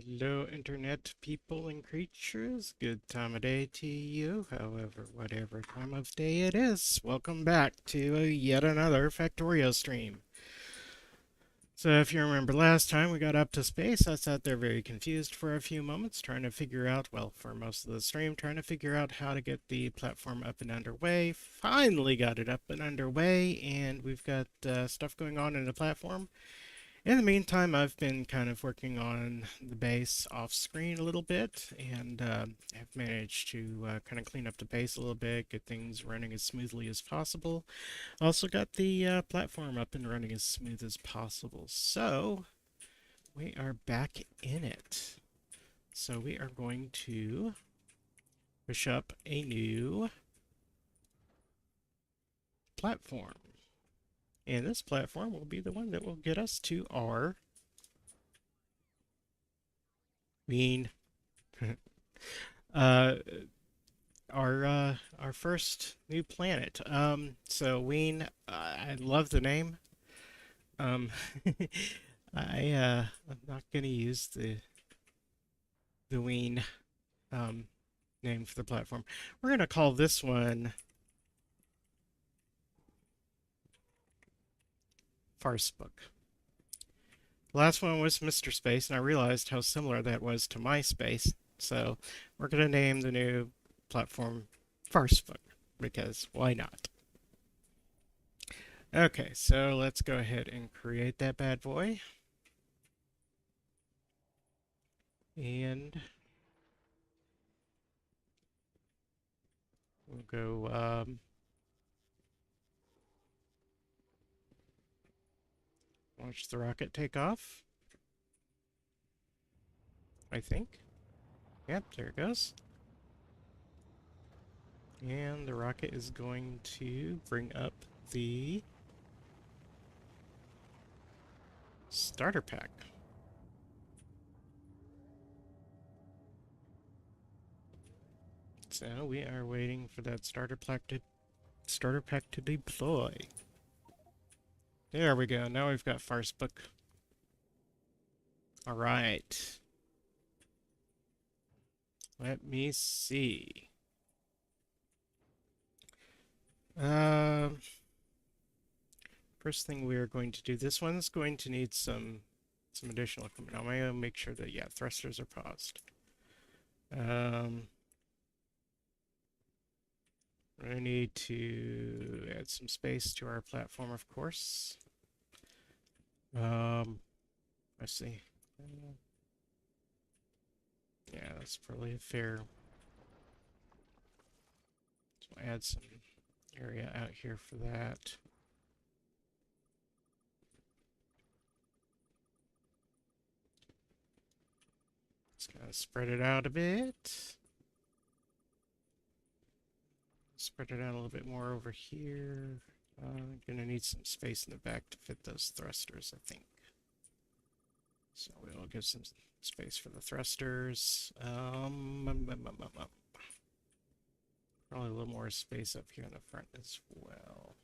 Hello, internet people and creatures. Good time of day to you, however, whatever time of day it is. Welcome back to yet another Factorio stream. So, if you remember last time we got up to space, I sat there very confused for a few moments, trying to figure out, well, for most of the stream, trying to figure out how to get the platform up and underway. Finally got it up and underway, and we've got stuff going on in the platform. In the meantime, I've been kind of working on the base off screen a little bit, and have managed to kind of clean up the base a little bit, get things running as smoothly as possible. Also got the platform up and running as smooth as possible. So we are back in it. So we are going to push up a new platform. And this platform will be the one that will get us to our mean uh, our first new planet. I love the name. Um, I'm not gonna use the Ween um name for the platform. We're gonna call this one Farce Book. The last one was Mr. Space, and I realized how similar that was to MySpace. So we're gonna name the new platform Farce Book because why not? Okay, so let's go ahead and create that bad boy. And we'll go, watch the rocket take off, I think. Yep, there it goes. And the rocket is going to bring up the starter pack. So we are waiting for that starter pack to deploy. There we go. Now we've got Farce Book. All right. Let me see. Um, First thing we are going to do. This one's going to need some additional equipment. I'm gonna make sure that thrusters are paused. I need to add some space to our platform, of course. Let's see. Yeah, that's probably a fair. So add some area out here for that. Let's kind of spread it out a bit. Spread it out a little bit more over here. Gonna need some space in the back to fit those thrusters, I think. So we'll give some space for the thrusters. Probably a little more space up here in the front as well.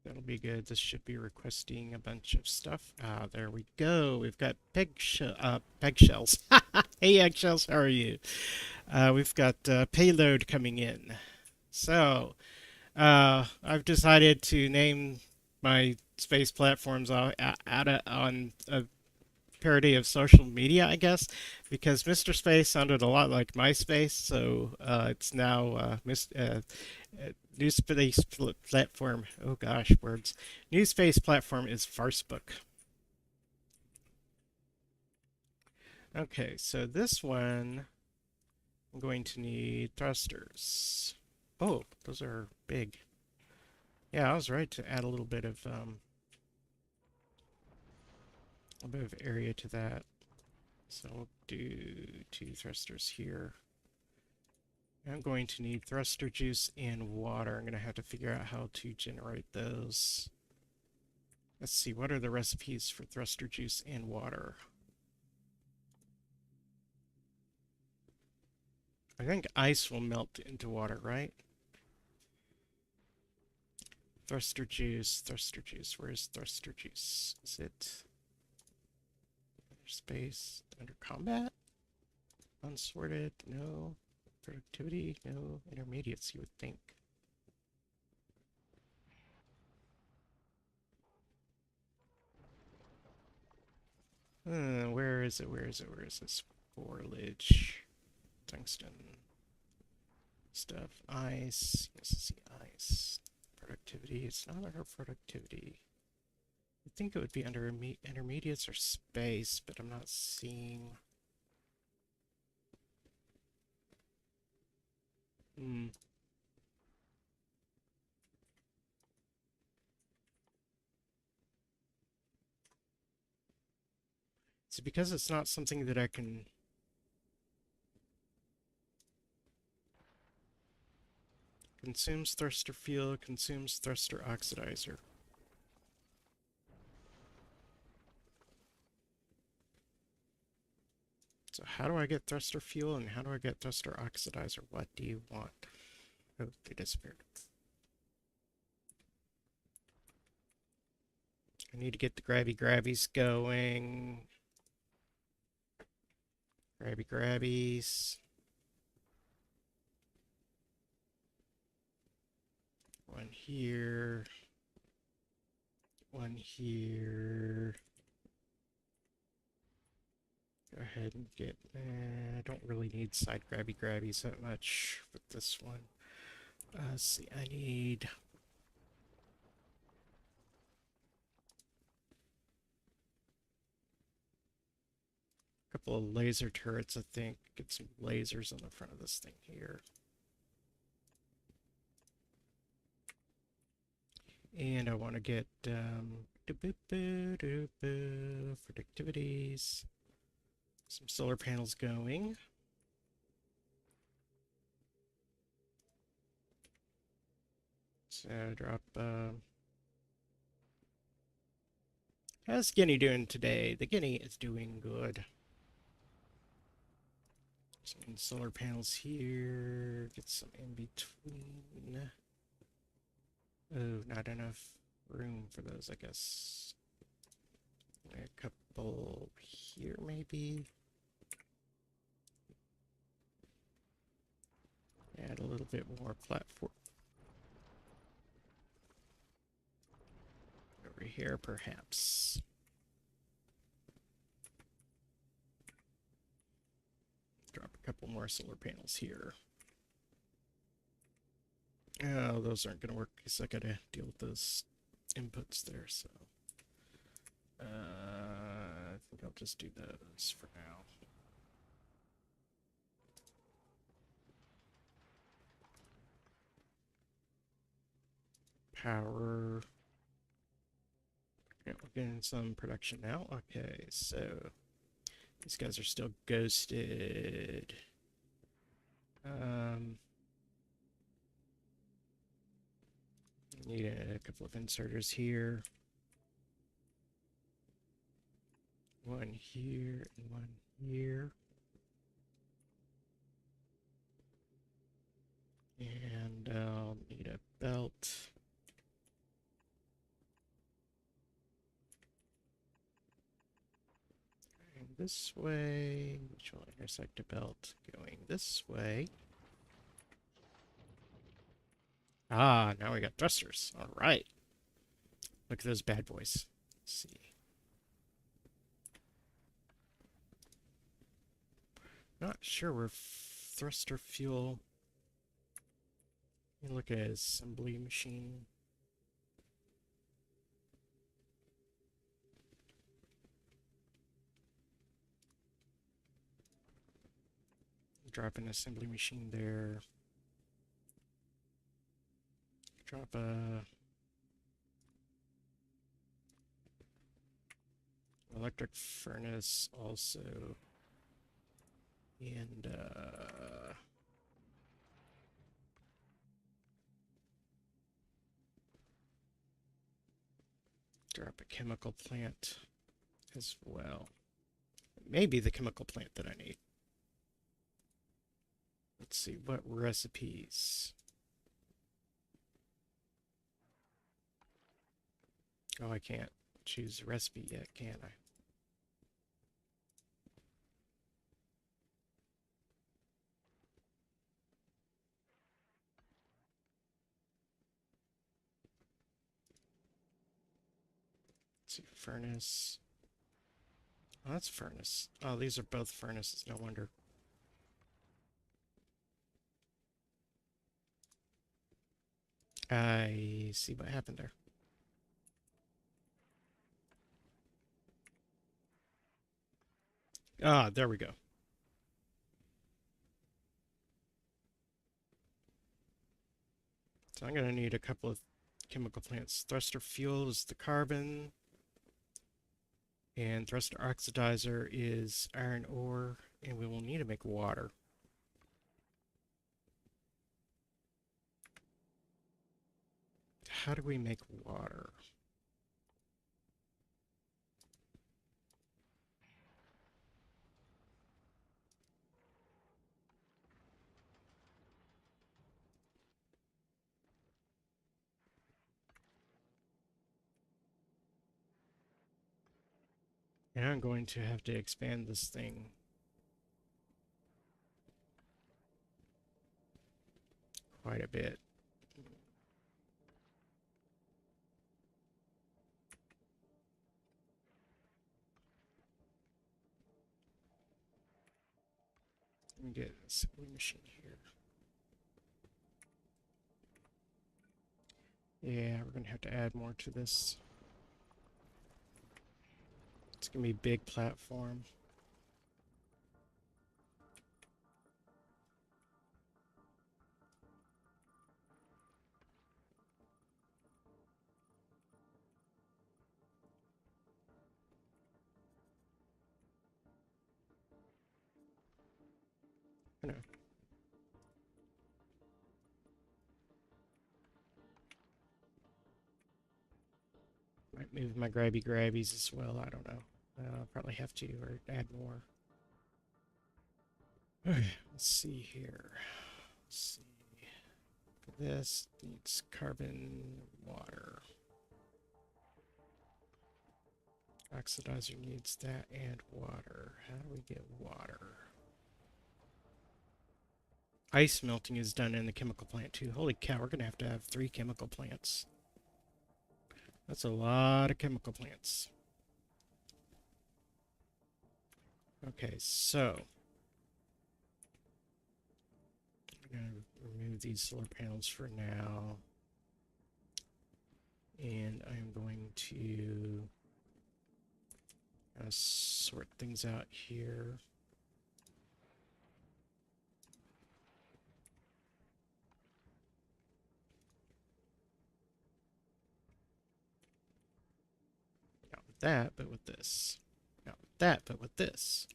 That'll be good. This should be requesting a bunch of stuff. Ah, there we go. We've got pegshells. Hey, eggshells, how are you? We've got payload coming in. So, I've decided to name my space platforms on a parody of social media, I guess, because Mr. Space sounded a lot like MySpace, so it's now New Space Platform. Oh gosh, words. New Space Platform is Farcebook. Okay, so this one I'm going to need thrusters. Oh, those are big. Yeah, I was right to add a bit of area to that. So we'll do 2 thrusters here. I'm going to need thruster juice and water. I'm going to have to figure out how to generate those. Let's see, what are the recipes for thruster juice and water? I think ice will melt into water, right? Thruster juice, thruster juice. Where's thruster juice? Is it under space? Under combat? Unsorted? No. Productivity? No. Intermediates, you would think. Where is it? Where is it? Where is this? Foliage. Tungsten. Stuff. Ice. Yes, I see ice. Productivity. It's not under productivity. I think it would be under intermediates or space, but I'm not seeing. Hmm. Is it because it's not something that I can consumes thruster fuel, consumes thruster oxidizer. So how do I get thruster fuel and how do I get thruster oxidizer? What do you want? Oh, they disappeared. I need to get the grabbies going. Grabbies. One here. One here. Go ahead and get. I don't really need side grabbies that much with this one. Let's see. I need. A couple of laser turrets, I think. Get some lasers on the front of this thing here. And I want to get productivities, some solar panels going. So drop. How's Guinea doing today? The Guinea is doing good. Some solar panels here. Get some in between. Oh, not enough room for those, I guess. A couple here, maybe. Add a little bit more platform. Over here, perhaps. Drop a couple more solar panels here. Oh, those aren't going to work because I got to deal with those inputs there, so. I think I'll just do those for now. Power. Yeah, we're getting some production now. Okay, so these guys are still ghosted. Need a couple of inserters here. One here and one here. And I'll need a belt. Going this way, which will intersect a belt going this way. Ah, now we got thrusters. All right. Look at those bad boys. Let's see. Not sure where thruster fuel. Let me look at assembly machine. Drop an assembly machine there. Drop a electric furnace also. And drop a chemical plant as well. Maybe the chemical plant that I need. Let's see, what recipes? Oh, I can't choose a recipe yet, can I? Let's see, furnace. Oh, that's furnace. Oh, these are both furnaces, no wonder. I see what happened there. Ah, there we go. So I'm going to need a couple of chemical plants. Thruster fuel is the carbon, and thruster oxidizer is iron ore, and we will need to make water. How do we make water? And I'm going to have to expand this thing quite a bit. Let me get a sewing machine here. Yeah, we're going to have to add more to this. It's going to be a big platform. I know. Might move my grabby grabbies as well. I don't know. I'll probably have to or add more. Okay, let's see here. Let's see. This needs carbon, water. Oxidizer needs that and water. How do we get water? Ice melting is done in the chemical plant too. Holy cow, we're going to have 3 chemical plants. That's a lot of chemical plants. Okay, so I'm going to remove these solar panels for now. And I'm going to sort things out here. Not with that, but with this. Not with that, but with this.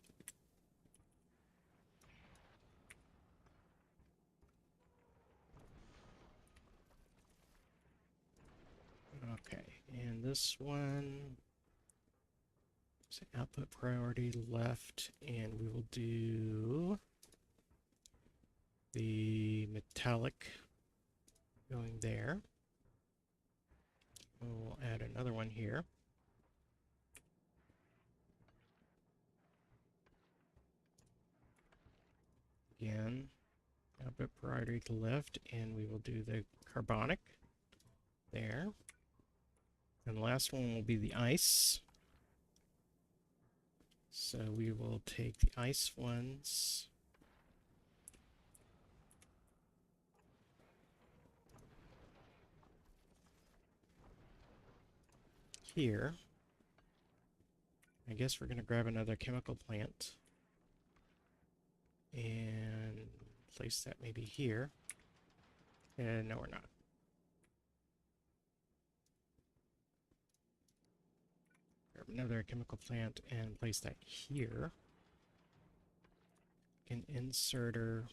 Okay, and this one is output priority left, and we will do the metallic going there. We'll add another one here. Again, output priority to left, and we will do the carbonic there. And the last one will be the ice. So we will take the ice ones. Here. I guess we're going to grab another chemical plant and place that maybe here. And no, we're not. Grab another chemical plant and place that here. An inserter.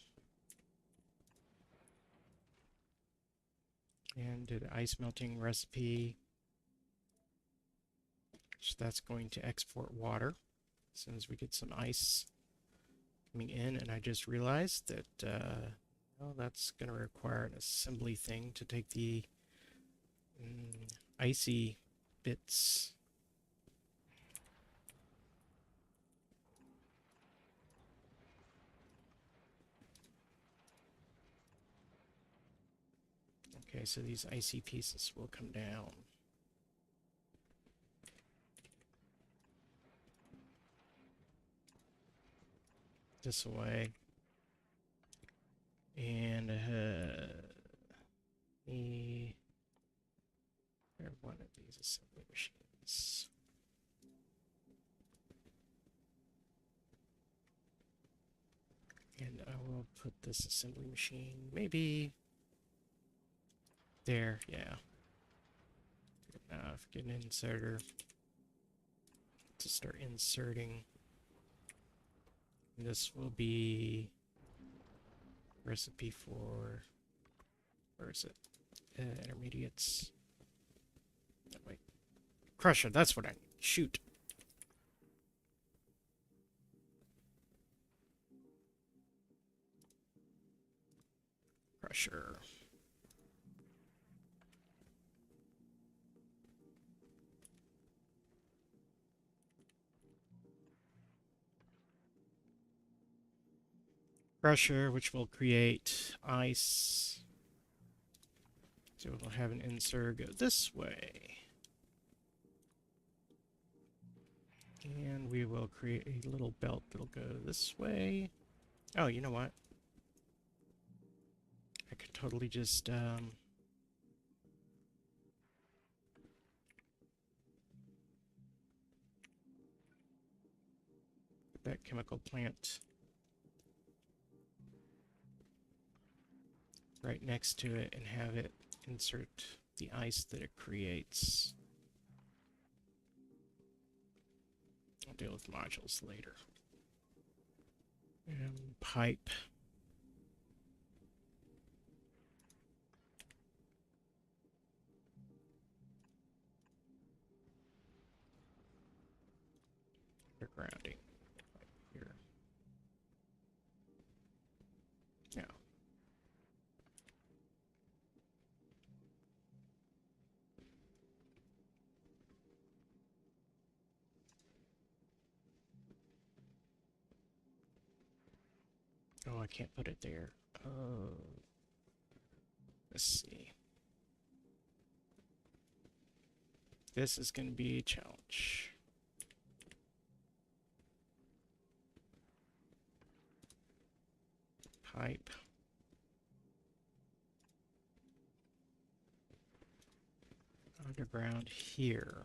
And do the ice melting recipe. So that's going to export water. As soon as we get some ice coming in, and I just realized that well, that's going to require an assembly thing to take the icy bits. Okay, so these icy pieces will come down. This way. And me grab one of these assembly machines. And I will put this assembly machine maybe there, yeah. Good enough. Get an inserter to start inserting. And this will be recipe for, where is it? Intermediates. Oh, wait. Crusher, that's what I need. Shoot. Crusher. Crusher, which will create ice. So we'll have an insert go this way. And we will create a little belt that'll go this way. Oh, you know what? I could totally just, put that chemical plant right next to it and have it insert the ice that it creates. I'll deal with modules later. And pipe. Undergrounding. Right here. Yeah. Oh, I can't put it there. Oh. Let's see. This is going to be a challenge. Pipe. Underground here.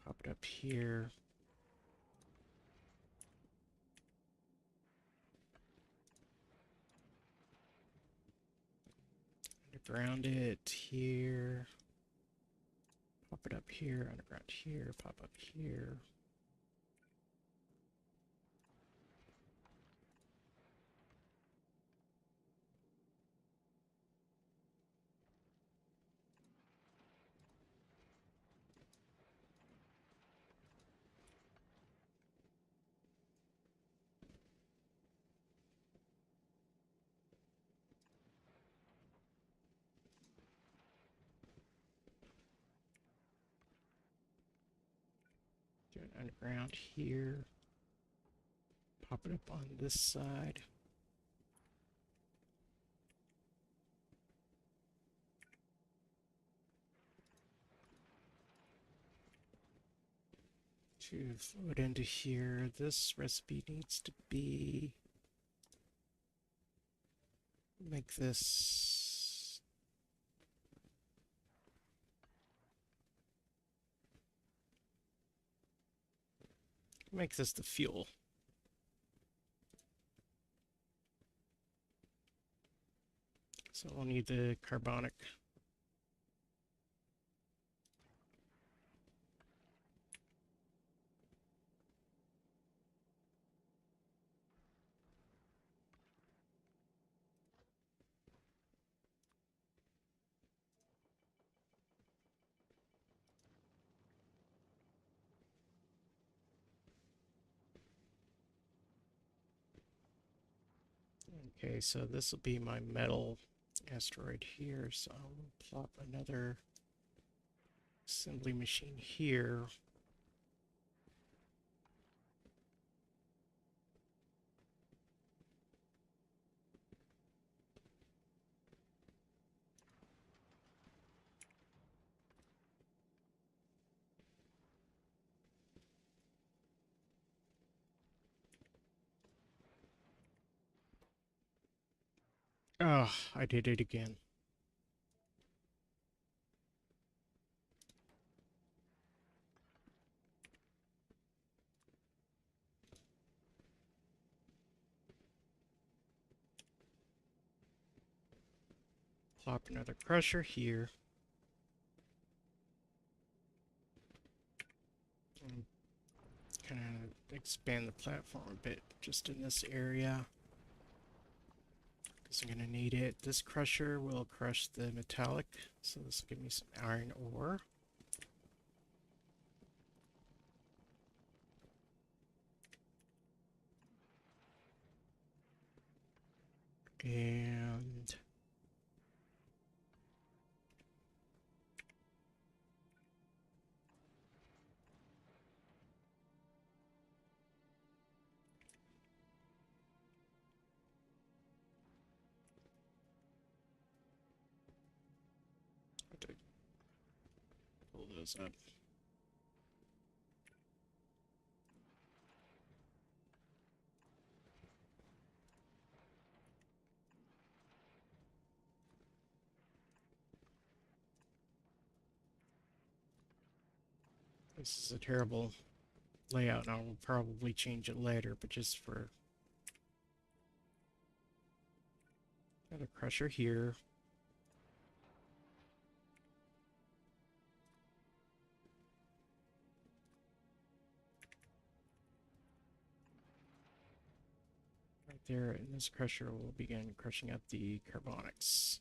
Pop it up here. Underground it here. Pop it up here. Underground here. Pop up here. Do an underground here. Pop it up on this side. To flow it into here. This recipe needs to be... Make this... Make this the fuel. So we'll need the carbonic. Okay, so this will be my metal asteroid here, so I'll plop another assembly machine here. Oh, I did it again. Plop another crusher here. And kind of expand the platform a bit just in this area, because I'm going to need it. This crusher will crush the metallic, so this will give me some iron ore. And have to pull those up. This is a terrible layout, and I will probably change it later, but just for another crusher here. Right there, and this crusher will begin crushing up the carbonics.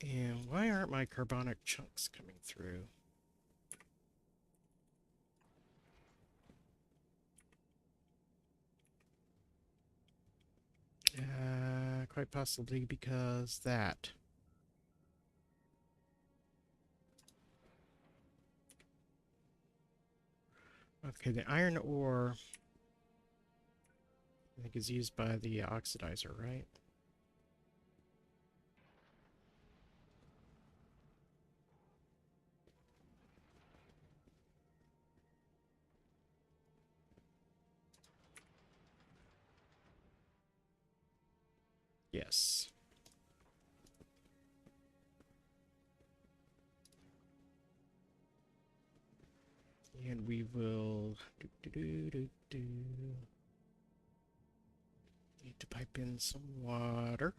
And why aren't my carbonic chunks coming through? Quite possibly because that. Okay, the iron ore, I think, is used by the oxidizer, right? Yes. And we will need to pipe in some water.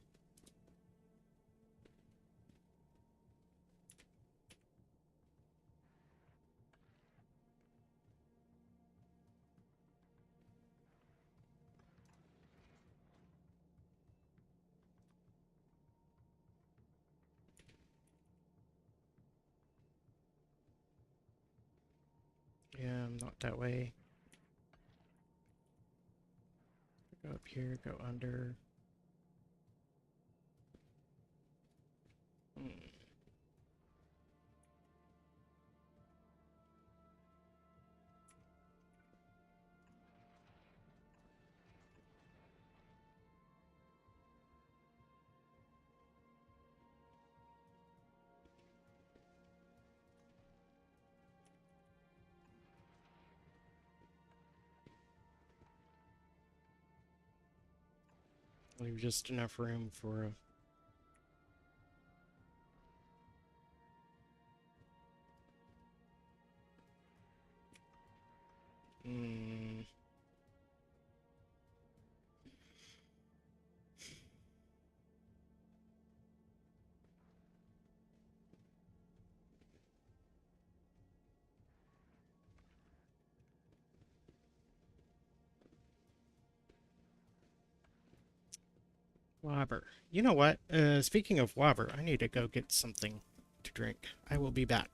Yeah, not that way. Go up here, go under. Hmm. Leave just enough room for a... Hmm. Wobber. You know what? Speaking of wobber, I need to go get something to drink. I will be back.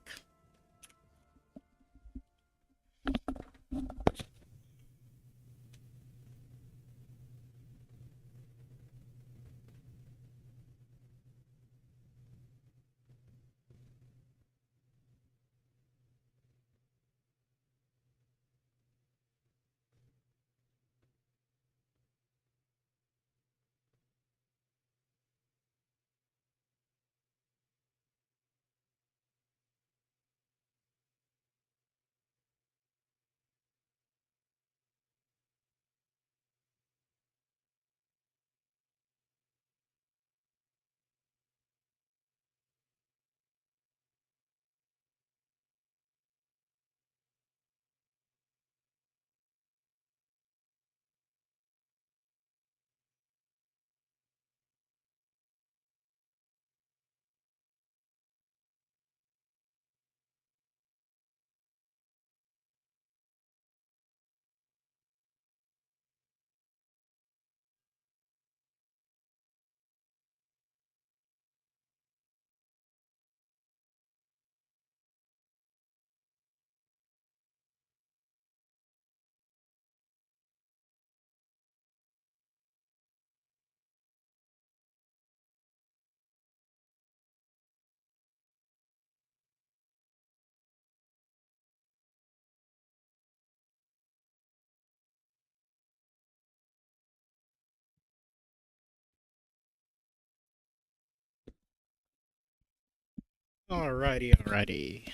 Alrighty.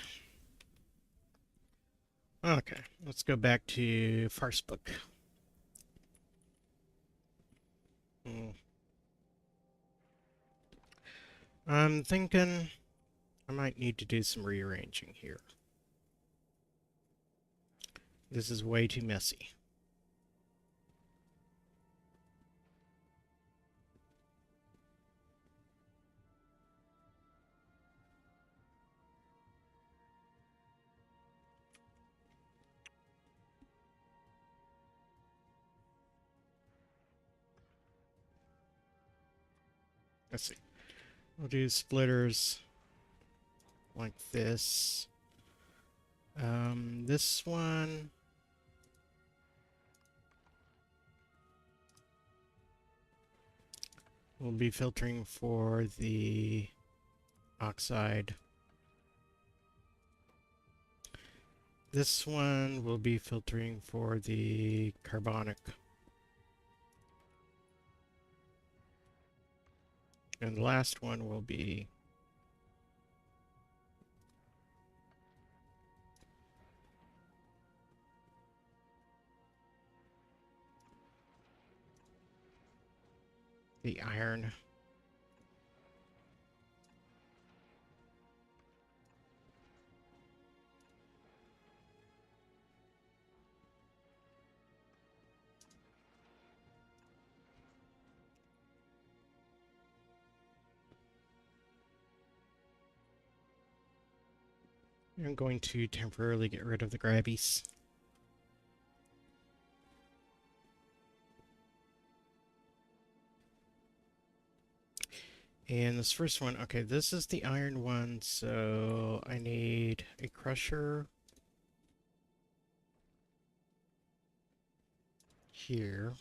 Okay, let's go back to Farce Book. Hmm. I'm thinking I might need to do some rearranging here. This is way too messy. Let's see. We'll do splitters like this. This one will be filtering for the oxide. This one will be filtering for the carbonic. And the last one will be the iron. I'm going to temporarily get rid of the grabbies. And this first one, okay, this is the iron one, so I need a crusher here.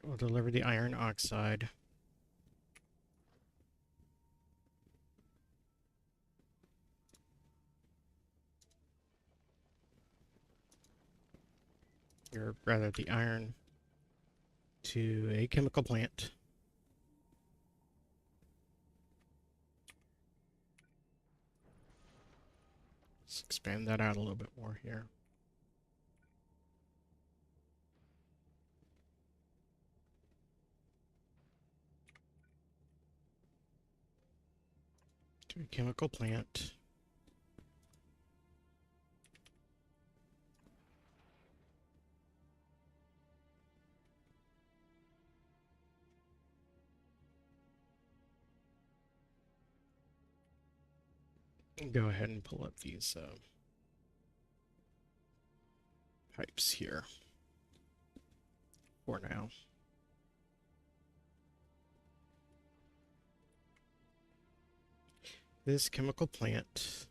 We'll deliver the iron oxide. Or rather, the iron to a chemical plant. Let's expand that out a little bit more here. To a chemical plant. Go ahead and pull up these pipes here for now. This chemical plant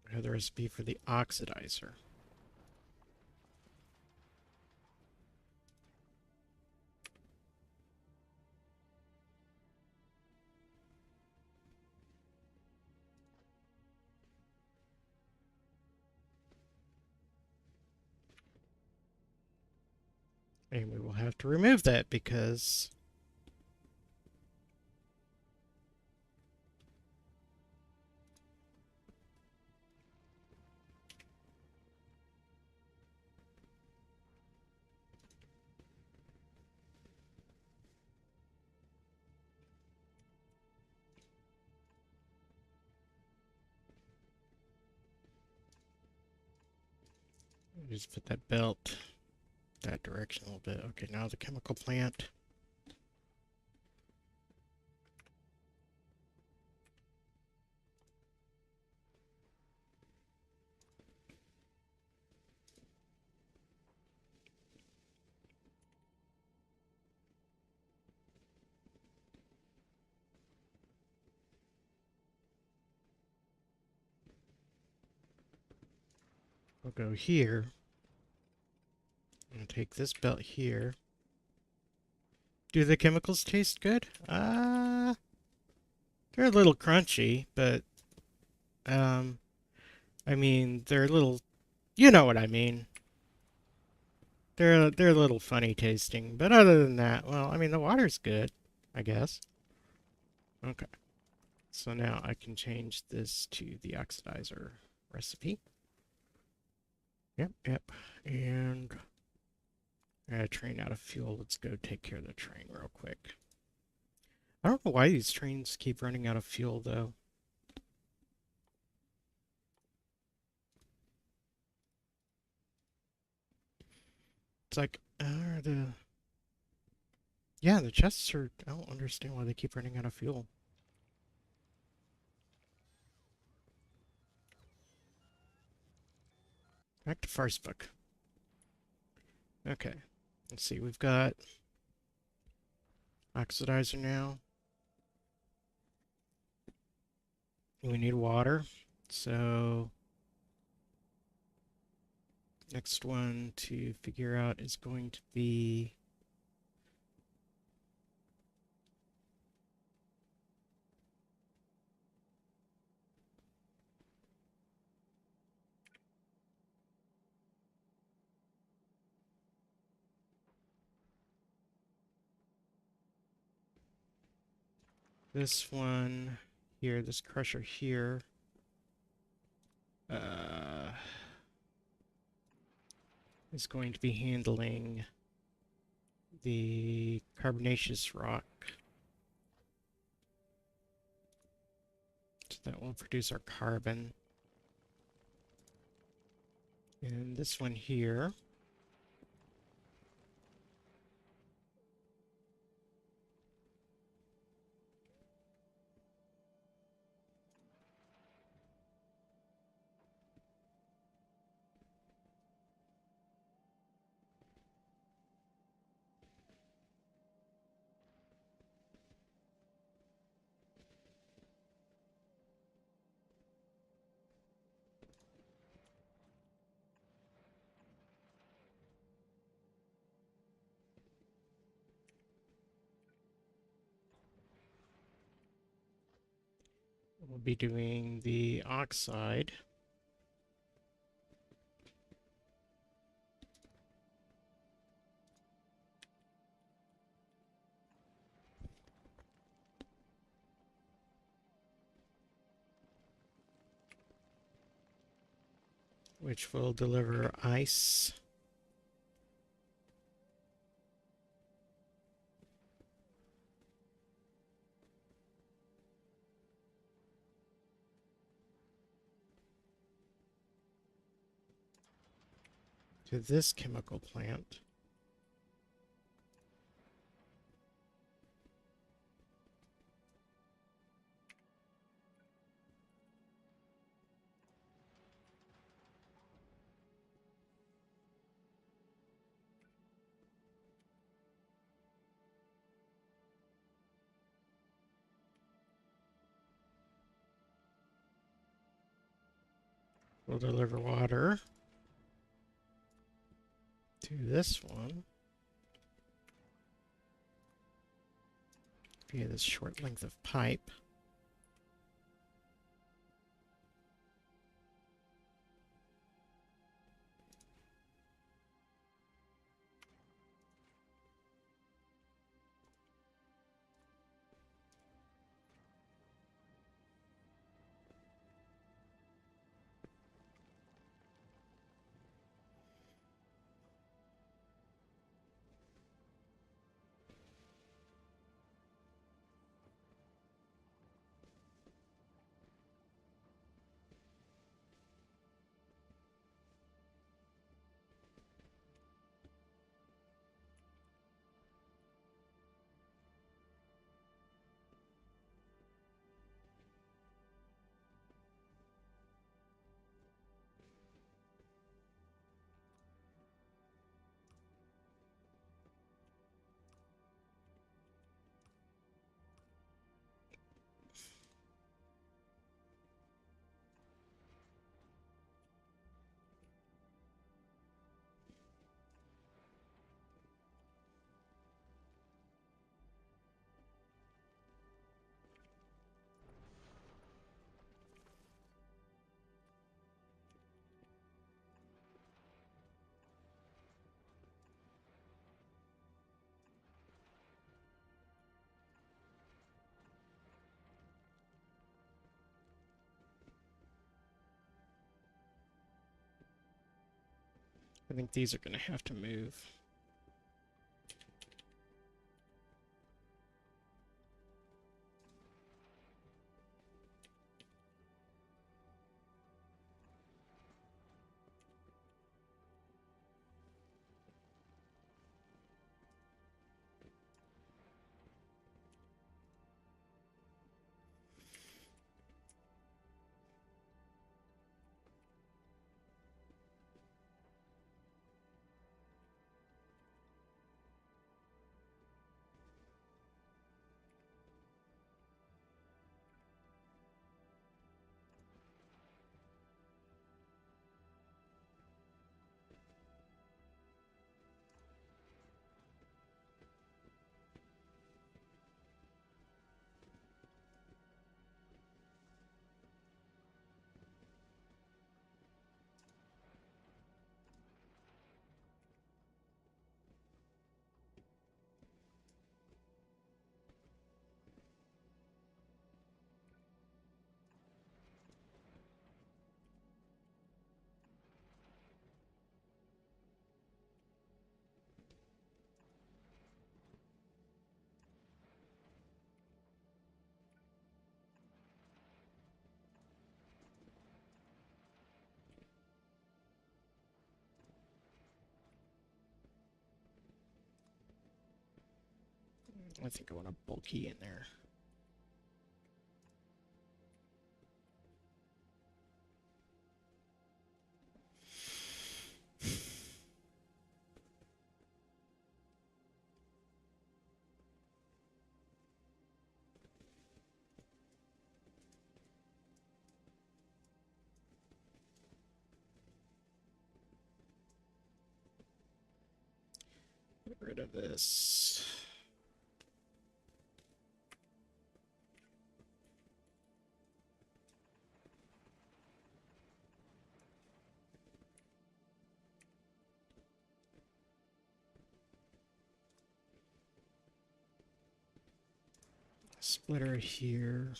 I have the recipe for the oxidizer. And we will have to remove that because just put that belt that direction a little bit. Okay, now the chemical plant. We'll go here and take this belt here. Do the chemicals taste good? They're a little crunchy, but I mean, they're a little You know what I mean. They're a little funny tasting, but other than that, well, I mean the water's good, I guess. Okay. So now I can change this to the oxidizer recipe. Yep, yep. And I got a train out of fuel. Let's go take care of the train real quick. I don't know why these trains keep running out of fuel though. It's like, yeah, the chests are, I don't understand why they keep running out of fuel. Back to first book. Okay. Let's see, we've got oxidizer now. We need water. So next one to figure out is going to be this one here, this crusher here. Uh, is going to be handling the carbonaceous rock. So that will produce our carbon. And this one here will be doing the oxide. Which will deliver ice. To this chemical plant. Will deliver water to this one via this short length of pipe. I think these are going to have to move. I think I want a bulky in there. Get rid of this. Splitter here.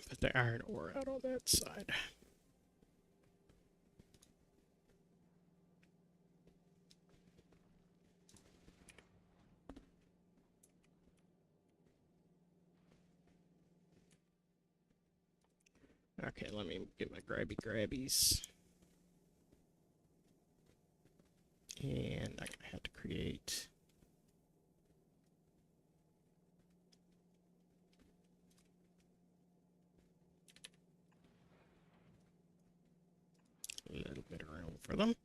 Put the iron ore out on that side. Okay, let me get my grabbies. And I'm gonna have to create a little bit of room for them.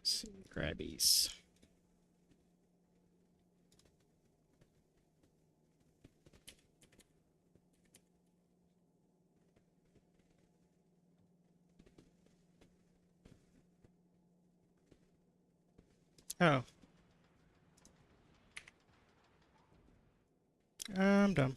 Let's see, grabbies. Oh, I'm done.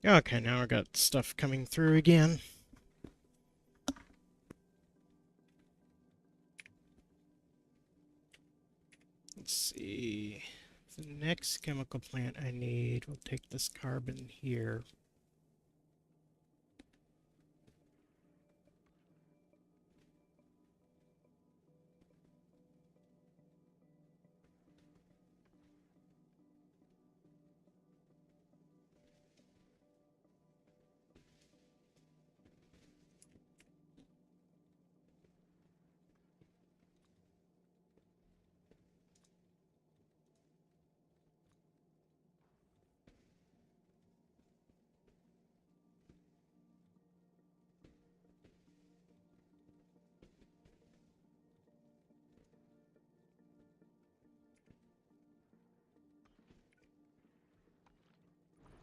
Okay, now I got stuff coming through again. Let's see. The next chemical plant I need will take this carbon here.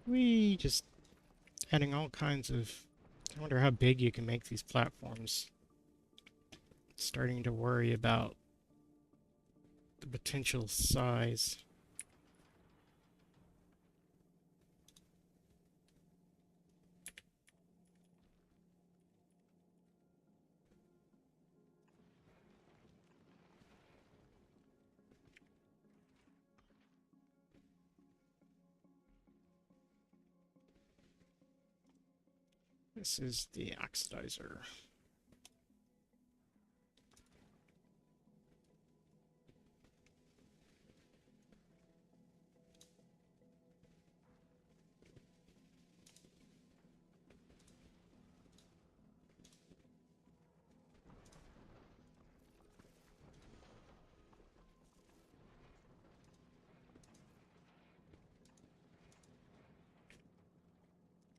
We just adding all kinds of... I wonder how big you can make these platforms. Starting to worry about the potential size. This is the oxidizer.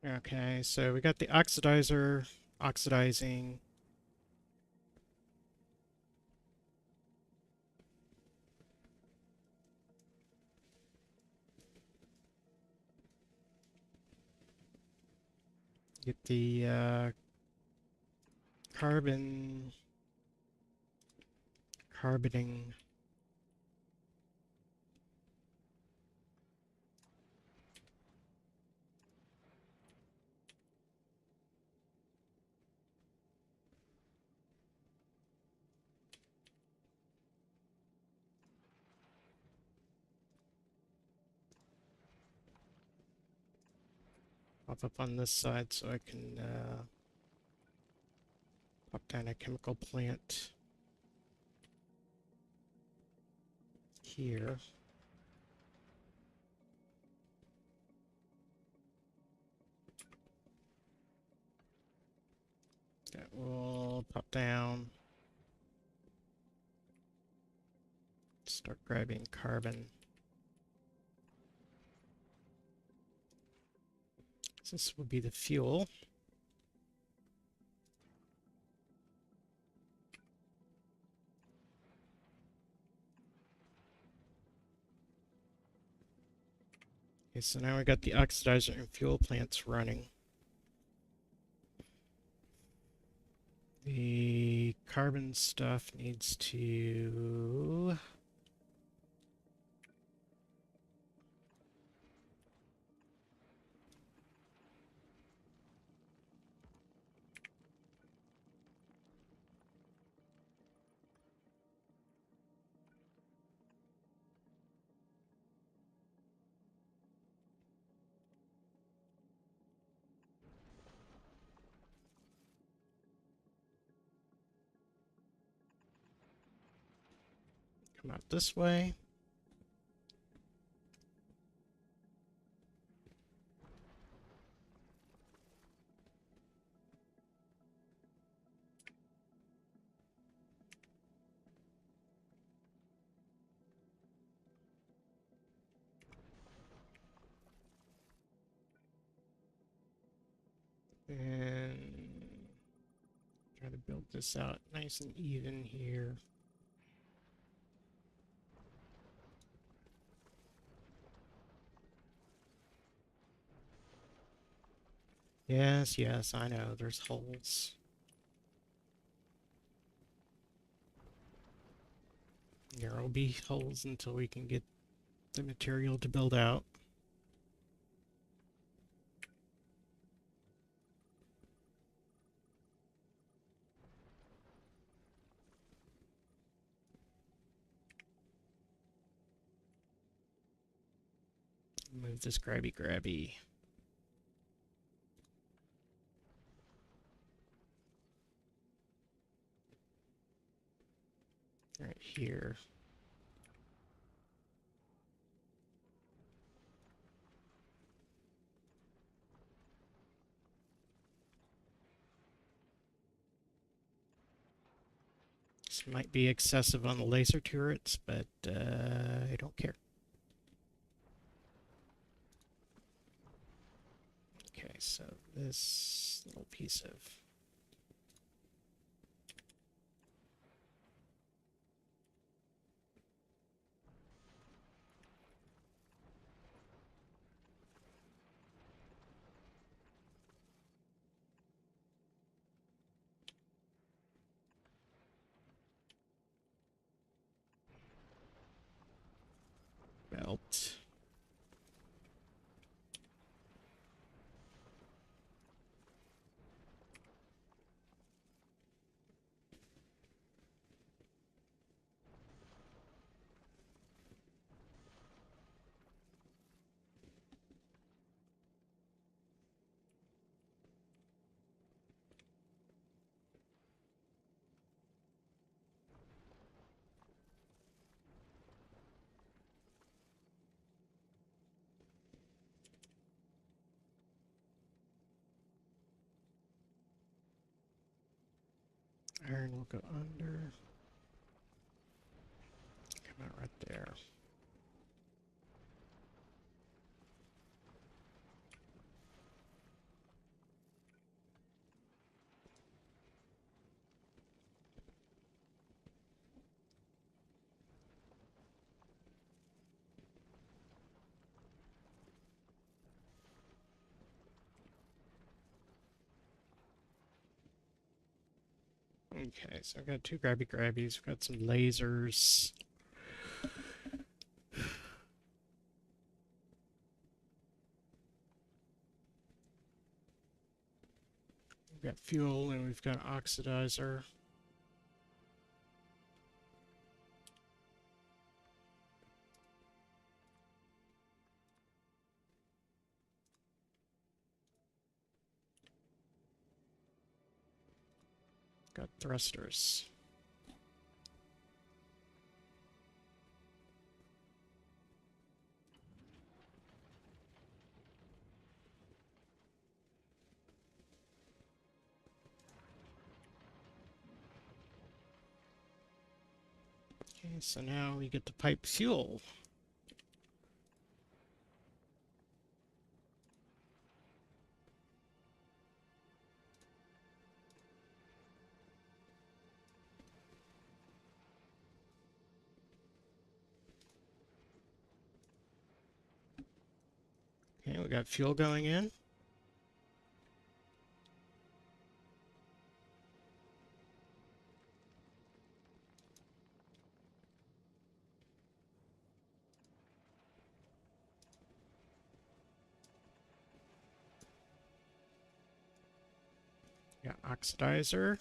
Okay, so we got the oxidizer oxidizing. Get the carbon carboning. Pop up on this side so I can pop down a chemical plant here. That will pop down. Start grabbing carbon. This will be the fuel. Okay, so now we got the oxidizer and fuel plants running. The carbon stuff needs to... come out this way. And try to build this out nice and even here. Yes, yes, I know, there's holes. There will be holes until we can get the material to build out. Move this grabby. Right here. This might be excessive on the laser turrets, but I don't care. Okay, so this little piece of belt. Iron will go under. Come out right there. Okay, so I've got two grabbies. We've got some lasers. We've got fuel and we've got oxidizer. Got thrusters. Okay, so now we get to pipe fuel. Okay, we got fuel going in. Got oxidizer.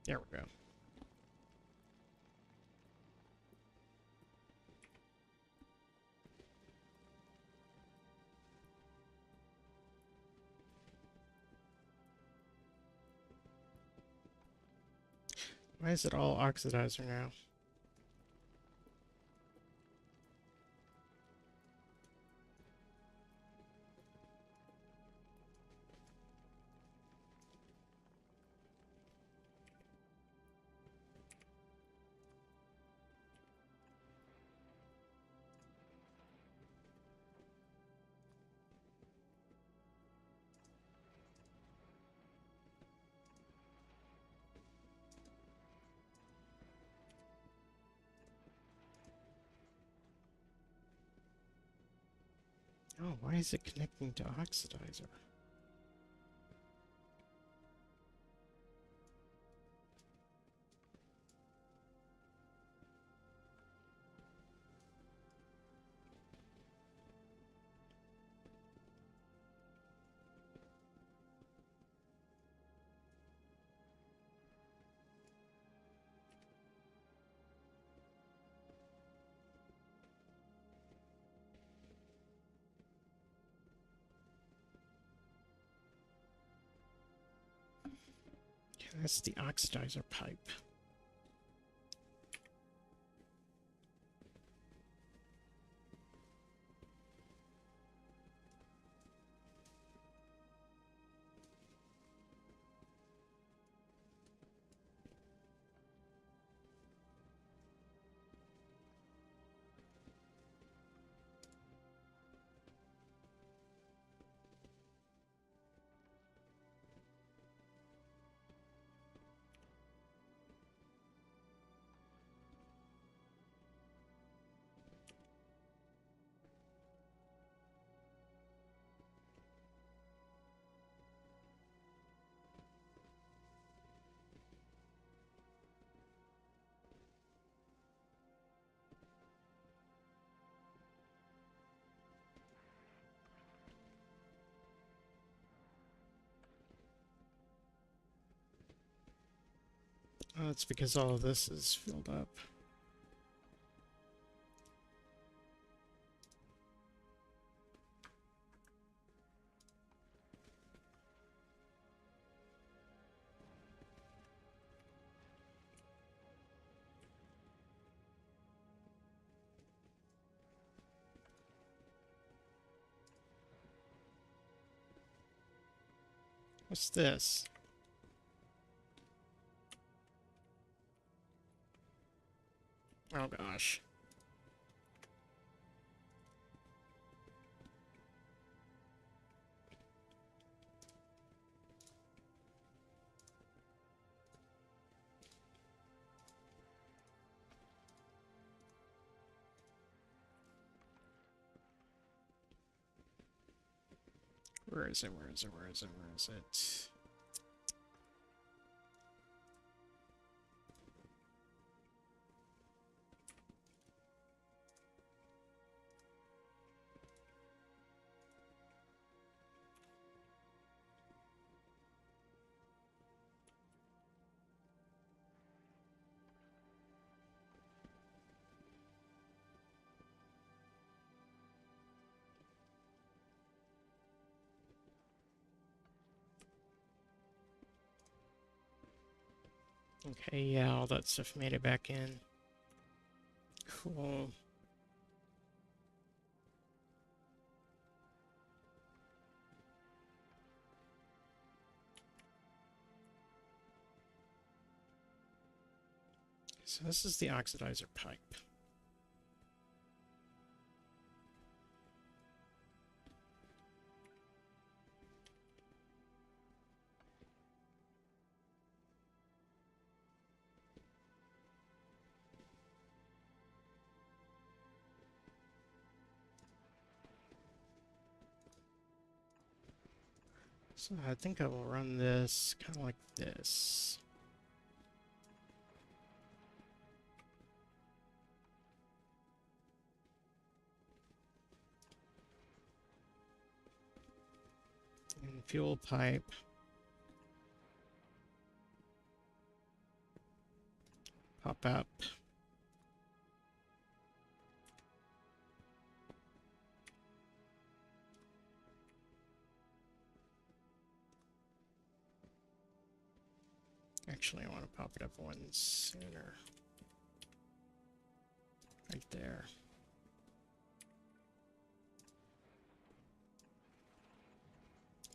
There we go. Why is it all oxidizer now? Oh, why is it connecting to oxidizer? Yeah, that's the oxidizer pipe. Oh, it's because all of this is filled up. What's this? Oh gosh. Where is it? Where is it? Where is it? Where is it? Okay, yeah, all that stuff made it back in. Cool. So this is the oxidizer pipe. So I think I will run this kind of like this. And fuel pipe. pop up. Actually, I want to pop it up one sooner. Right there.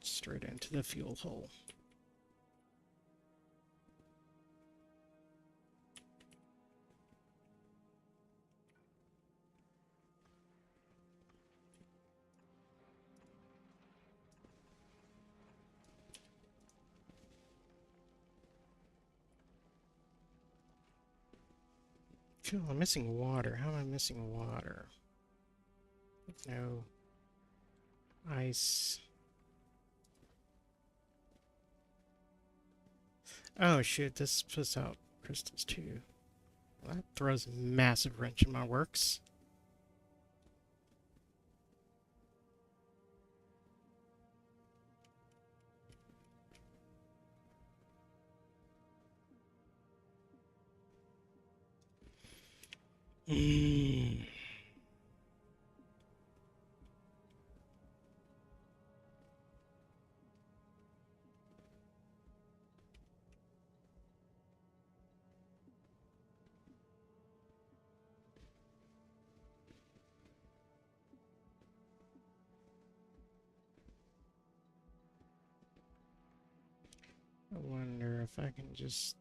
Straight into the fuel hole. Fuel, I'm missing water. How am I missing water? No ice. Oh shit, this puts out crystals too. Well, that throws a massive wrench in my works. Mm. I wonder if I can just...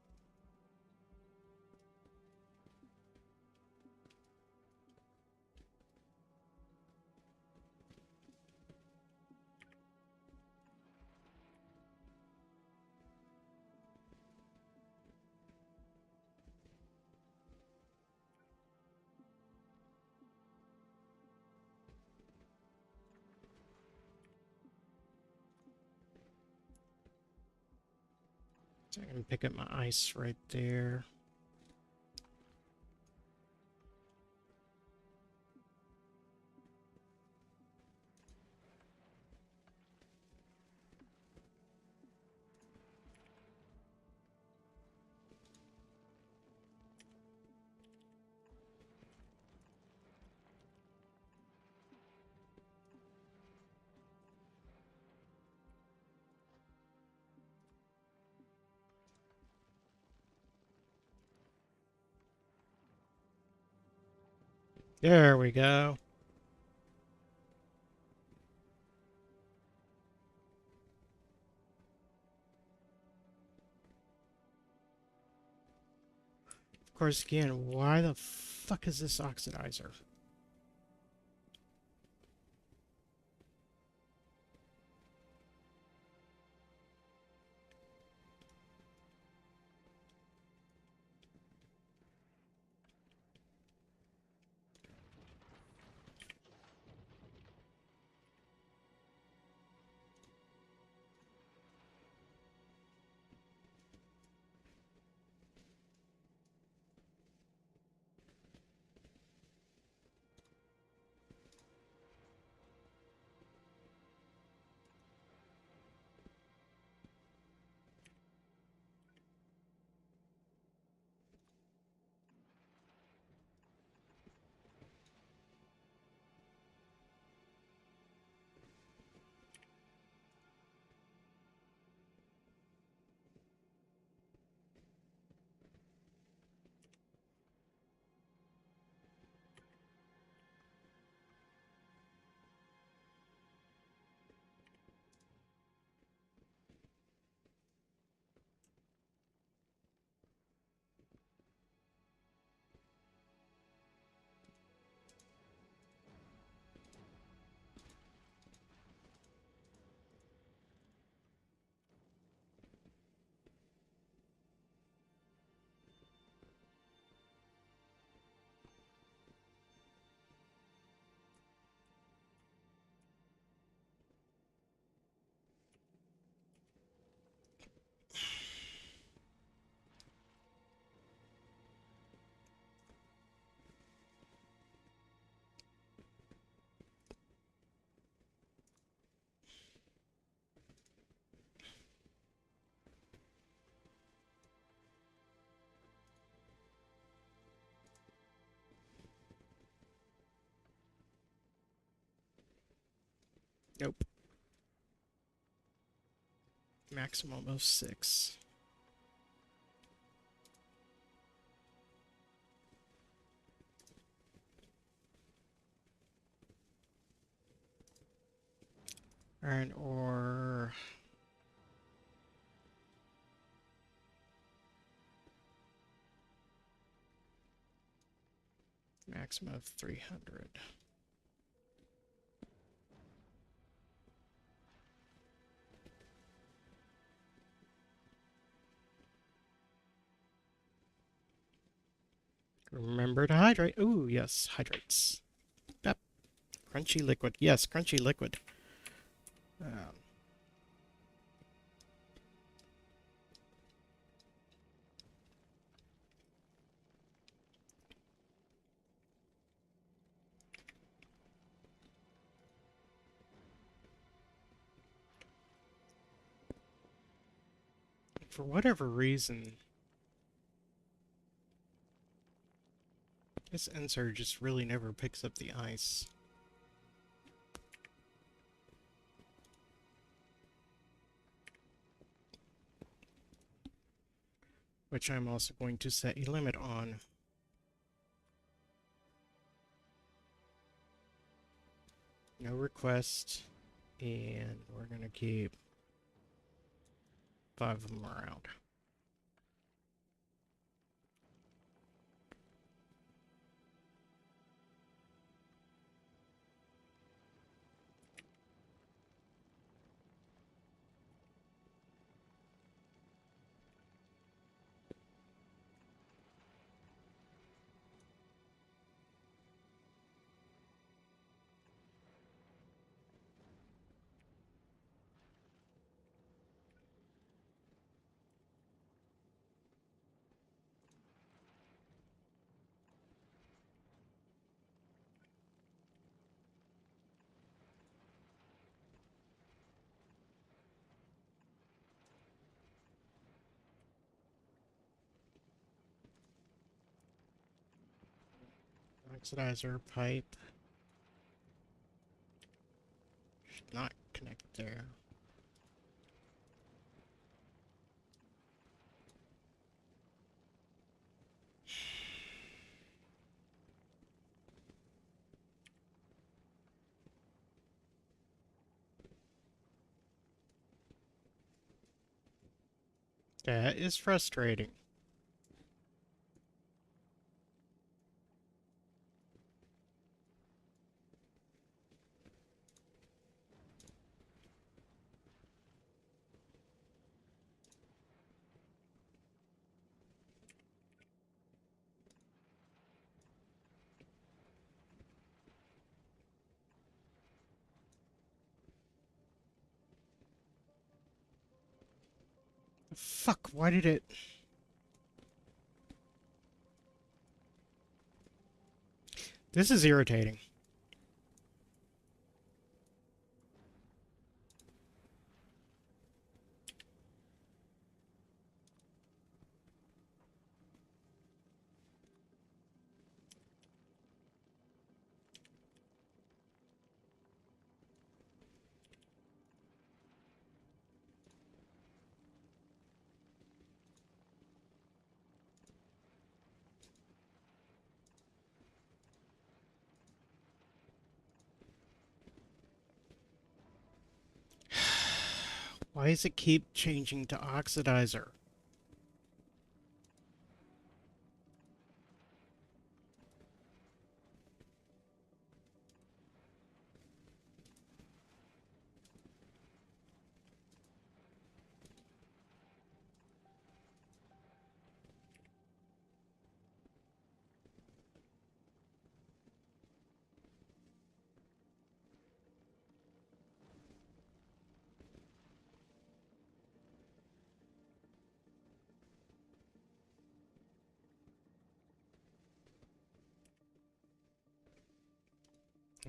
So I can pick up my ice right there. There we go. Of course, again, why the fuck is this oxidizer? Nope. Maximum of 6. Iron ore. Maximum of 300. Remember to hydrate. Ooh, yes, hydrates. Yep. Crunchy liquid. Yes, crunchy liquid. Um, for whatever reason, this insert just really never picks up the ice. Which I'm also going to set a limit on. No request, and we're going to keep 5 of them around. Oxidizer pipe should not connect there. That is frustrating. Fuck, why did it... This is irritating. Why does it keep changing to oxidizer?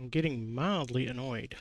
I'm getting mildly annoyed.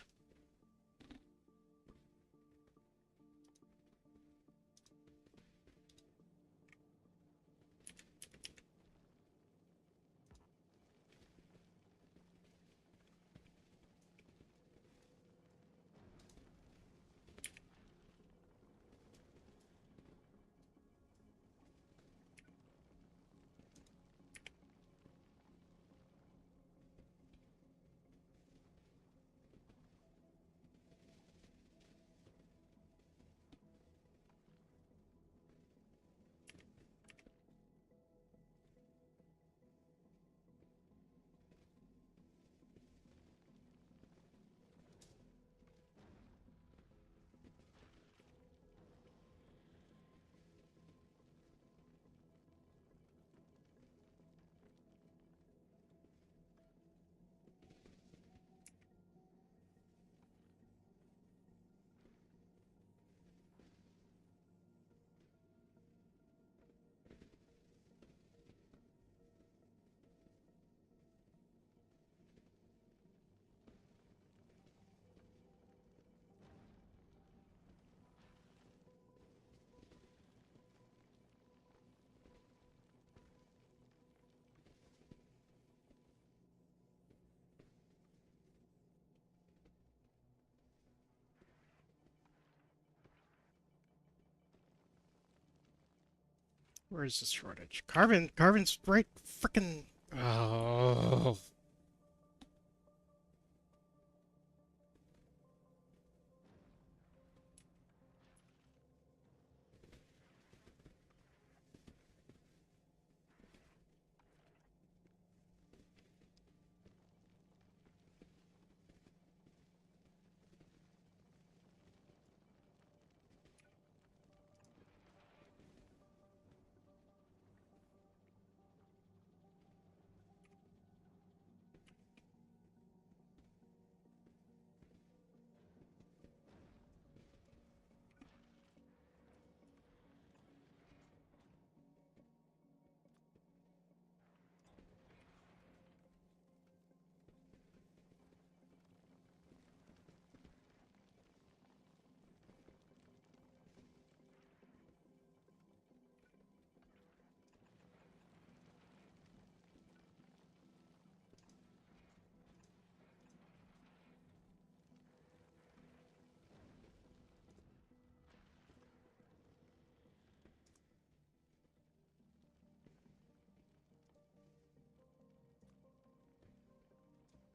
Where is this shortage? Carbon's right frickin'. Oh.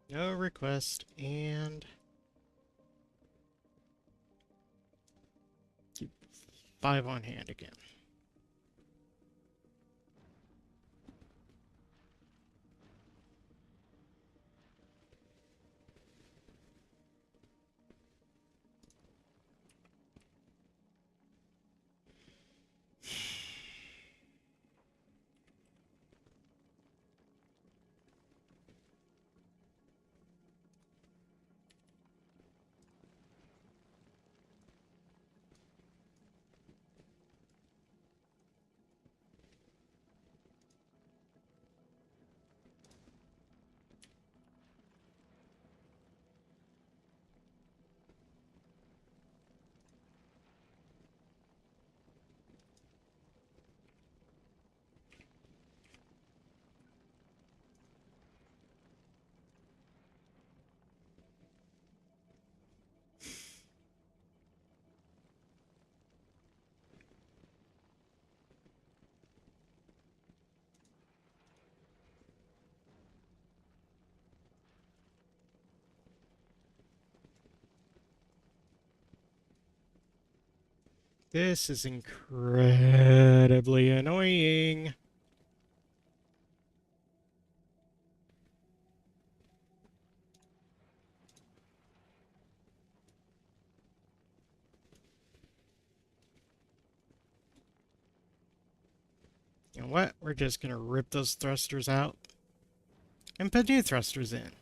No request and keep 5 on hand again. This is incredibly annoying. You know what? We're just gonna rip those thrusters out and put new thrusters in.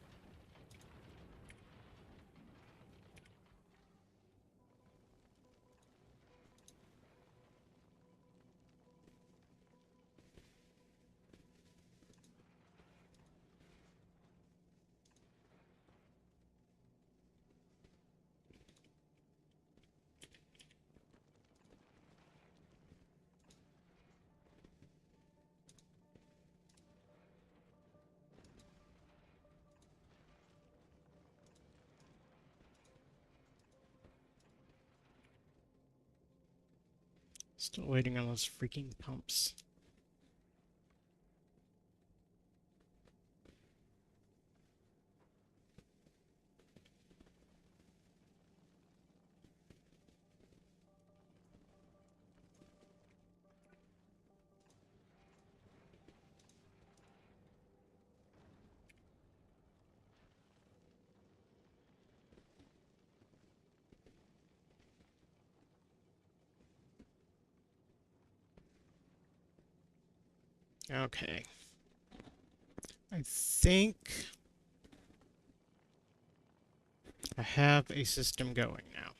Still waiting on those freaking pumps. Okay. I think I have a system going now.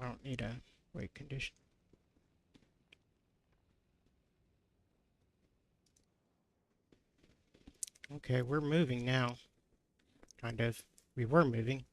I don't need a wait condition. Okay, we're moving now. Kind of. We were moving.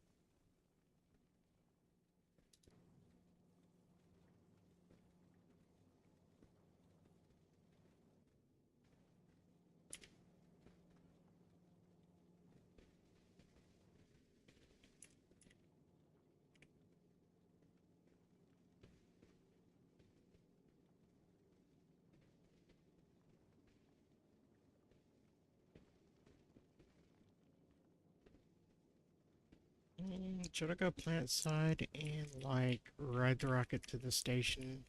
Should I go planet side and, like, ride the rocket to the station?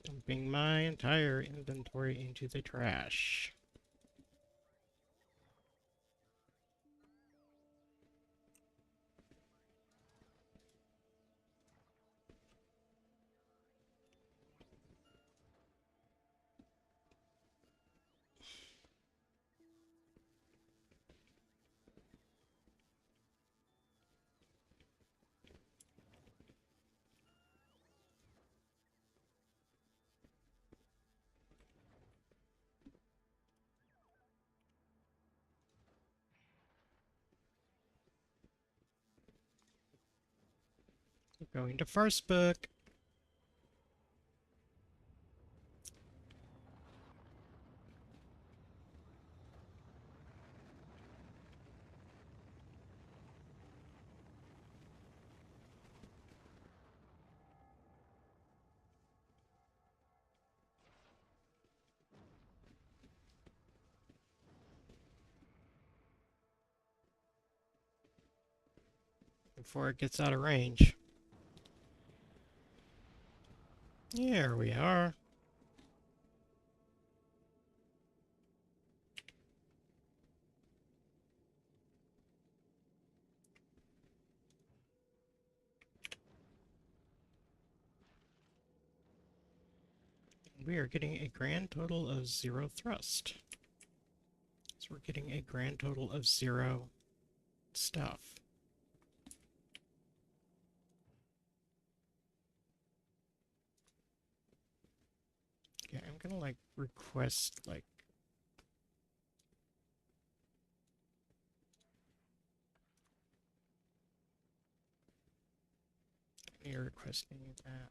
Dumping my entire inventory into the trash. Going to first book. Before it gets out of range. Here we are. We are getting a grand total of 0 thrust. So we're getting a grand total of 0 stuff. Okay, I'm gonna like request like you're requesting that.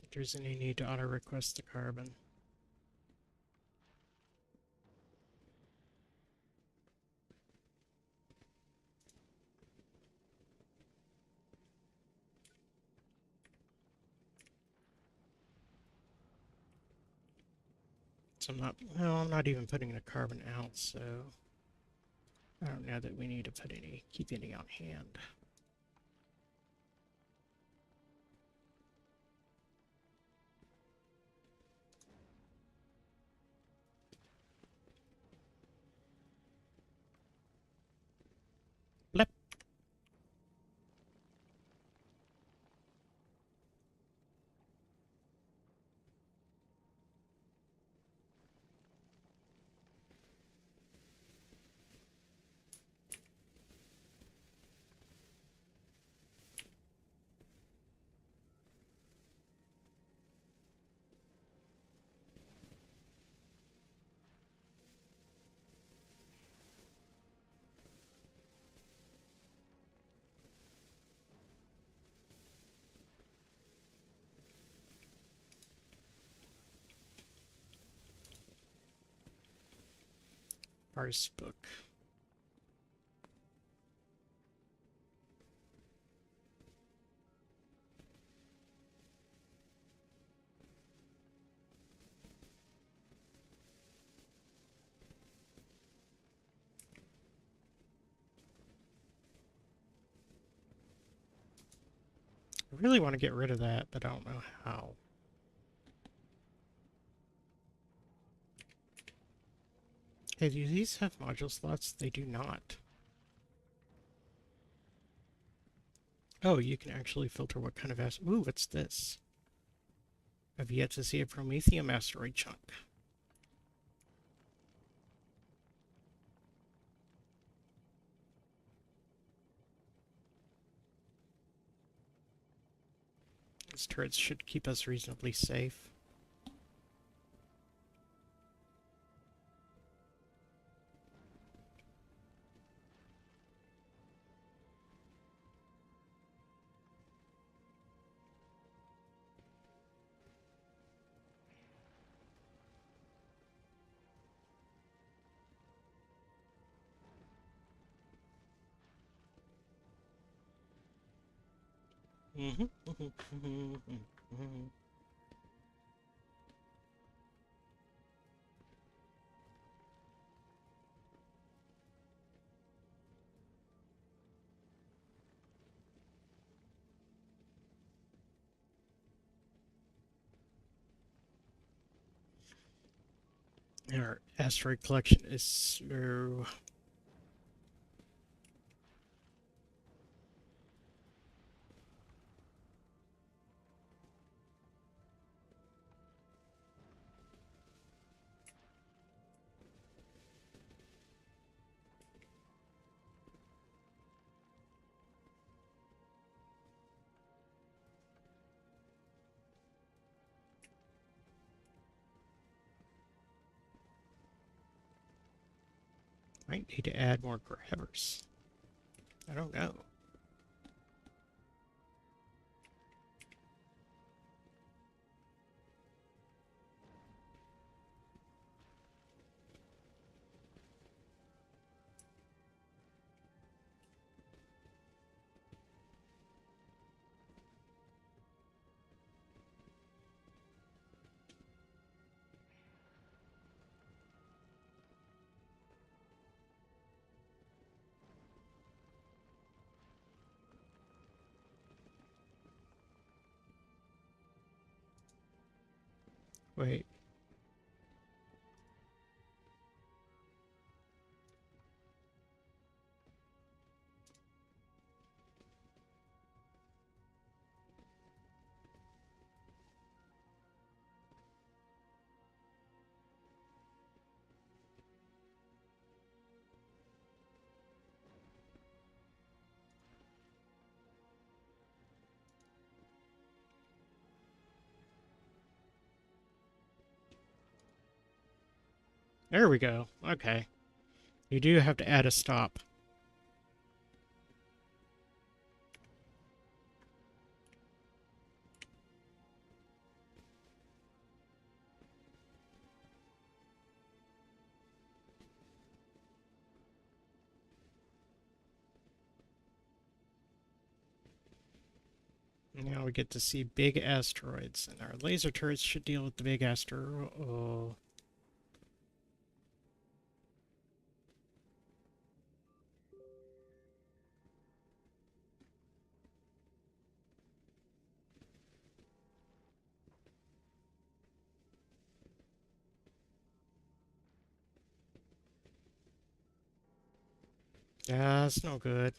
If there's any need to auto request the carbon. So I'm not even putting the carbon out, so I don't know that we need to keep any on hand. Blip. First book. I really want to get rid of that, but I don't know how. Hey, do these have module slots? They do not. Oh, you can actually filter what kind of asteroid. Ooh, what's this? I've yet to see a Promethium asteroid chunk. These turrets should keep us reasonably safe. Our asteroid collection is slow. Might need to add more grabbers. I don't know. Wait. There we go. Okay. You do have to add a stop. Now we get to see big asteroids, and our laser turrets should deal with the big asteroid. Oh. Yeah, that's no good.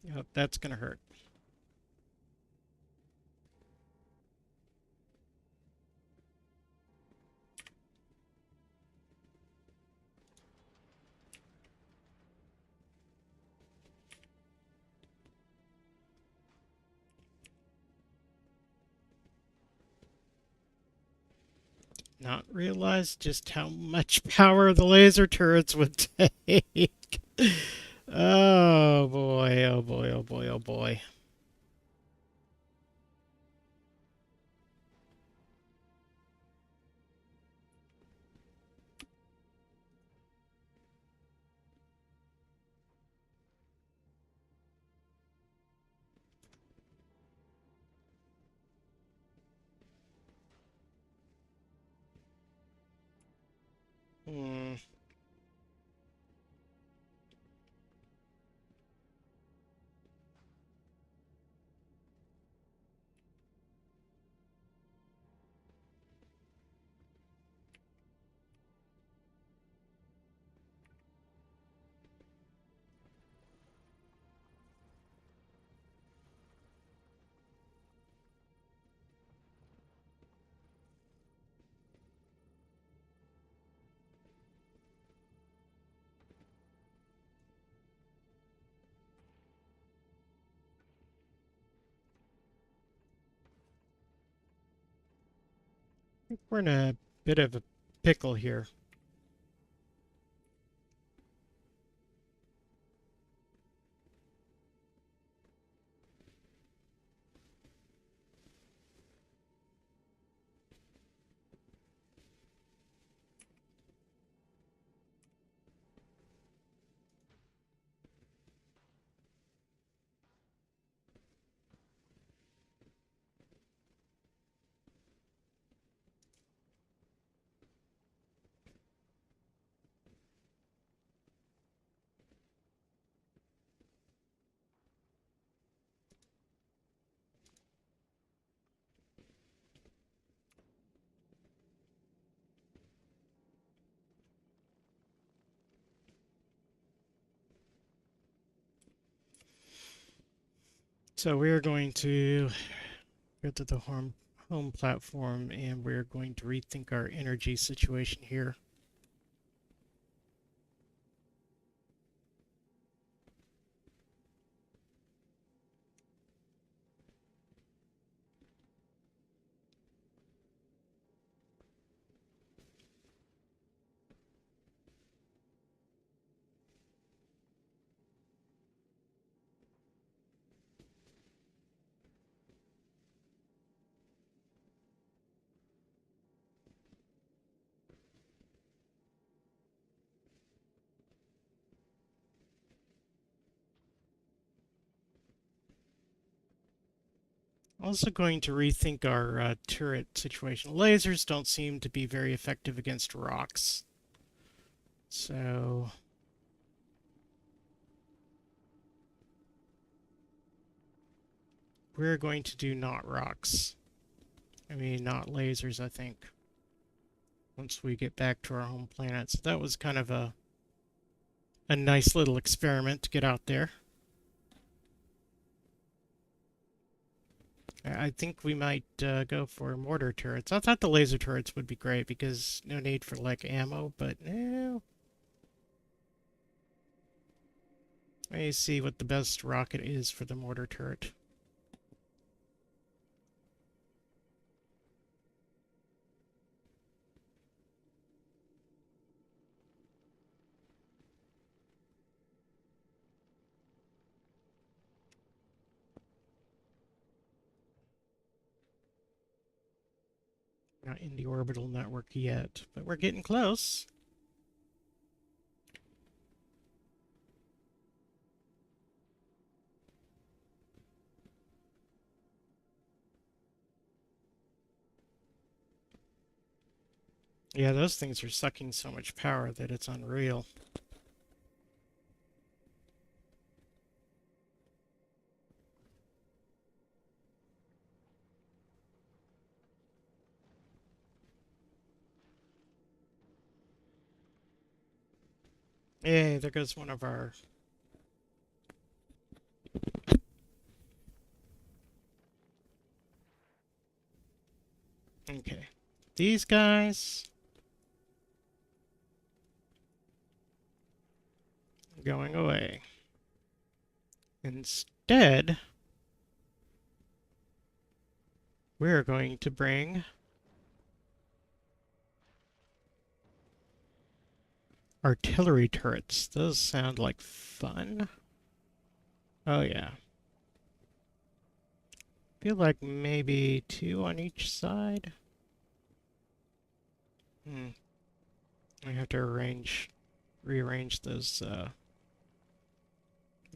Yep, that's gonna hurt. Not realize just how much power the laser turrets would take. Oh boy, oh boy, oh boy, oh boy. Hmm. We're in a bit of a pickle here. So we're going to go to the home platform and we're going to rethink our energy situation here. Also going to rethink our turret situation. Lasers don't seem to be very effective against rocks. So we're going to do not rocks. I mean, not lasers, I think, once we get back to our home planet. So that was kind of a nice little experiment to get out there. I think we might go for mortar turrets. I thought the laser turrets would be great because no need for like ammo, but no. Let me see what the best rocket is for the mortar turret. Not in the orbital network yet, but we're getting close. Yeah, those things are sucking so much power that it's unreal. Yay, there goes one of our... Okay. These guys... going away. Instead, we're going to bring artillery turrets. Those sound like fun. Oh yeah. Feel like maybe two on each side. Hmm. I have to rearrange those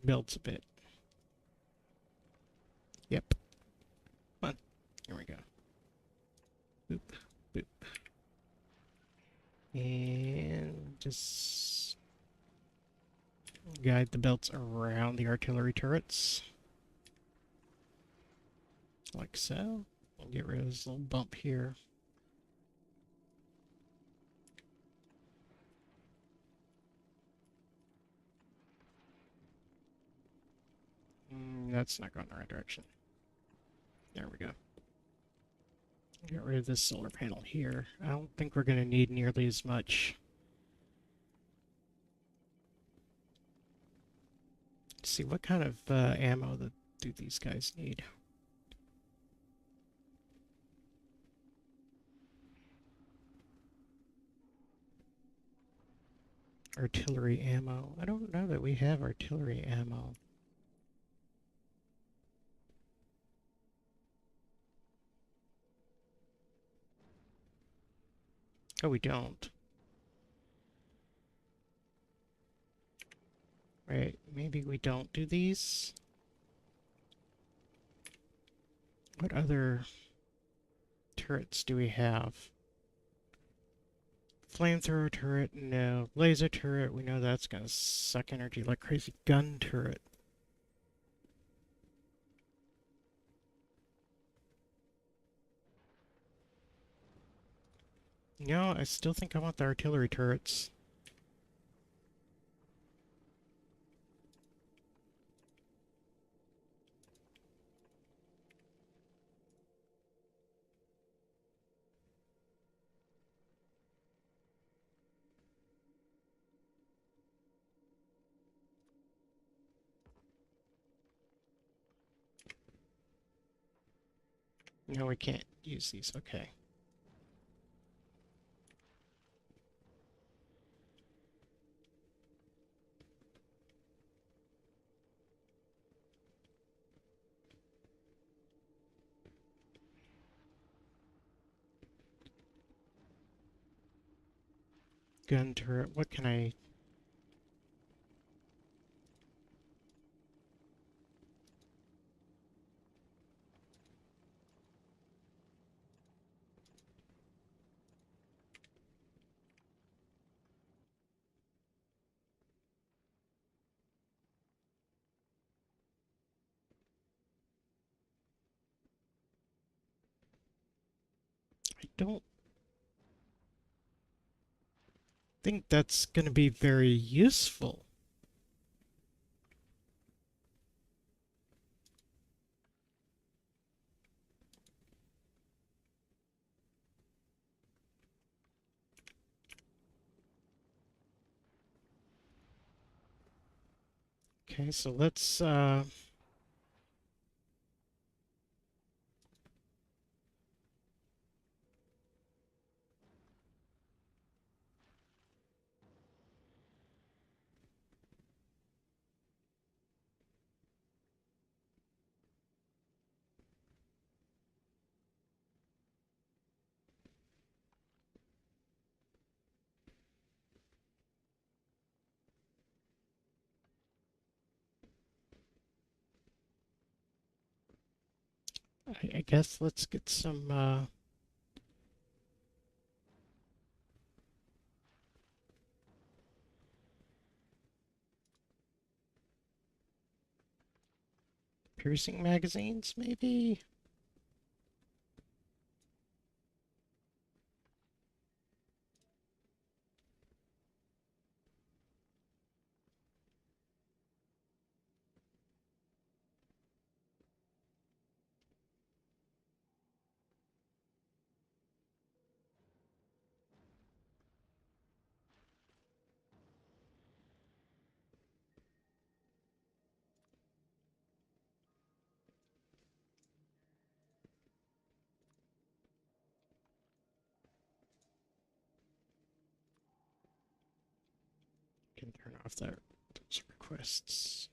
builds a bit. Yep. Come on. Here we go. Boop, boop. And just guide the belts around the artillery turrets. Like so. We'll get rid of this little bump here. That's not going the right direction. There we go. Get rid of this solar panel here. I don't think we're going to need nearly as much. Let's see, what kind of ammo do these guys need? Artillery ammo. I don't know that we have artillery ammo. Oh, we don't. Right, maybe we don't do these. What other turrets do we have? Flamethrower turret, no. Laser turret, we know that's gonna suck energy like crazy. Gun turret. No, I still think I want the artillery turrets. No, we can't use these. Okay. Gun turret, what can I... I don't think that's gonna be very useful. Okay, so let's, I guess let's get some, piercing magazines, maybe? Can turn off those requests.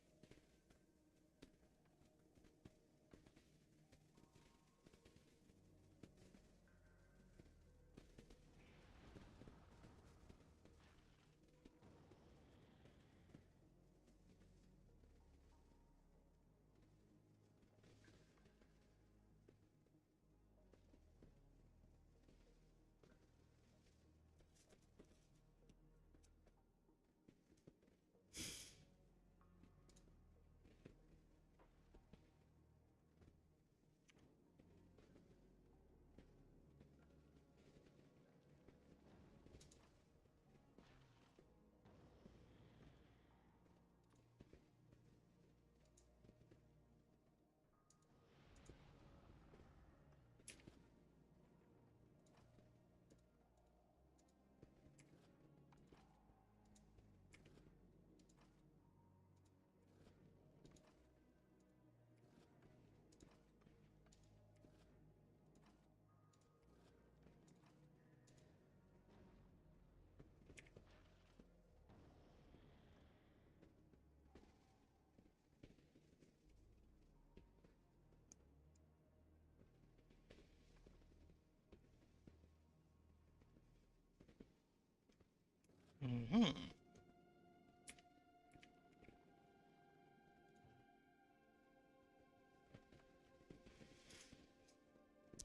Mm-hmm.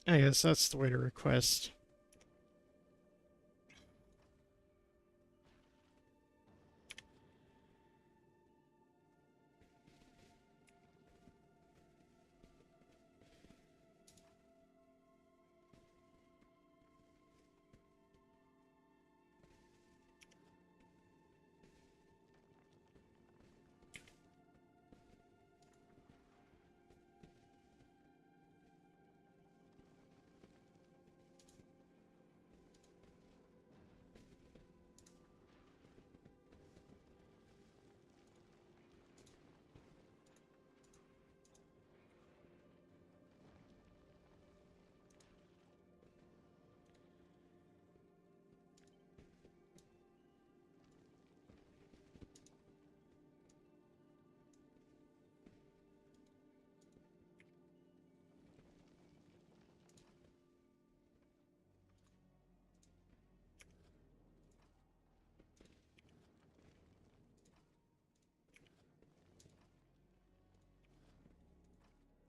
I guess that's the way to request.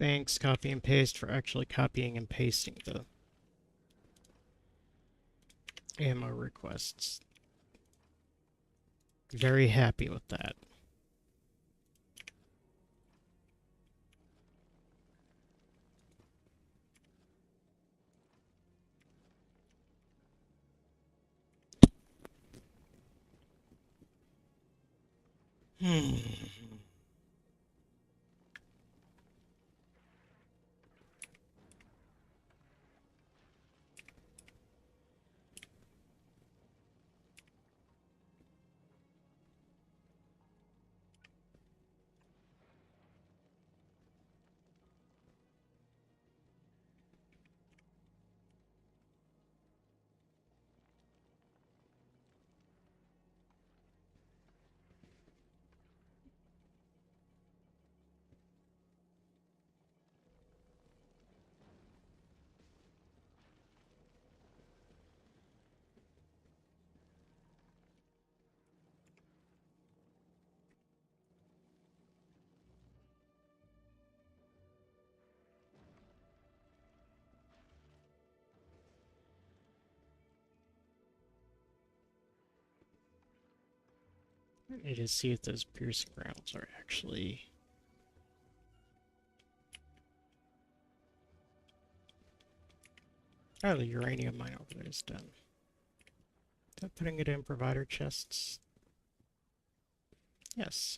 Thanks, copy and paste, for actually copying and pasting the ammo requests. Very happy with that. Hmm. I need to see if those piercing rounds are actually... Oh, the uranium mine over there is done. Is that putting it in provider chests? Yes.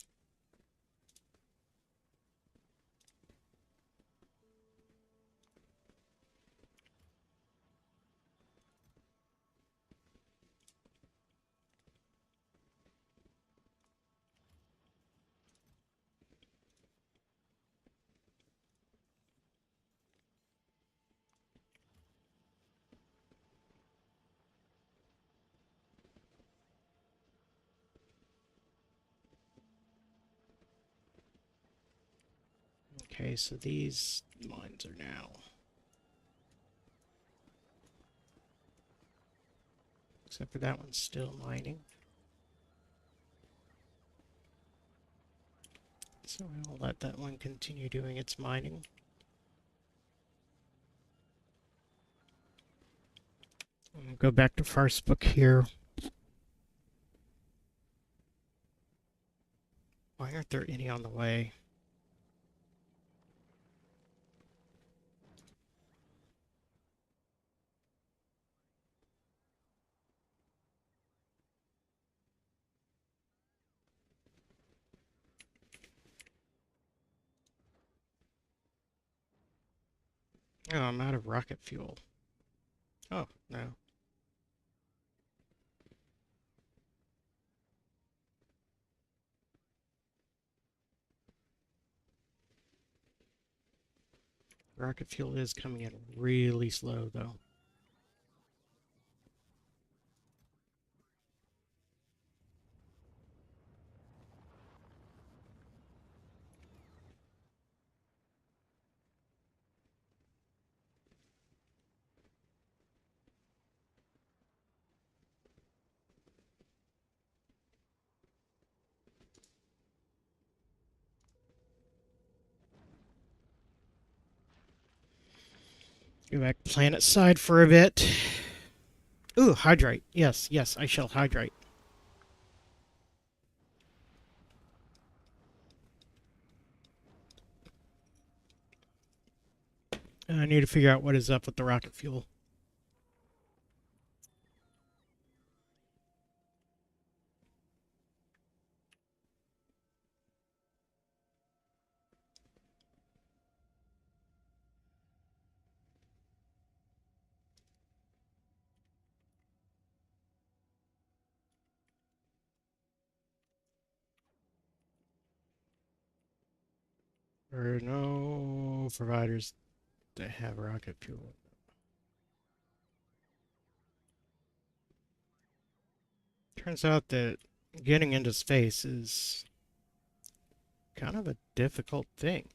Okay, so these mines are now... Except for that one's still mining. So I'll let that one continue doing its mining. I'll go back to first book here. Why aren't there any on the way? Oh, I'm out of rocket fuel. Oh, no. Rocket fuel is coming in really slow, though. Go back planet side for a bit. Ooh, hydrate. Yes, yes, I shall hydrate. I need to figure out what is up with the rocket fuel. There are no providers that have rocket fuel. Turns out that getting into space is kind of a difficult thing.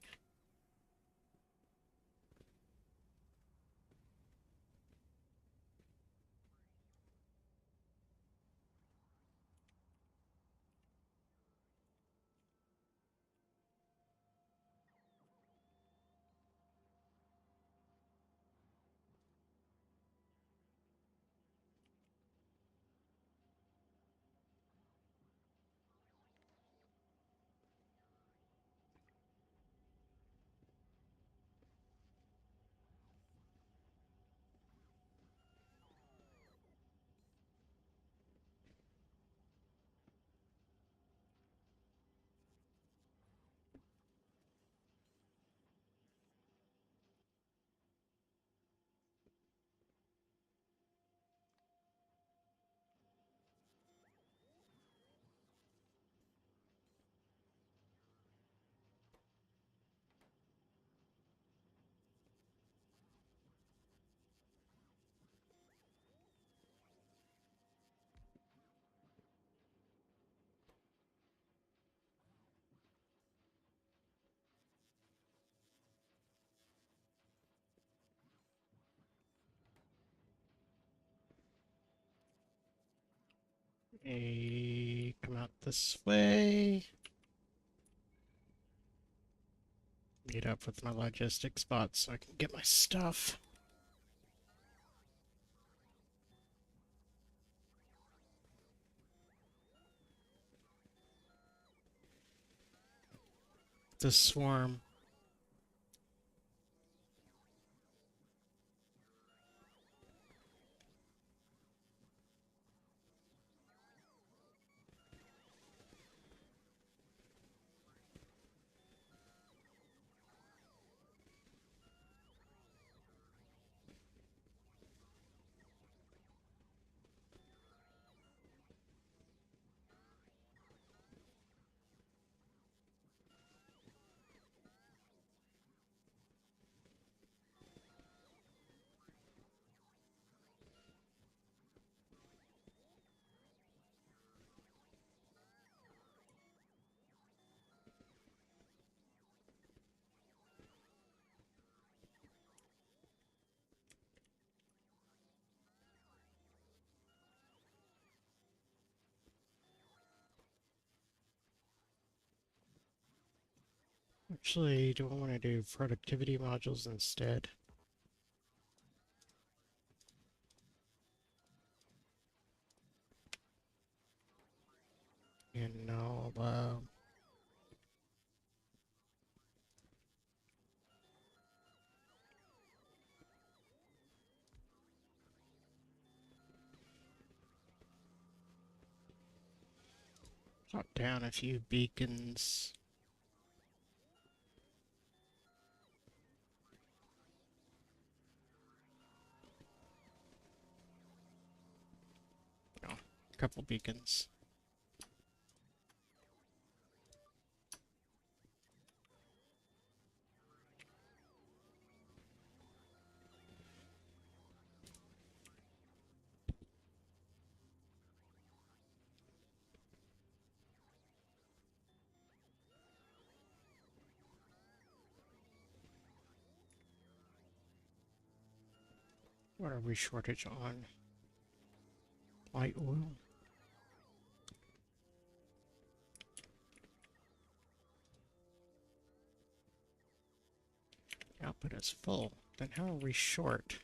Come out this way. Meet up with my logistics bot so I can get my stuff. The swarm. Actually, do I want to do productivity modules instead? And no, drop down a few beacons. Oh, a couple beacons. What are we shortage on? Light oil. Output is full. Then how are we short?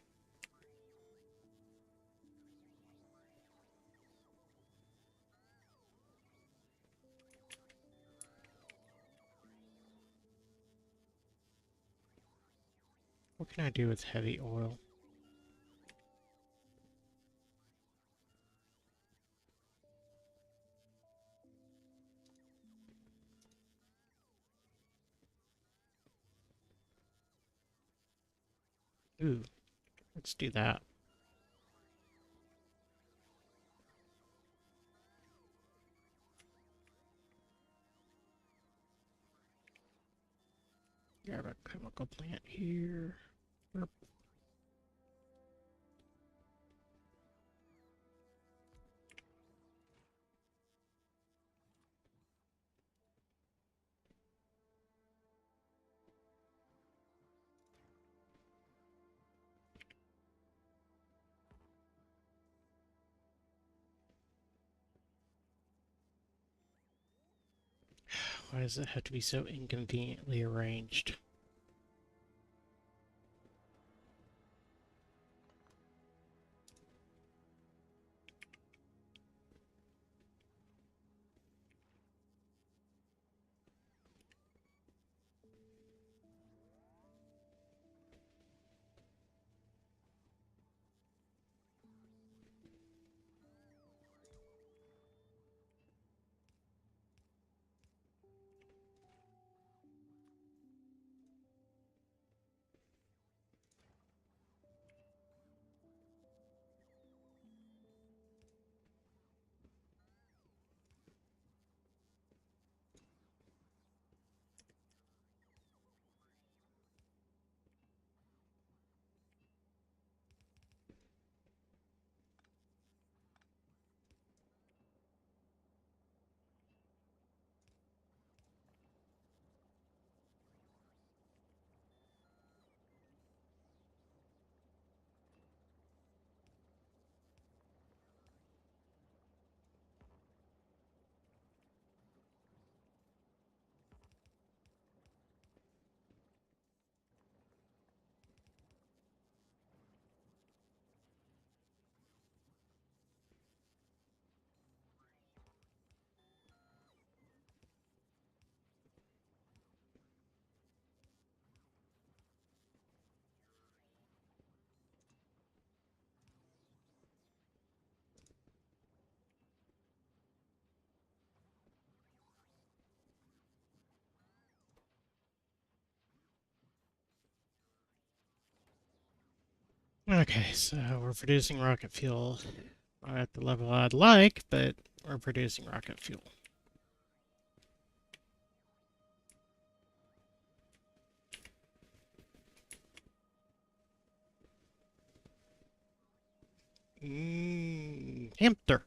What can I do with heavy oil? Ooh, let's do that. Grab a chemical plant here. Erp. Why does it have to be so inconveniently arranged? Okay, so we're producing rocket fuel. Not at the level I'd like, but we're producing rocket fuel. Hamster.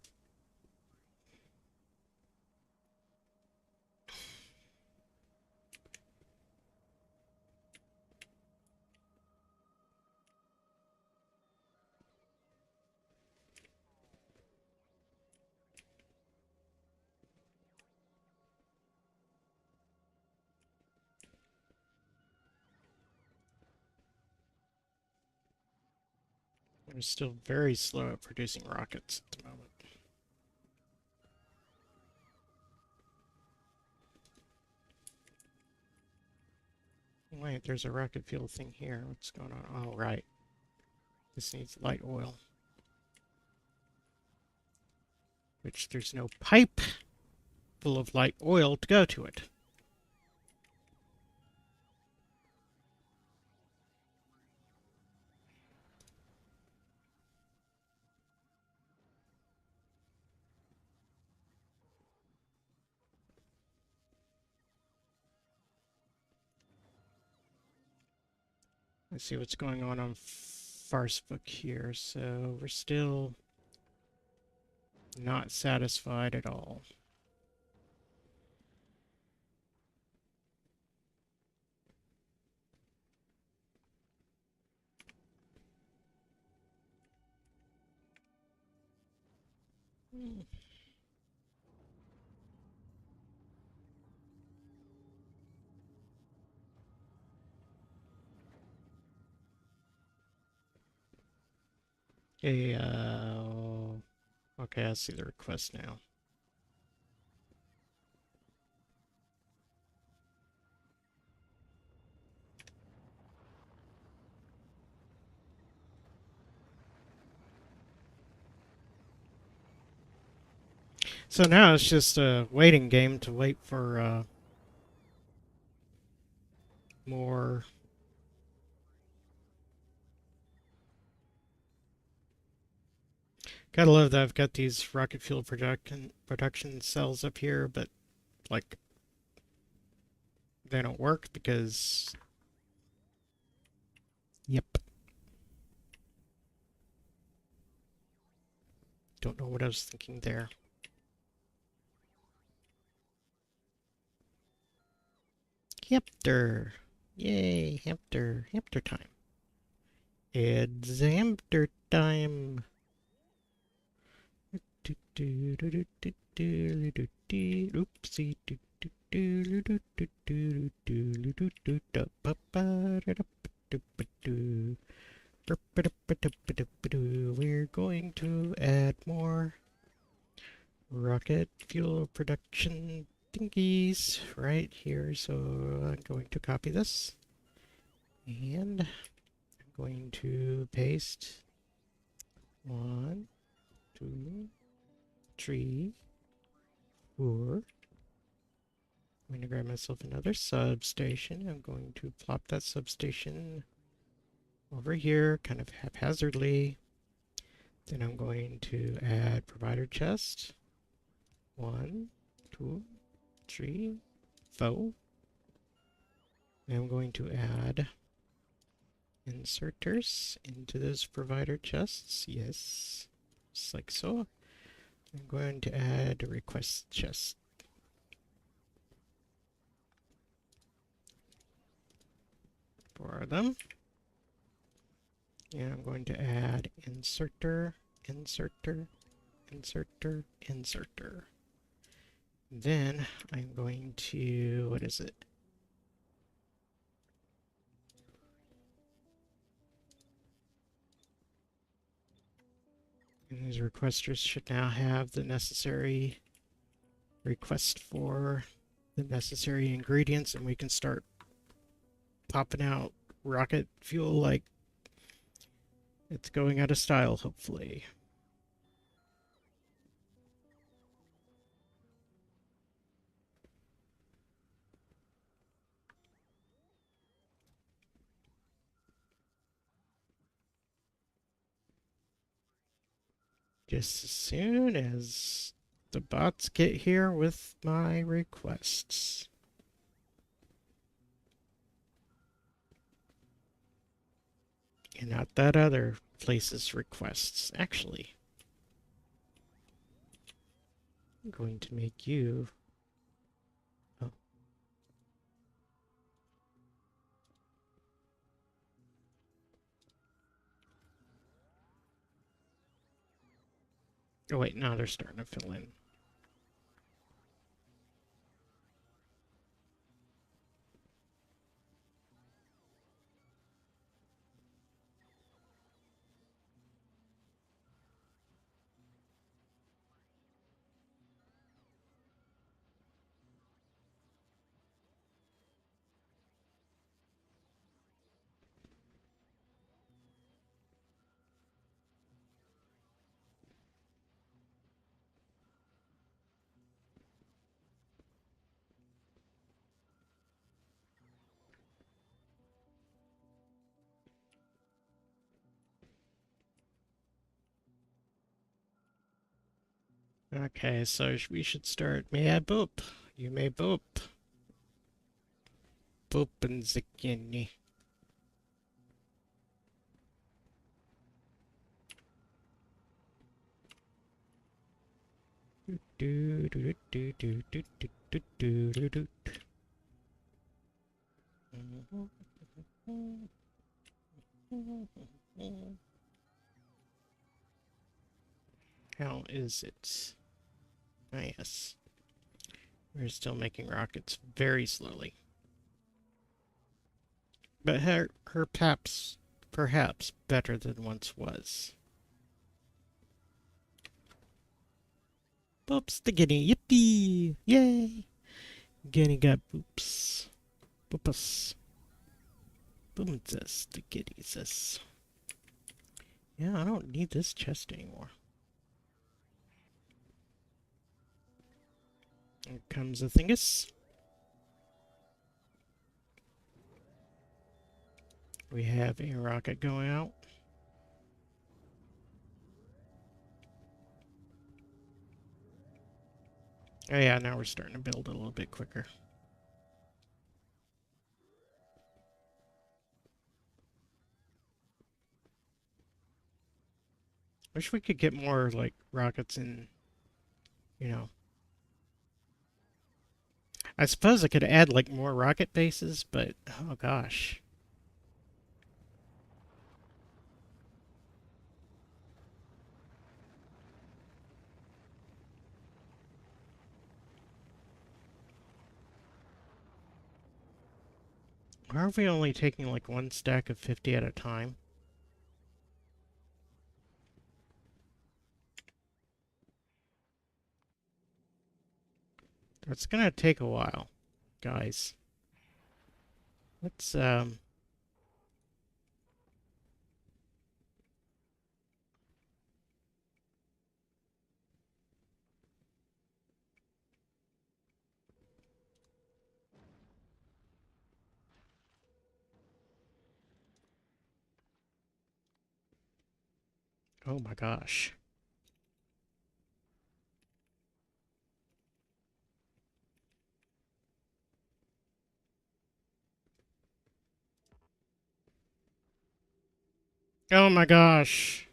We're still very slow at producing rockets at the moment. Wait, there's a rocket fuel thing here. What's going on? Oh, right. This needs light oil. Which there's no pipe full of light oil to go to it. Let's see what's going on Farsbook here. So we're still not satisfied at all. A, okay, I see the request now. So now it's just a waiting game to wait for more. Gotta love that I've got these rocket fuel production cells up here, but like they don't work because yep, don't know what I was thinking there. Hamster, yay, hamster time. It's hamster time. Oopsie. We're going to add more rocket fuel production thingies right here. So I'm going to copy this and I'm going to paste 1, 2, 3, 4. I'm going to grab myself another substation. I'm going to plop that substation over here kind of haphazardly. Then I'm going to add provider chest. 1, 2, 3, 4. I'm going to add inserters into those provider chests. Yes, just like so. I'm going to add a request chest for them. And I'm going to add inserter, inserter, inserter, inserter. Then I'm going to, what is it? And these requesters should now have the necessary request for the necessary ingredients, and we can start popping out rocket fuel like it's going out of style, hopefully. Just as soon as the bots get here with my requests. And not that other place's requests. Actually, I'm going to make you... Oh. Oh wait, now they're starting to fill in. Okay, so we should start. May I boop? You may boop. Boop and zucchini. Do do do do do do do do do do. How is it? Ah, yes. We're still making rockets very slowly. But her perhaps better than once was. Boops the guinea. Yippee! Yay! Guinea got boops. Boopus. Boomsus the guinea. Yeah, I don't need this chest anymore. Here comes the thingus. We have a rocket going out. Oh yeah, now we're starting to build a little bit quicker. Wish we could get more, like, rockets in, you know. I suppose I could add, like, more rocket bases, but, oh gosh. Why are we only taking, like, one stack of 50 at a time? That's gonna take a while, guys. Let's, oh my gosh. Oh my gosh.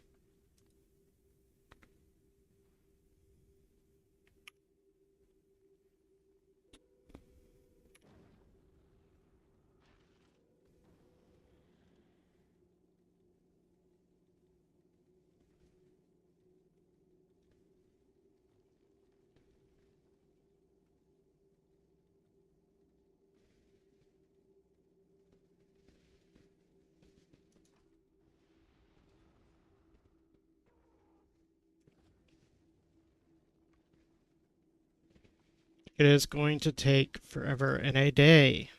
It is going to take forever and a day.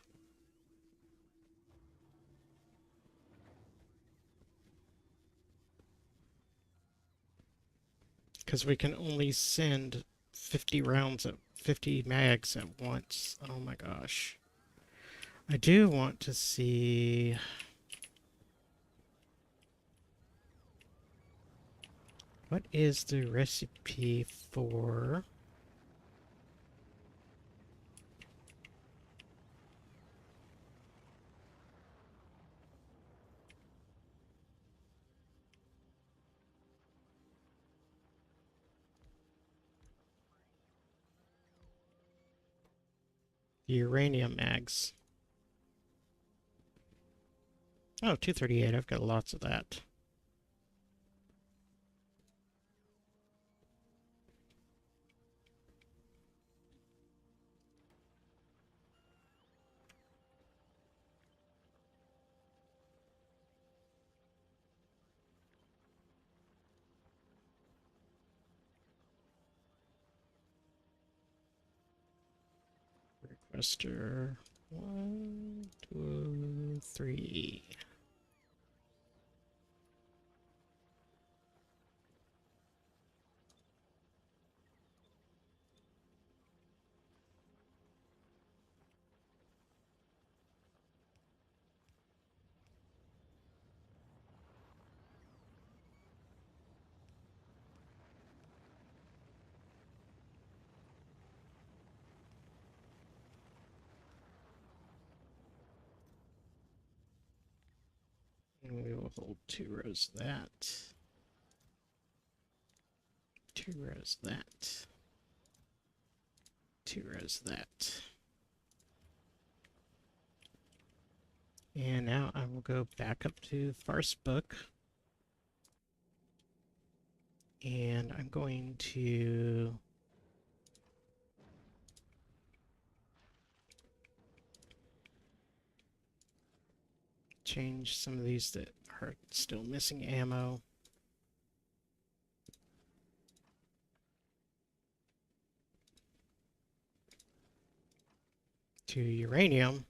Because we can only send 50 rounds at 50 mags at once. Oh my gosh. I do want to see... What is the recipe for... the uranium mags? Oh, 238. I've got lots of that. Requester. 1, 2, 3. And we will hold 2 rows of that. 2 rows of that. 2 rows of that. And now I will go back up to Farce Book. And I'm going to change some of these that are still missing ammo. to uranium.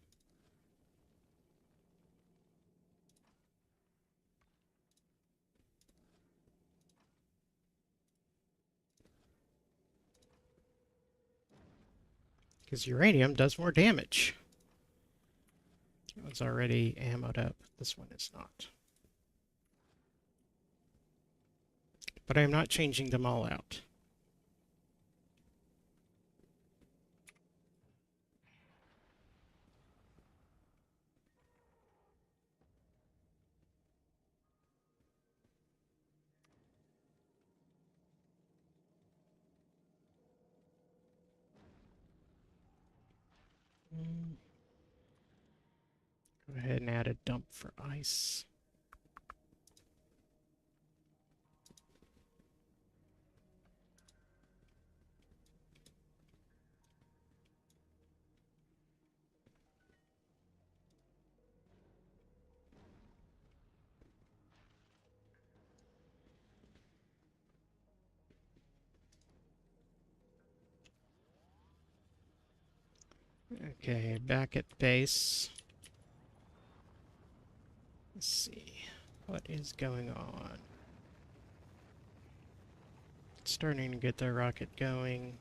Because uranium does more damage. It was already ammoed up. This one is not. But I am not changing them all out. Go ahead and add a dump for ice. Okay, back at base. Let's see. What is going on? It's starting to get the rocket going.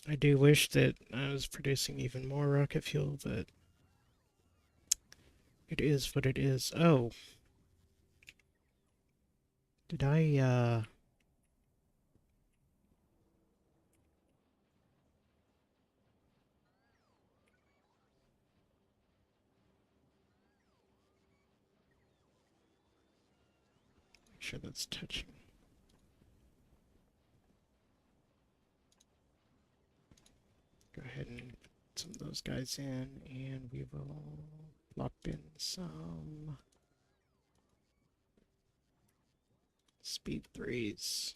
I do wish that I was producing even more rocket fuel, but it is what it is. Oh, did I, make sure that's touching. Go ahead and put some of those guys in, and we will plop in some speed 3s.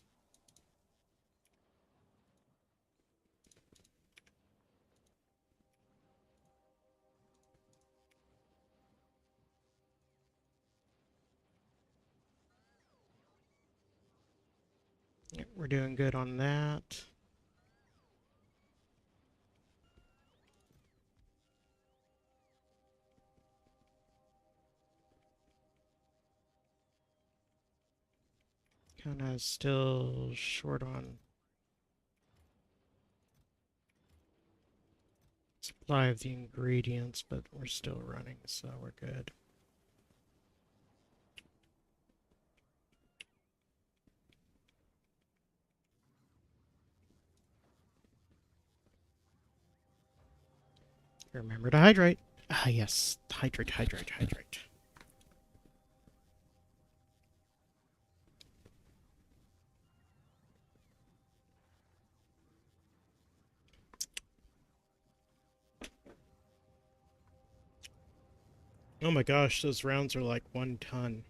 Yeah, we're doing good on that. Kind of still short on supply of the ingredients, but we're still running, so we're good. Remember to hydrate. Ah, yes. Hydrate, hydrate, hydrate. Oh my gosh, those rounds are like 1 ton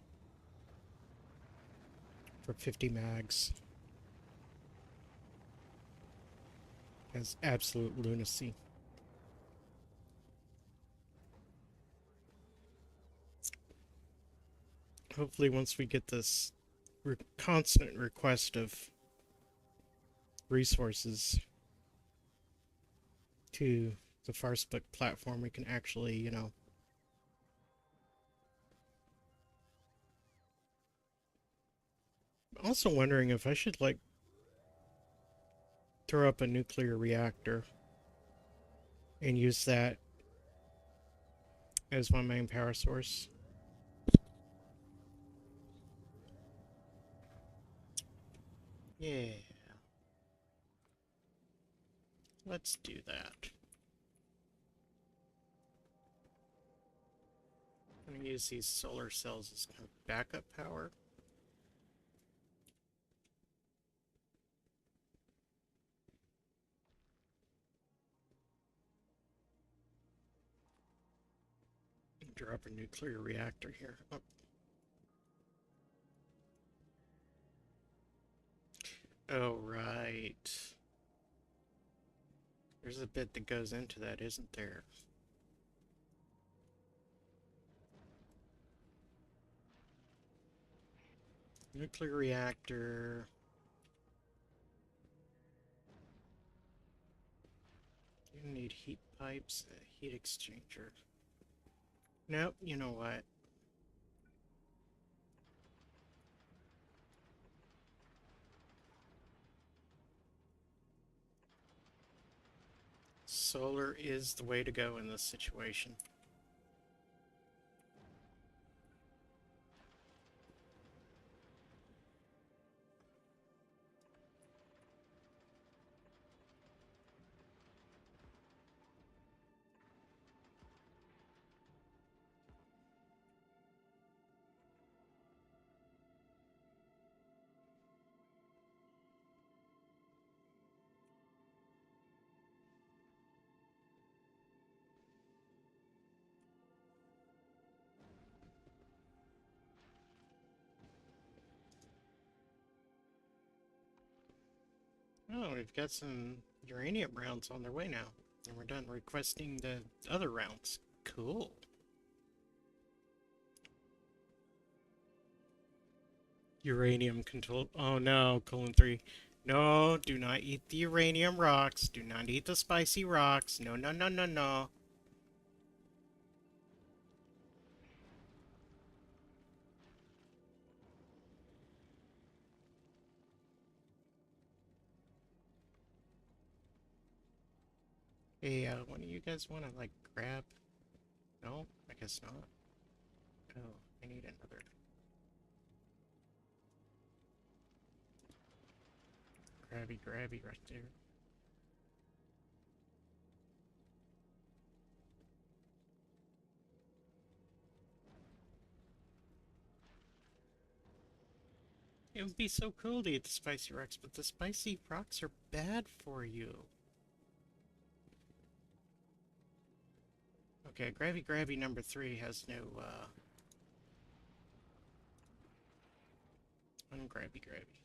for 50 mags. That's absolute lunacy. Hopefully once we get this constant request of resources to the Farcebook platform, we can actually, you know, also wondering if I should, like, throw up a nuclear reactor and use that as my main power source. Yeah, let's do that. I'm going to use these solar cells as kind of backup power. Drop a nuclear reactor here. Oh. Oh, right. There's a bit that goes into that, isn't there? Nuclear reactor. You need heat pipes, a heat exchanger. Nope, you know what? Solar is the way to go in this situation. Oh, we've got some uranium rounds on their way now. And we're done requesting the other rounds. Cool. Uranium control. Oh no, colon 3. No, do not eat the uranium rocks. Do not eat the spicy rocks. No, no, no, no, no. Hey, one of you guys want to, like, grab? No? I guess not. Oh, I need another. Grabby, grabby right there. It would be so cool to eat the spicy rocks, but the spicy rocks are bad for you. Okay, grabby, grabby number 3 has no, ungrabby, grabby.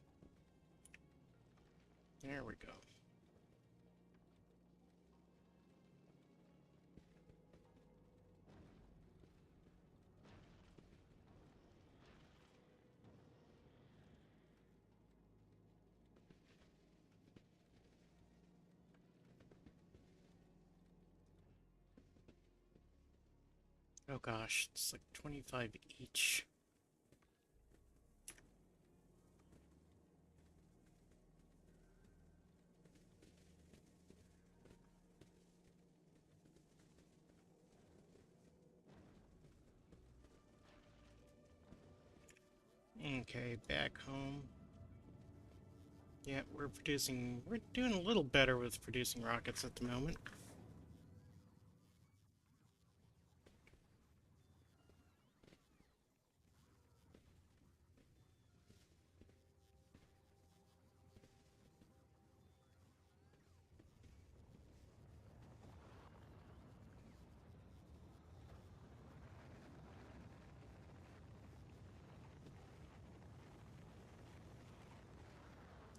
There we go. Oh gosh, it's like 25 each. Okay, back home. Yeah, we're doing a little better with producing rockets at the moment.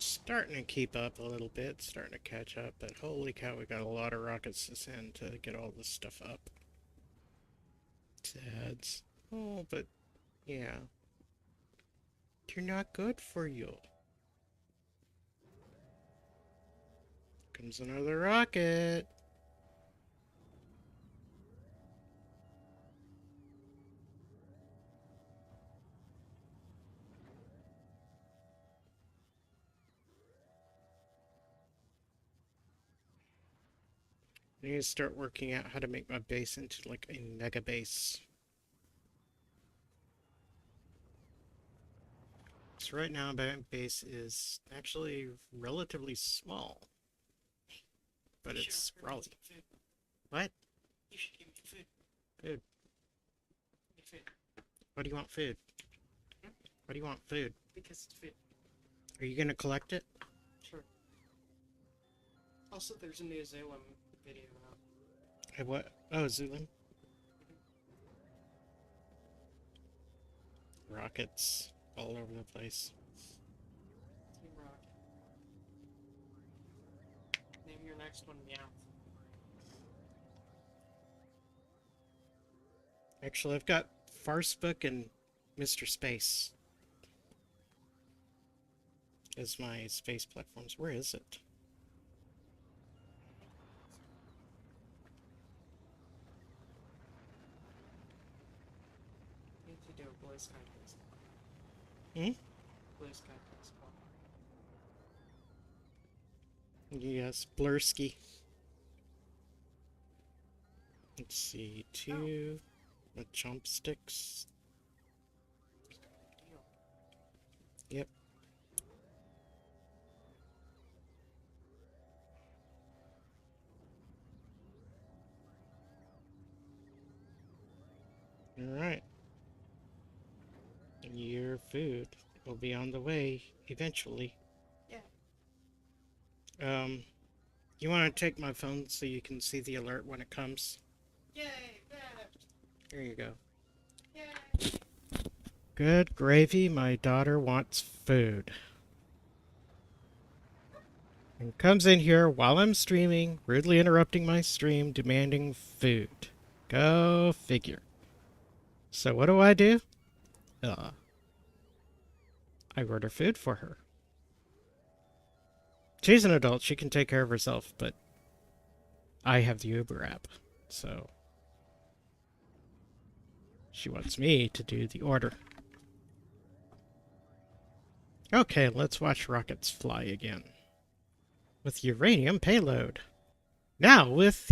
Starting to keep up a little bit, starting to catch up, but holy cow, we got a lot of rockets to send to get all this stuff up. Sads. Oh, but yeah. They're not good for you. Comes another rocket. I need to start working out how to make my base into like a mega base. So right now my base is actually relatively small, but it's sprawly. What? You should give me food. Food. Give me food. Why do you want food? Hmm? Why do you want food? Because it's food. Are you gonna collect it? Sure. Also, there's a new Zalem video out. Hey, what? Oh, Zulin. Rockets all over the place. Team Rocket. Name your next one Meowth. Actually, I've got Farce Book and Mr. Space. is my space platforms. Where is it? Need to do a blue sky baseball. Hmm? Blue sky baseball. Yes, Blurski. Let's see, Oh, two with chopsticks. deal. Yep. All right. Your food will be on the way eventually. Yeah. Um, you want to take my phone so you can see the alert when it comes? Yay, theft! There you go. Yay! Good gravy, my daughter wants food. And comes in here while I'm streaming, rudely interrupting my stream, demanding food. Go figure. So what do? I order food for her. She's an adult, she can take care of herself, but I have the Uber app. So she wants me to do the order. Okay, let's watch rockets fly again. With uranium payload. Now with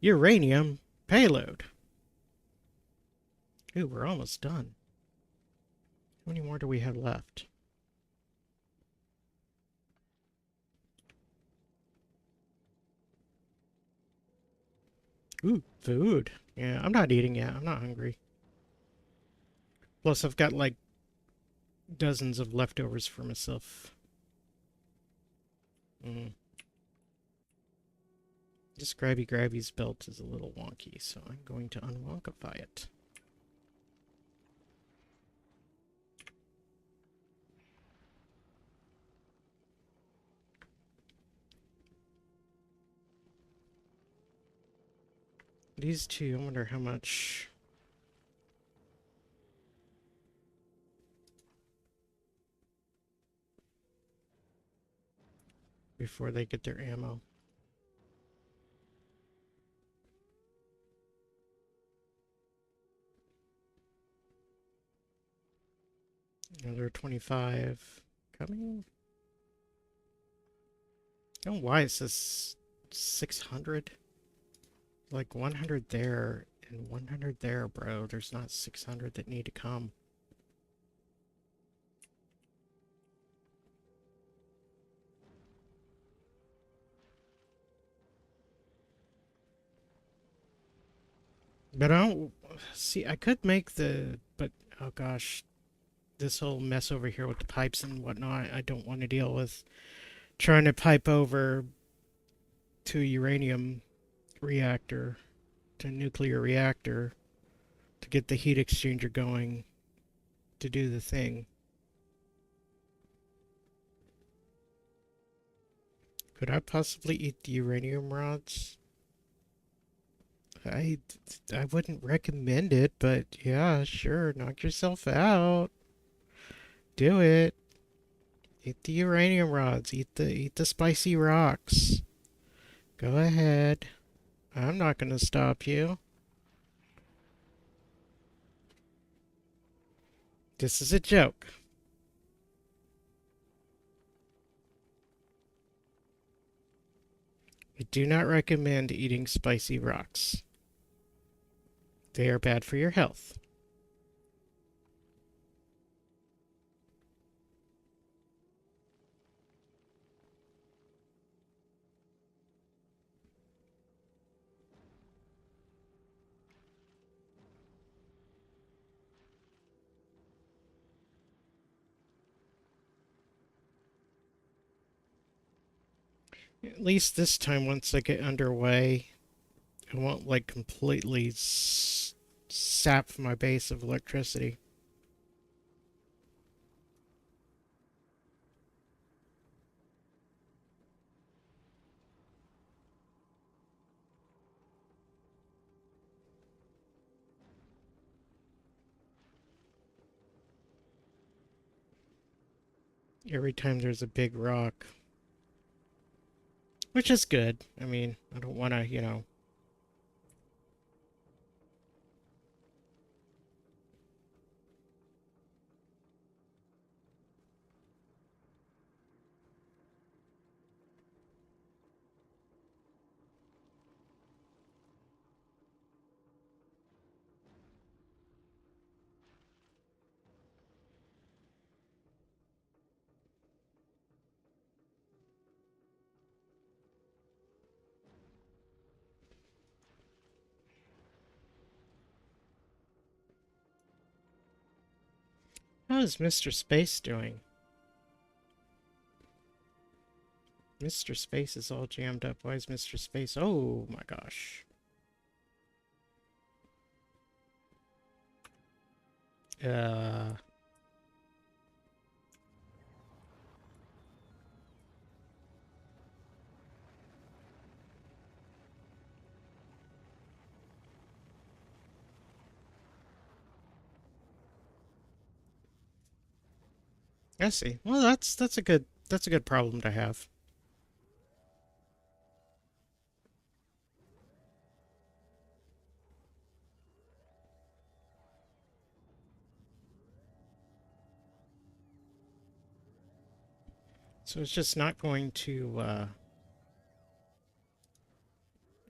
uranium payload. Ooh, we're almost done. How many more do we have left? Ooh, food. Yeah, I'm not eating yet. I'm not hungry. Plus, I've got like dozens of leftovers for myself. Mm. This Grabby's belt is a little wonky, so I'm going to unwonkify it. These two, I wonder how much. Before they get their ammo. Another 25 coming. I don't know why it says 600. Like 100 there and 100 there, bro. There's not 600 that need to come. But I don't see. I could make the, but oh gosh, this whole mess over here with the pipes and whatnot. I don't want to deal with trying to pipe over to a uranium reactor, to a nuclear reactor, to get the heat exchanger going to do the thing. Could I possibly eat the uranium rods? I, I wouldn't recommend it, but yeah, sure, knock yourself out. Do it. Eat the uranium rods. Eat the spicy rocks. Go ahead. I'm not gonna stop you. This is a joke. I do not recommend eating spicy rocks. They are bad for your health. At least this time, once I get underway, I won't like completely sap my base of electricity. every time there's a big rock, which is good. I mean, I don't want to, how is Mr. Space doing? Mr. Space is all jammed up. Why is Mr. Space? Oh my gosh. Uh, I see. Well, that's a good problem to have. So it's just not going to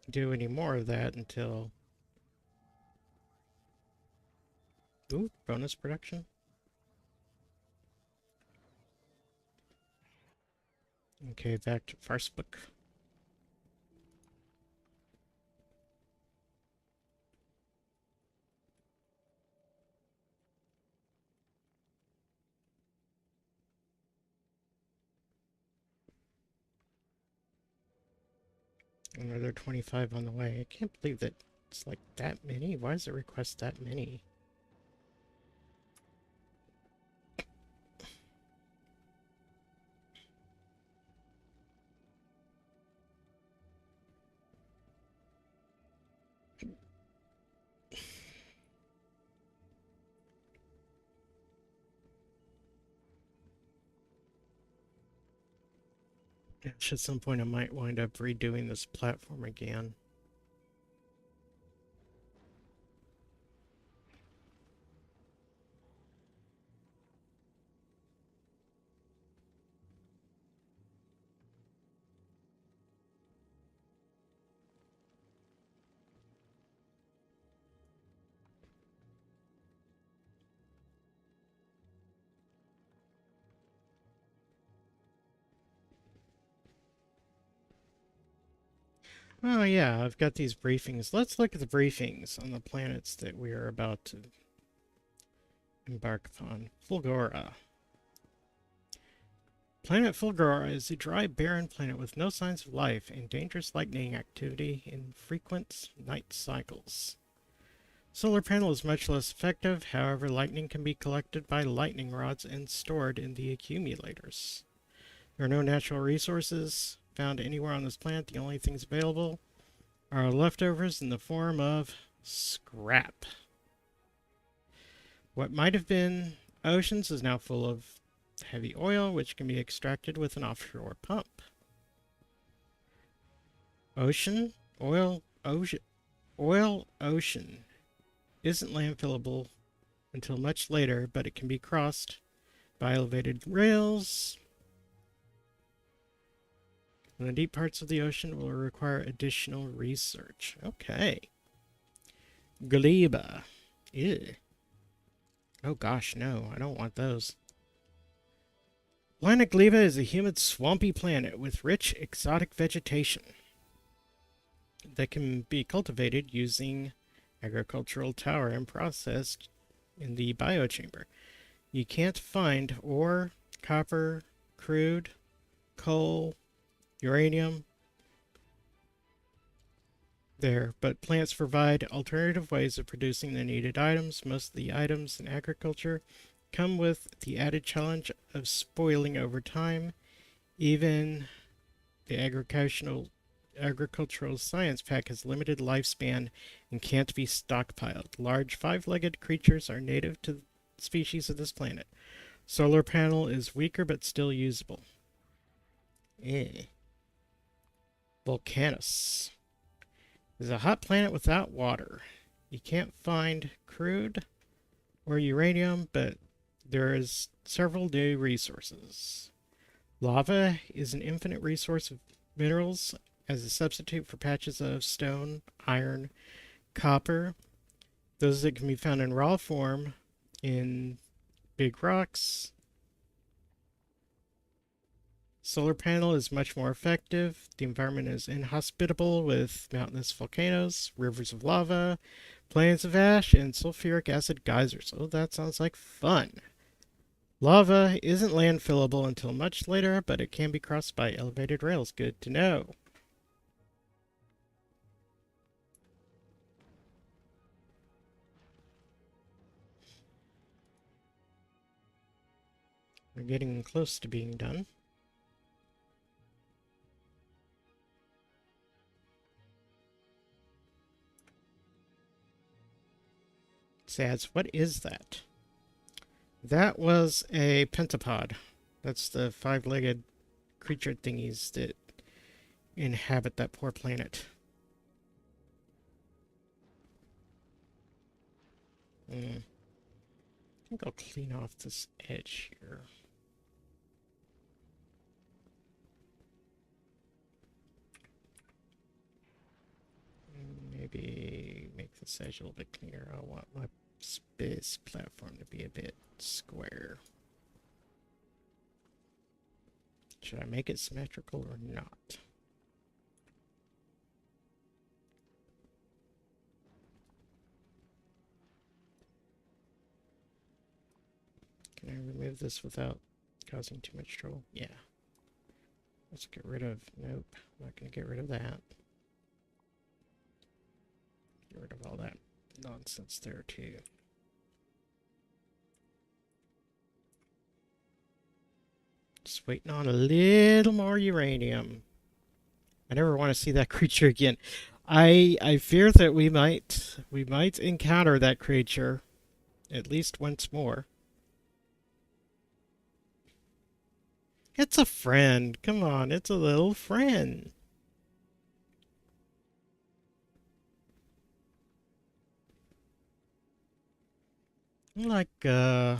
do any more of that until ooh, bonus production. Okay, back to farce book. Another 25 on the way. I can't believe that it's like that many. Why does it request that many? At some point I might wind up redoing this platform again. Oh yeah, I've got these briefings. Let's look at the briefings on the planets that we are about to embark upon. Fulgora. Planet Fulgora is a dry, barren planet with no signs of life and dangerous lightning activity in frequent night cycles. Solar panel is much less effective, however, lightning can be collected by lightning rods and stored in the accumulators. There are no natural resources found anywhere on this planet. The only things available are leftovers in the form of scrap. What might have been oceans is now full of heavy oil, which can be extracted with an offshore pump. Ocean, ocean isn't landfillable until much later, but it can be crossed by elevated rails. And the deep parts of the ocean will require additional research. Okay. Gleba. Ew. Oh gosh, no, I don't want those. Planet Gleba is a humid, swampy planet with rich, exotic vegetation that can be cultivated using agricultural tower and processed in the biochamber. You can't find ore, copper, crude, coal, uranium there, but plants provide alternative ways of producing the needed items. Most of the items in agriculture come with the added challenge of spoiling over time. Even the agricultural science pack has limited lifespan and can't be stockpiled. Large five-legged creatures are native to species of this planet. Solar panel is weaker but still usable. Eh. Volcanus is a hot planet without water. You can't find crude or uranium, but there is several new resources. Lava is an infinite resource of minerals as a substitute for patches of stone, iron, copper, those that can be found in raw form in big rocks. Solar panel is much more effective. The environment is inhospitable with mountainous volcanoes, rivers of lava, plains of ash, and sulfuric acid geysers. Oh, that sounds like fun. Lava isn't landfillable until much later, but it can be crossed by elevated rails. Good to know. We're getting close to being done. Sads, what is that? That was a pentapod. That's the five-legged creature thingies that inhabit that poor planet. I think I'll clean off this edge here. Maybe make this edge a little bit cleaner. I want my space platform to be a bit square. Should I make it symmetrical or not? Can I remove this without causing too much trouble? Yeah. Let's get rid of... Nope. I'm not going to get rid of that. Get rid of all that nonsense there, too. Just waiting on a little more uranium. I never want to see that creature again. I fear that we might encounter that creature at least once more. It's a friend. Come on, it's a little friend. Like, I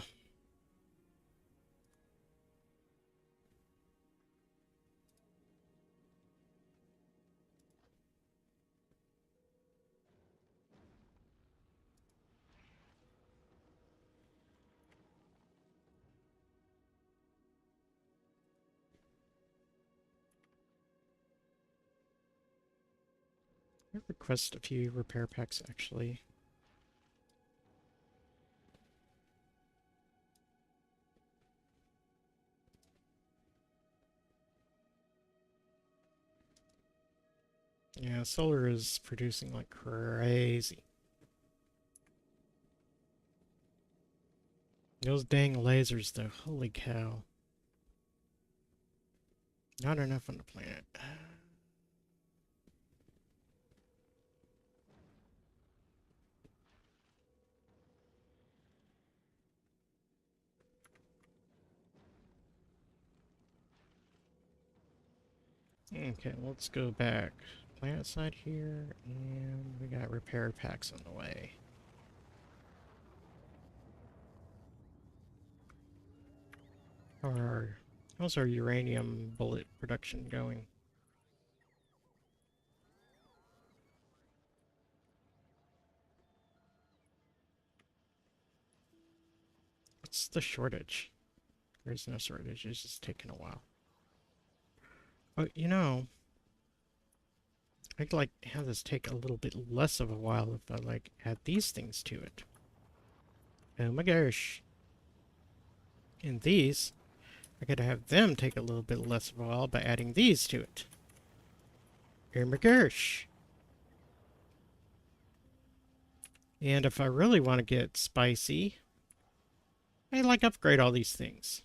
request a few repair packs, actually. Yeah, solar is producing like crazy. Those dang lasers, though. Holy cow. Not enough on the planet. Okay, let's go back. Planet side here, and we got repair packs on the way. How's our uranium bullet production going? What's the shortage? There's no shortage, it's just taking a while. Oh, you know, I'd like have this take a little bit less of a while if I like add these things to it. Oh my gosh. And these, I gotta have them take a little bit less of a while by adding these to it. Oh my gosh. And if I really want to get spicy, I like upgrade all these things.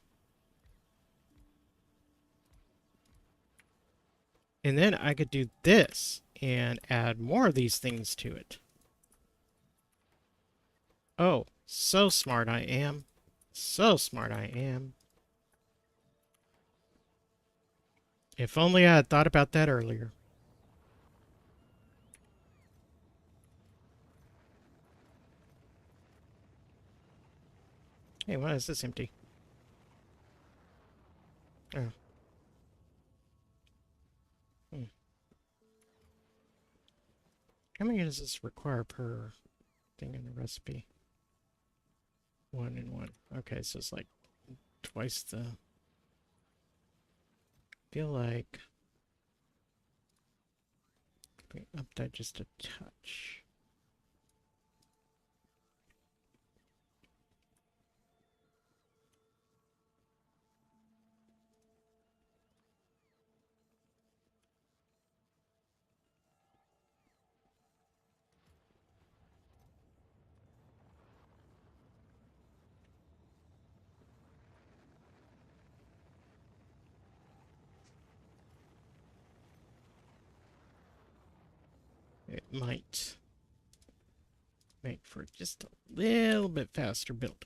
And then I could do this and add more of these things to it. Oh, so smart I am. So smart I am. If only I had thought about that earlier. Hey, why is this empty? Oh. Hmm. How many does this require per thing in the recipe? One and one. Okay, so it's like twice the... Feel like... If we up that just a touch. It might make for just a little bit faster build.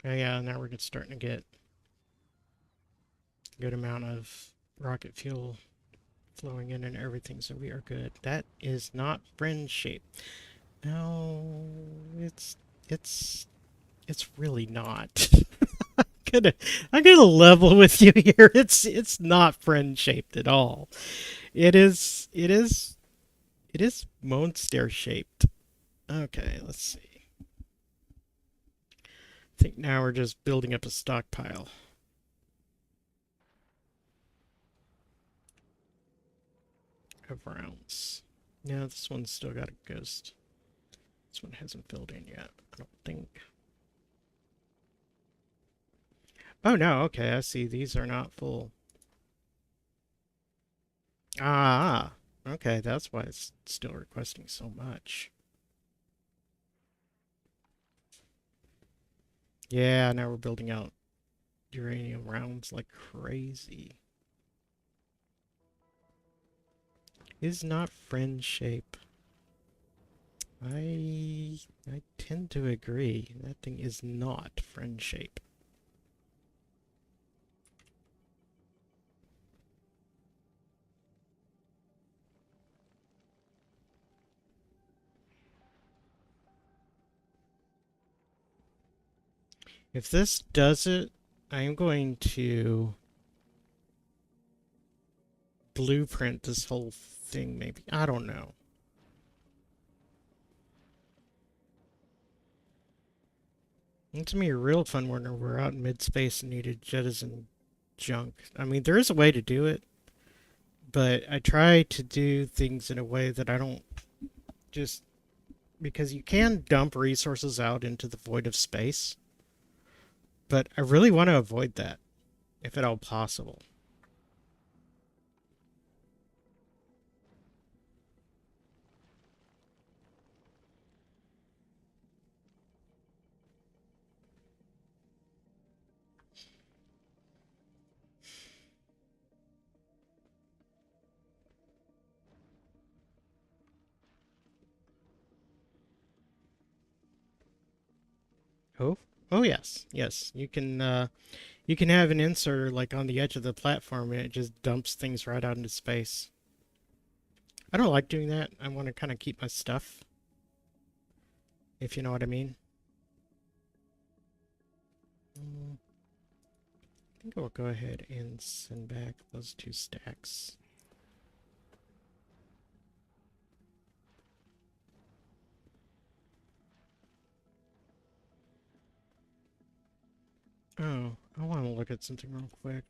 Oh yeah, now we're starting to get a good amount of rocket fuel flowing in and everything, so we are good. That is not friend shape. No, it's it's really not. gonna I'm gonna level with you here. It's not friend shaped at all. It is monster shaped. Okay, let's see. I think now we're just building up a stockpile of rounds. Yeah, this one's still got a ghost. This one hasn't filled in yet, I don't think. Oh no, okay, I see. These are not full. Ah, okay, that's why it's still requesting so much. Yeah, now we're building out uranium rounds like crazy. Is not friend shape. I tend to agree. That thing is not friend shape. If this does it, I am going to blueprint this whole thing maybe. I don't know. It's gonna be a real fun one when we're out in mid-space and need to jettison junk. I mean, there is a way to do it, but I try to do things in a way that I don't just because you can dump resources out into the void of space, but I really want to avoid that if at all possible. Oh, oh yes, yes. You can have an inserter like on the edge of the platform and it just dumps things right out into space. I don't like doing that. I want to kind of keep my stuff, if you know what I mean. I think I'll go ahead and send back those two stacks. Oh, I want to look at something real quick.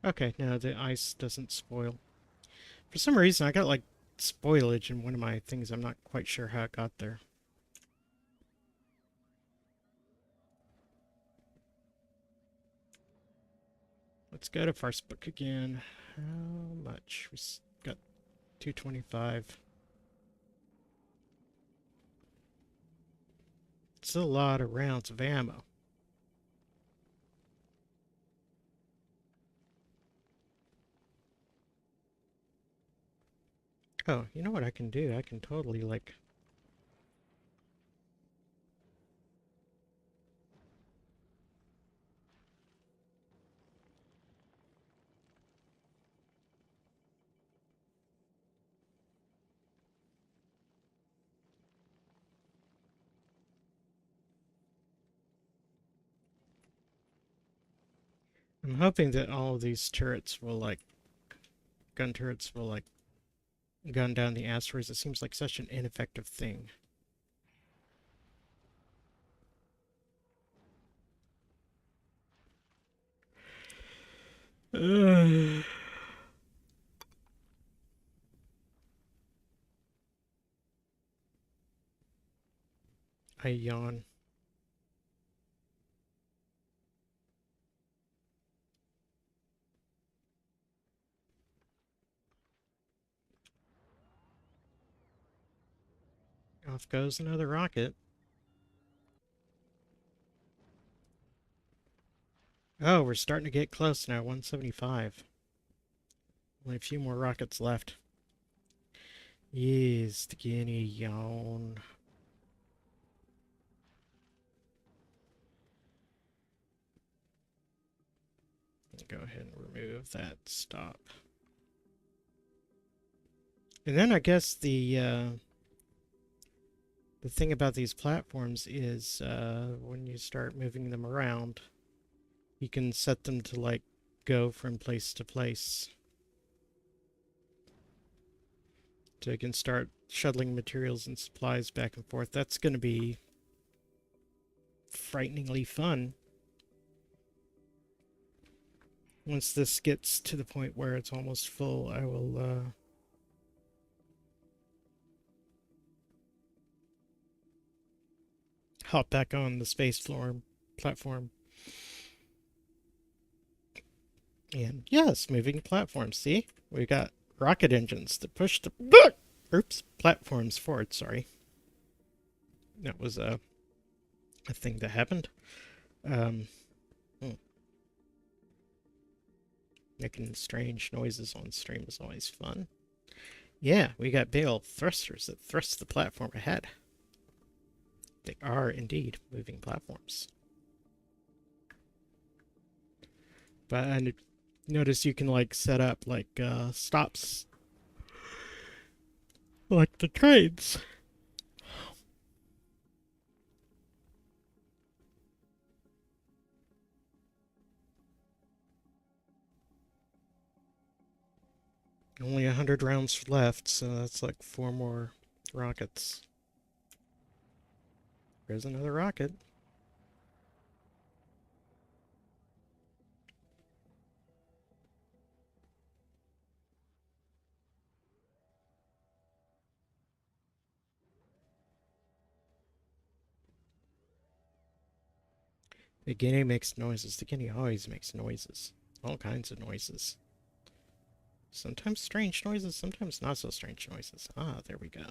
Okay, no, the ice doesn't spoil. For some reason, I got like spoilage in one of my things. I'm not quite sure how it got there. Let's go to first book again. How much? We got 225. It's a lot of rounds of ammo. Oh, you know what I can do? I can totally, like... I'm hoping that all of these turrets will, like... Gun turrets will, like, gun down the asteroids. It seems like such an ineffective thing. I yawn. Off goes another rocket. Oh, we're starting to get close now. 175. Only a few more rockets left. Yes, the guinea yawn. Go ahead and remove that stop. And then I guess the thing about these platforms is when you start moving them around, you can set them to like go from place to place. So you can start shuttling materials and supplies back and forth. That's going to be frighteningly fun. Once this gets to the point where it's almost full, I will hop back on the space floor platform. And yes, moving platforms. See? We got rocket engines that push the oops, platforms forward, sorry. That was a thing that happened. Um hmm. Making strange noises on stream is always fun. Yeah, we got big old thrusters that thrust the platform ahead. They are indeed moving platforms. But I notice you can like set up like stops like the trains. Only 100 rounds left, so that's like 4 more rockets. There's another rocket. The guinea makes noises. The guinea always makes noises. All kinds of noises. Sometimes strange noises, sometimes not so strange noises. Ah, there we go.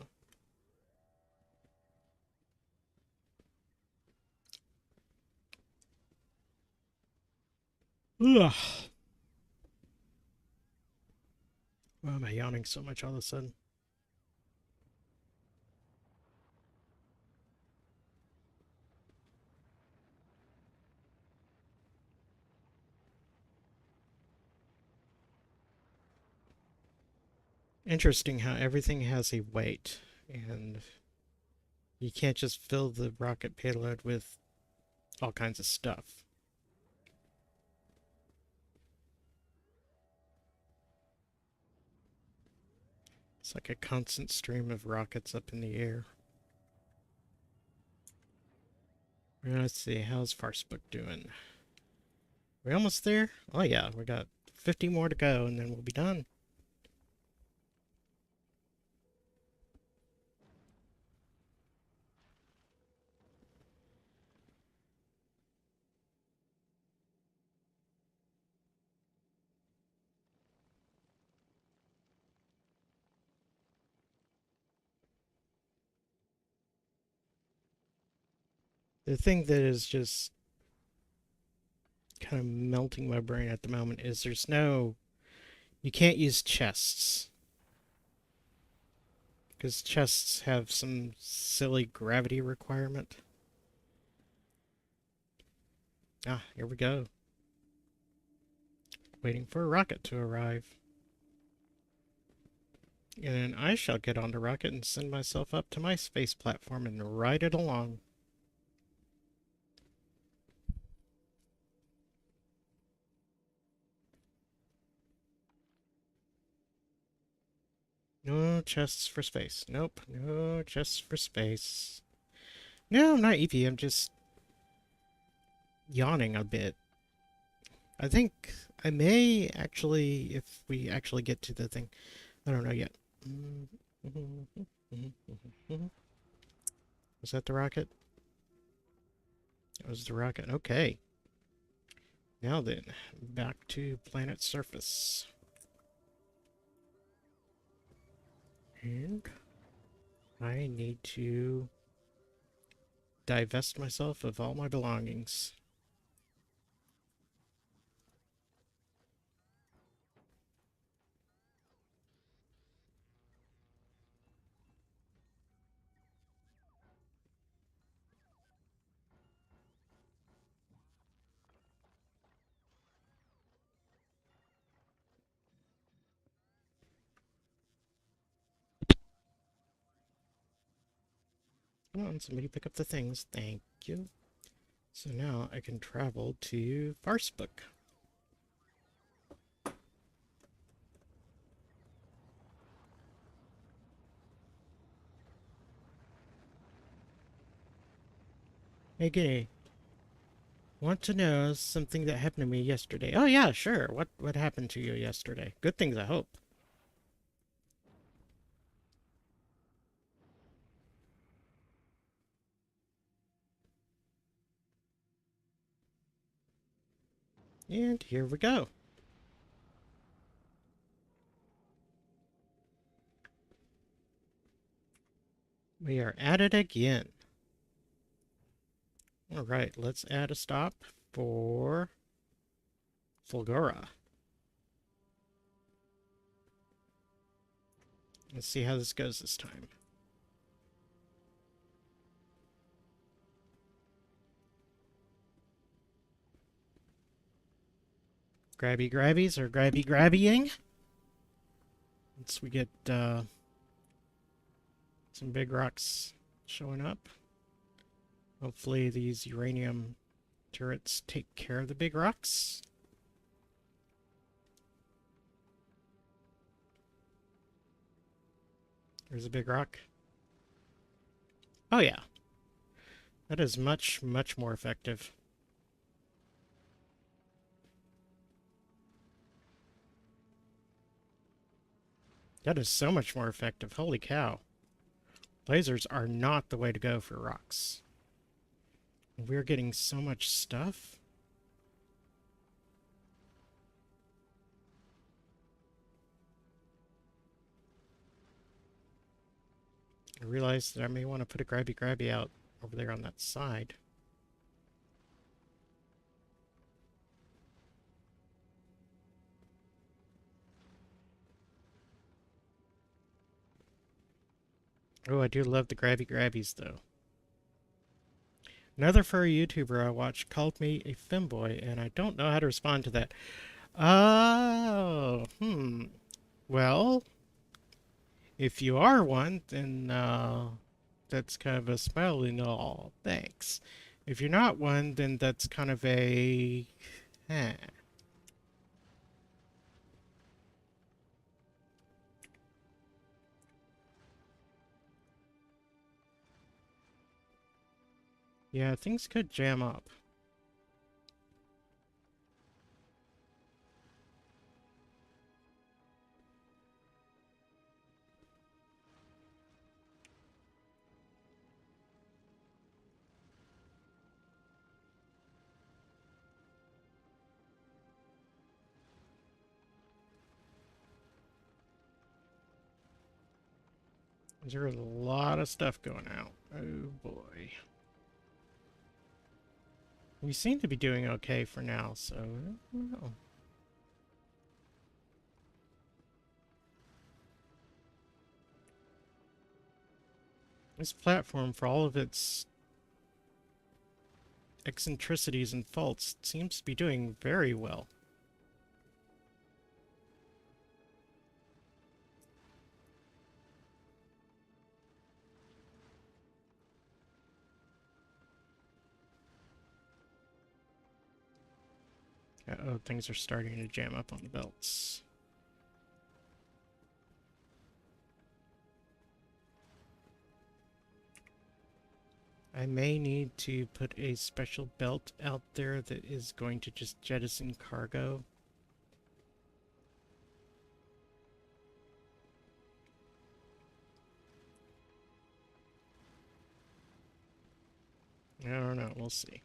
Ugh. Why am I yawning so much all of a sudden? Interesting how everything has a weight, and you can't just fill the rocket payload with all kinds of stuff. It's like a constant stream of rockets up in the air. Let's see, how's Farcebook doing? We almost there? Oh yeah, we got 50 more to go and then we'll be done. The thing that is just kind of melting my brain at the moment is you can't use chests because chests have some silly gravity requirement. Ah, here we go. Waiting for a rocket to arrive. And I shall get on the rocket and send myself up to my space platform and ride it along. No chests for space. Nope, no chests for space. No, I'm not Evie. I'm just yawning a bit. I think I may actually, if we actually get to the thing. I don't know yet. Was that the rocket? That was the rocket. Okay. Now then, back to planet surface. And I need to divest myself of all my belongings. Come on, somebody pick up the things. Thank you. So now I can travel to Farsbook. Hey, Giddy. Want to know something that happened to me yesterday? Oh yeah, sure. What happened to you yesterday? Good things, I hope. And here we go. We are at it again. All right, let's add a stop for Fulgura. Let's see how this goes this time. Grabby grabbies or grabby grabbying. Once we get some big rocks showing up. Hopefully these uranium turrets take care of the big rocks. There's a big rock. Oh yeah. That is much, much more effective. That is so much more effective. Holy cow. Lasers are not the way to go for rocks. We're getting so much stuff. I realized that I may want to put a grabby grabby out over there on that side. Oh, I do love the grabby grabbies though. Another furry YouTuber I watch called me a femboy, and I don't know how to respond to that. Oh, Well, if you are one, then that's kind of a smile and all. Thanks. If you're not one, then that's kind of a... Eh. Yeah, things could jam up. There's a lot of stuff going out. Oh boy. We seem to be doing okay for now, so I don't know. This platform, for all of its eccentricities and faults, seems to be doing very well. Uh-oh, things are starting to jam up on the belts. I may need to put a special belt out there that is going to just jettison cargo. I don't know, we'll see.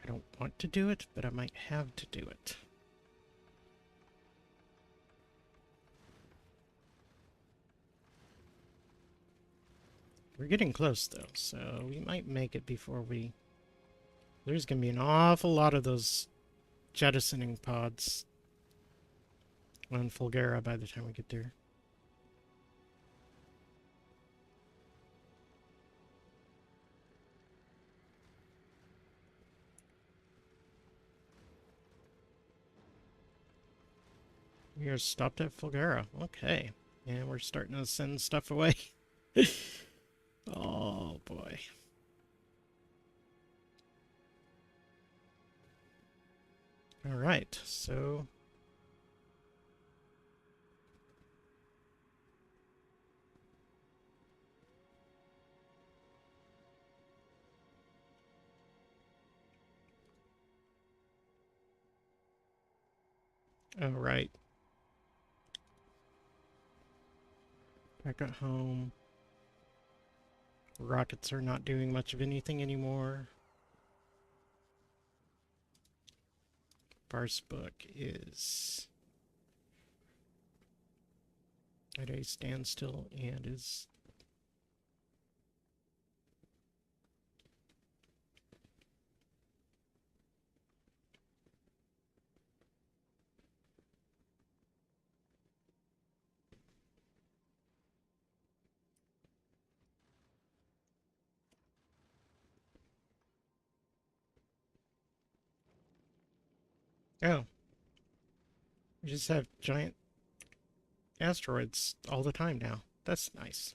I don't want to do it, but I might have to do it. We're getting close, though, so we might make it before we... There's going to be an awful lot of those jettisoning pods on Fulgara by the time we get there. We are stopped at Fulgara. Okay. And we're starting to send stuff away. Oh, boy. Alright, so... Oh, right. Back at home. Rockets are not doing much of anything anymore. Bar's book is at a standstill and is... Oh, we just have giant asteroids all the time now. That's nice.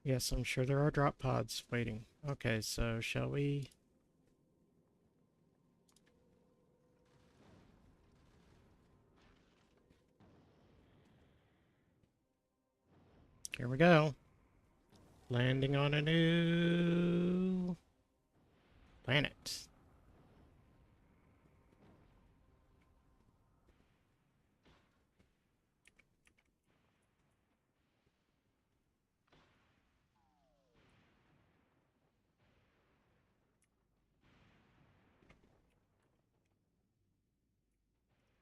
Yes, I'm sure there are drop pods waiting. Okay, so shall we... Here we go. Landing on a new... planet.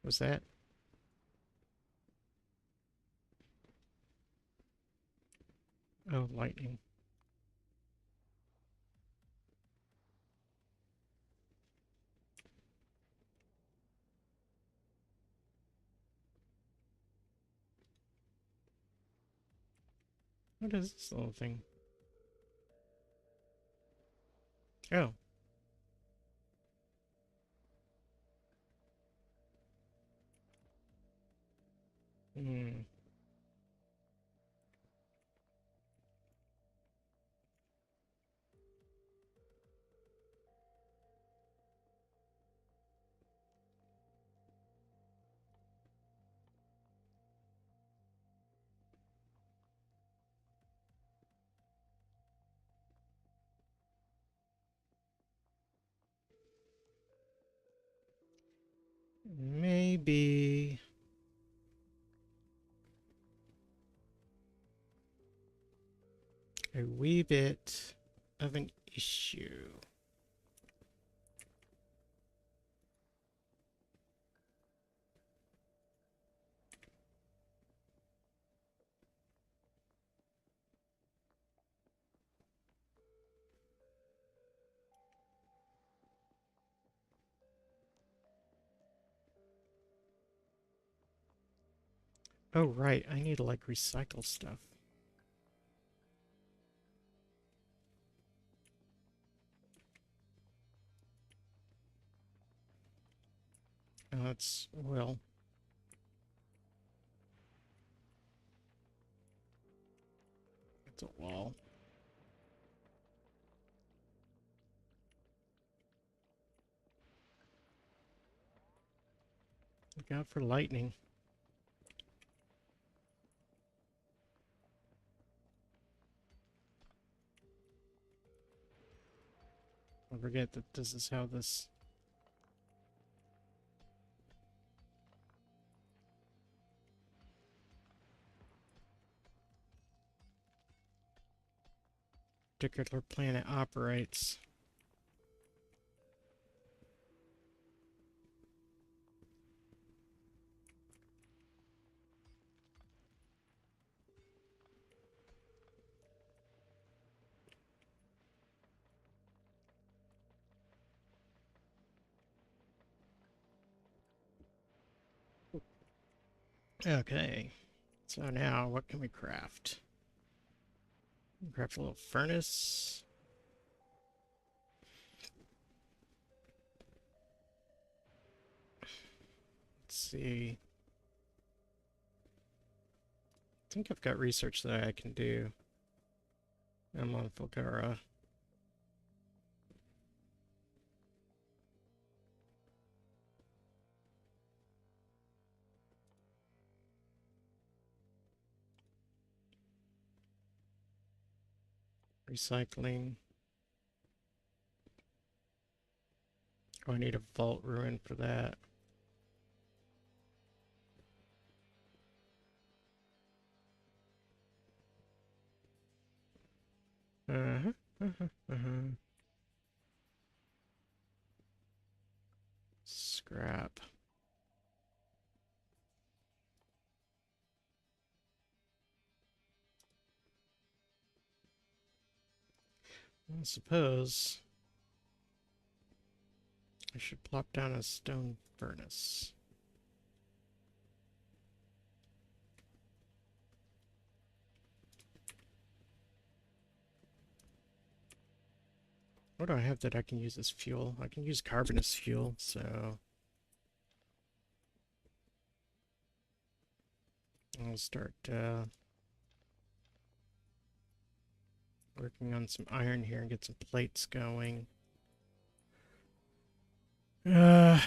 Was that? Oh, lightning. What is this little thing? Oh. Hmm. Maybe... a wee bit of an issue. Oh, right. I need to, like, recycle stuff. Oh, that's oil. It's a wall. Look out for lightning. Don't forget that this is how this particular planet operates. Okay. So now, what can we craft? Craft a little furnace. Let's see. I think I've got research that I can do. I'm on Fulgara. Recycling. Oh, I need a vault ruin for that. Uh-huh. Uh-huh. Uh-huh. Scrap. I suppose I should plop down a stone furnace. What do I have that I can use as fuel? I can use carbon as fuel, so I'll start working on some iron here and get some plates going. Let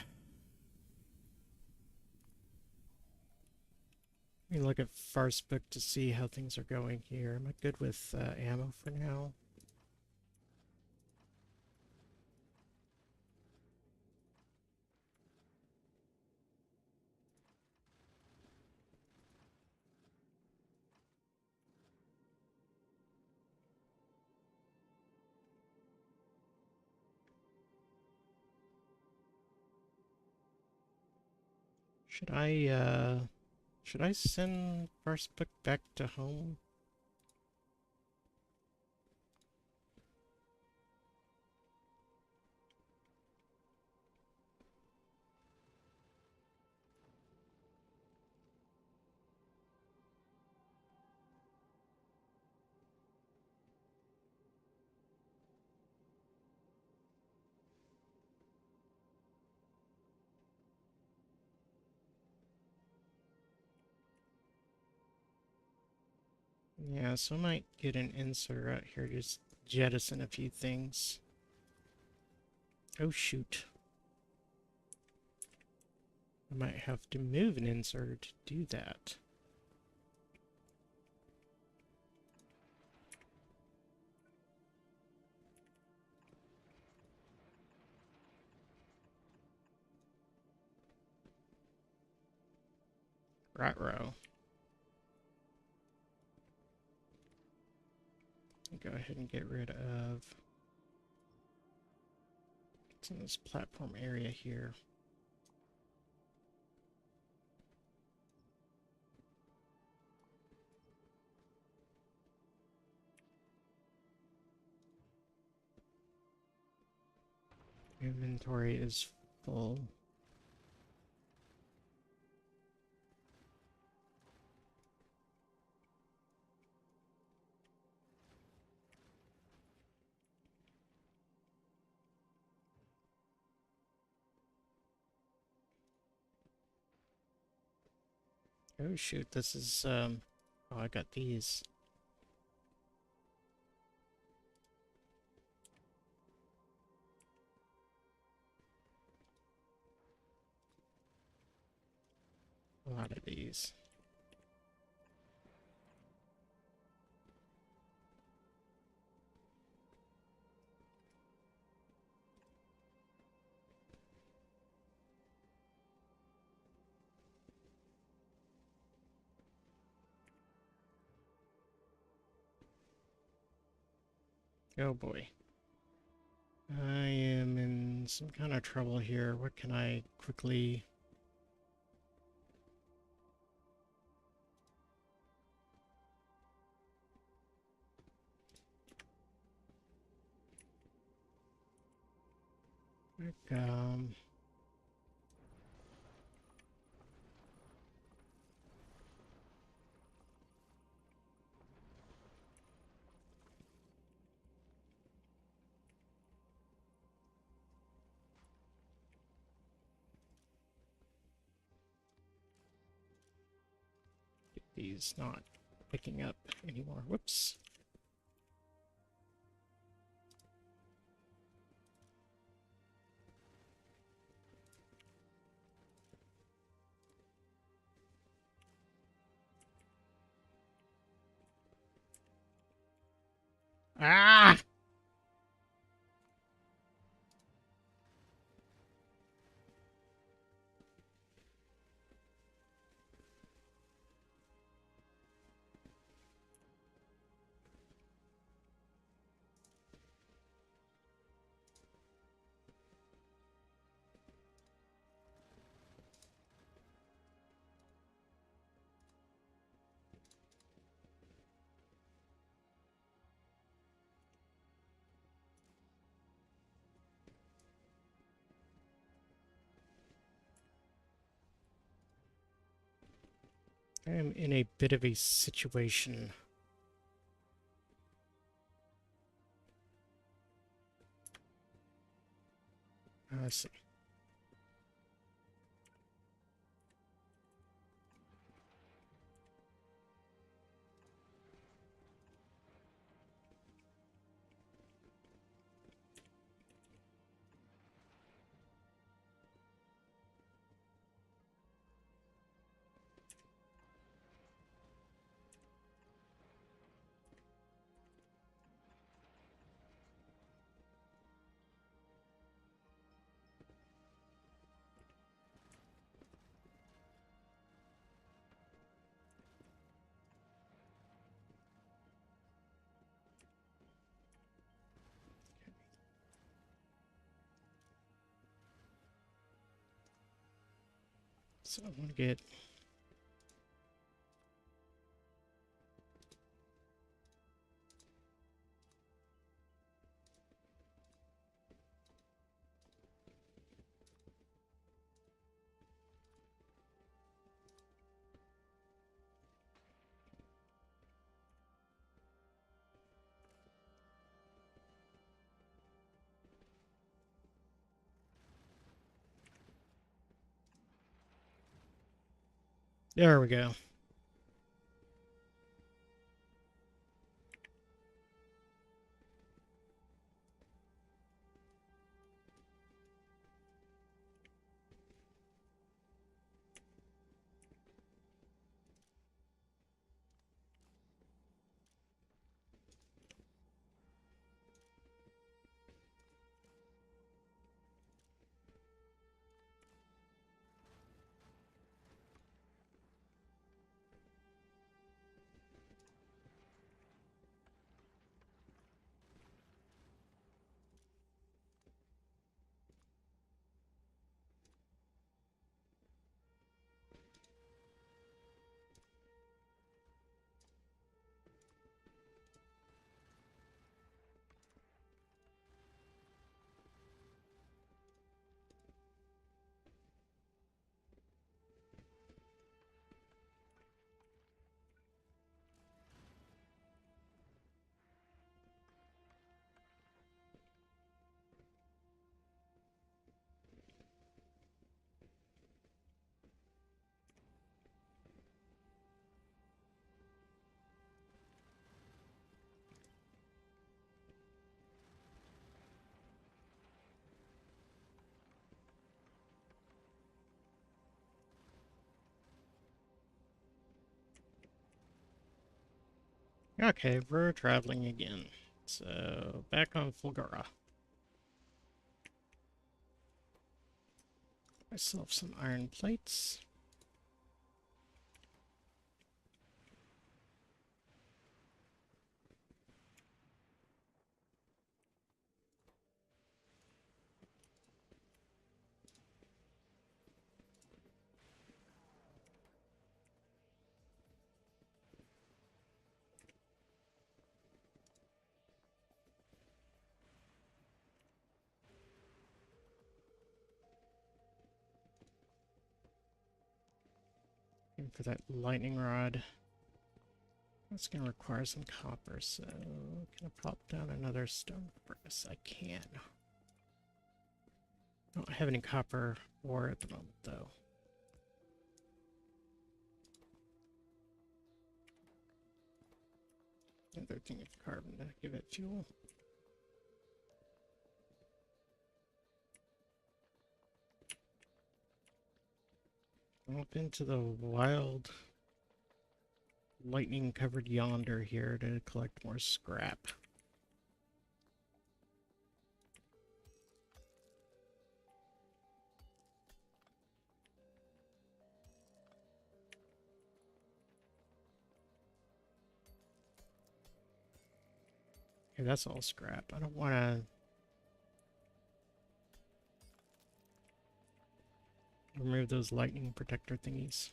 me look at Farce book to see how things are going here. Am I good with ammo for now? Should I send Farce book back to home? Yeah, so I might get an insert out here, just jettison a few things. Oh shoot. I might have to move an insert to do that. Right row. Go ahead and get rid of what's in this platform area here. Inventory is full. Oh shoot, this is oh, I got these. A lot of these. Oh boy. I am in some kind of trouble here. What can I quickly... Quick, get these not picking up anymore. Whoops. Ah! I am in a bit of a situation. Let's see. So I'm gonna get... There we go. Okay, we're traveling again. So, back on Fulgura. Myself some iron plates. And for that lightning rod, that's going to require some copper, so can I pop down another stone furnace? I can. I don't have any copper ore at the moment, though. Another thing of carbon to give it fuel. Up into the wild lightning covered yonder here to collect more scrap. Okay, that's all scrap. I don't want to remove those lightning protector thingies.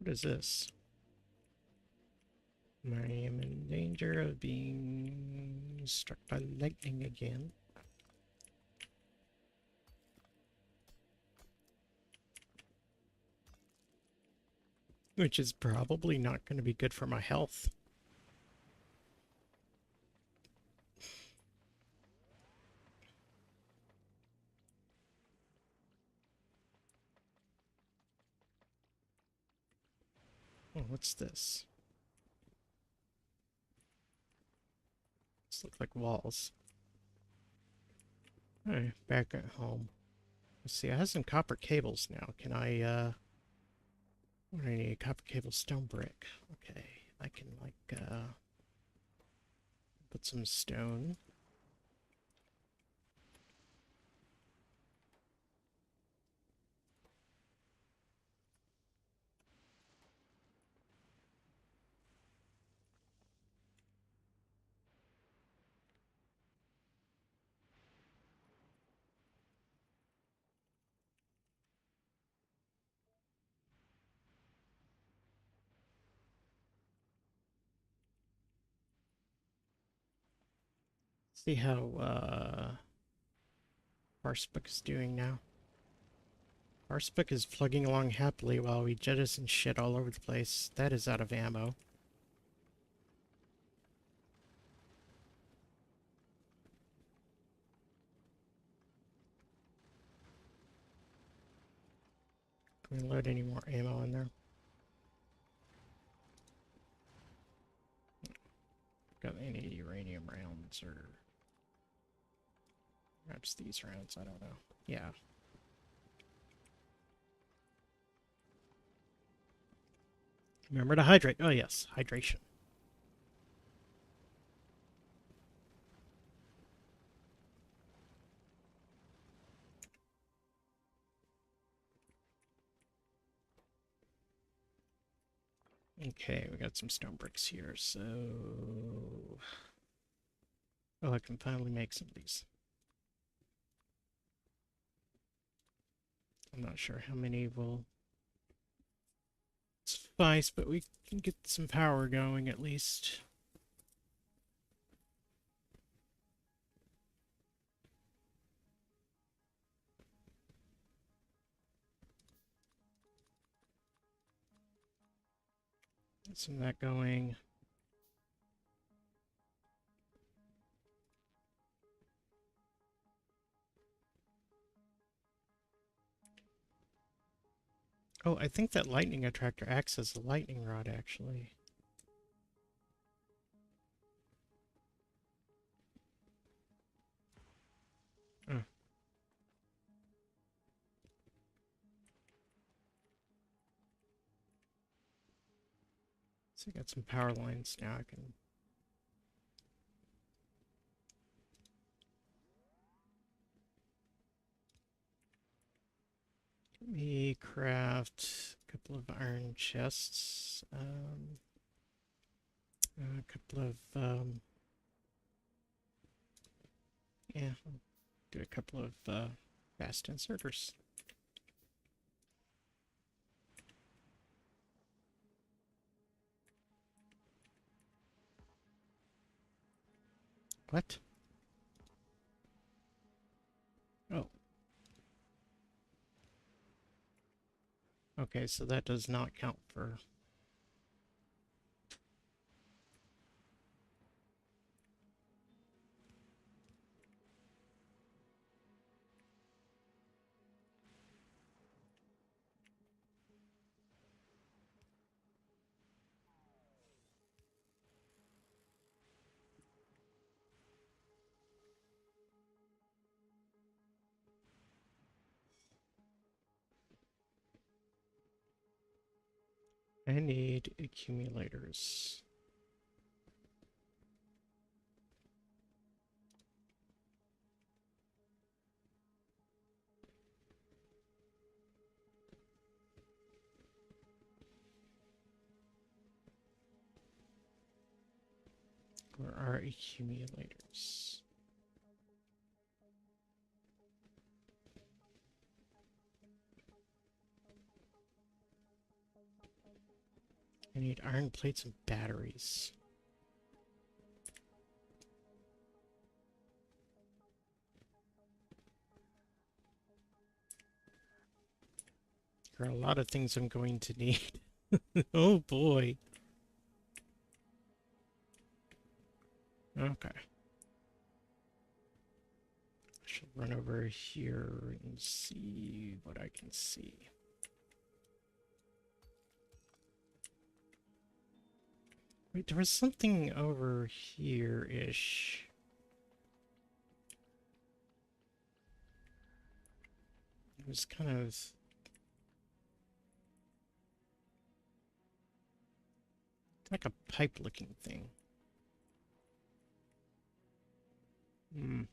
What is this? I am in danger of being struck by lightning again. Which is probably not going to be good for my health. Oh, what's this? This looks like walls. Alright, back at home. Let's see, I have some copper cables now. Can I, what do I need? Copper cable stone brick. Okay, I can, like, put some stone. See how, Farspook is doing now. Farspook is plugging along happily while we jettison shit all over the place. That is out of ammo. Can we load any more ammo in there? Got any uranium rounds or perhaps these rounds? I don't know. Yeah. Remember to hydrate. Oh, yes. Hydration. Okay, we got some stone bricks here, so... Oh, I can finally make some of these. I'm not sure how many will suffice, but we can get some power going at least. Get some of that going. Oh, I think that lightning attractor acts as a lightning rod, actually. Oh, so I got some power lines now. I can. Let me craft a couple of iron chests. A couple of yeah, I'll do a couple of fast inserters. What? Oh, okay, so that does not count for. I need accumulators. Where are accumulators? I need iron plates and batteries. There are a lot of things I'm going to need. Oh boy. Okay. I shall run over here and see what I can see. Wait, there was something over here-ish. It was kind of like a pipe-looking thing. Hmm.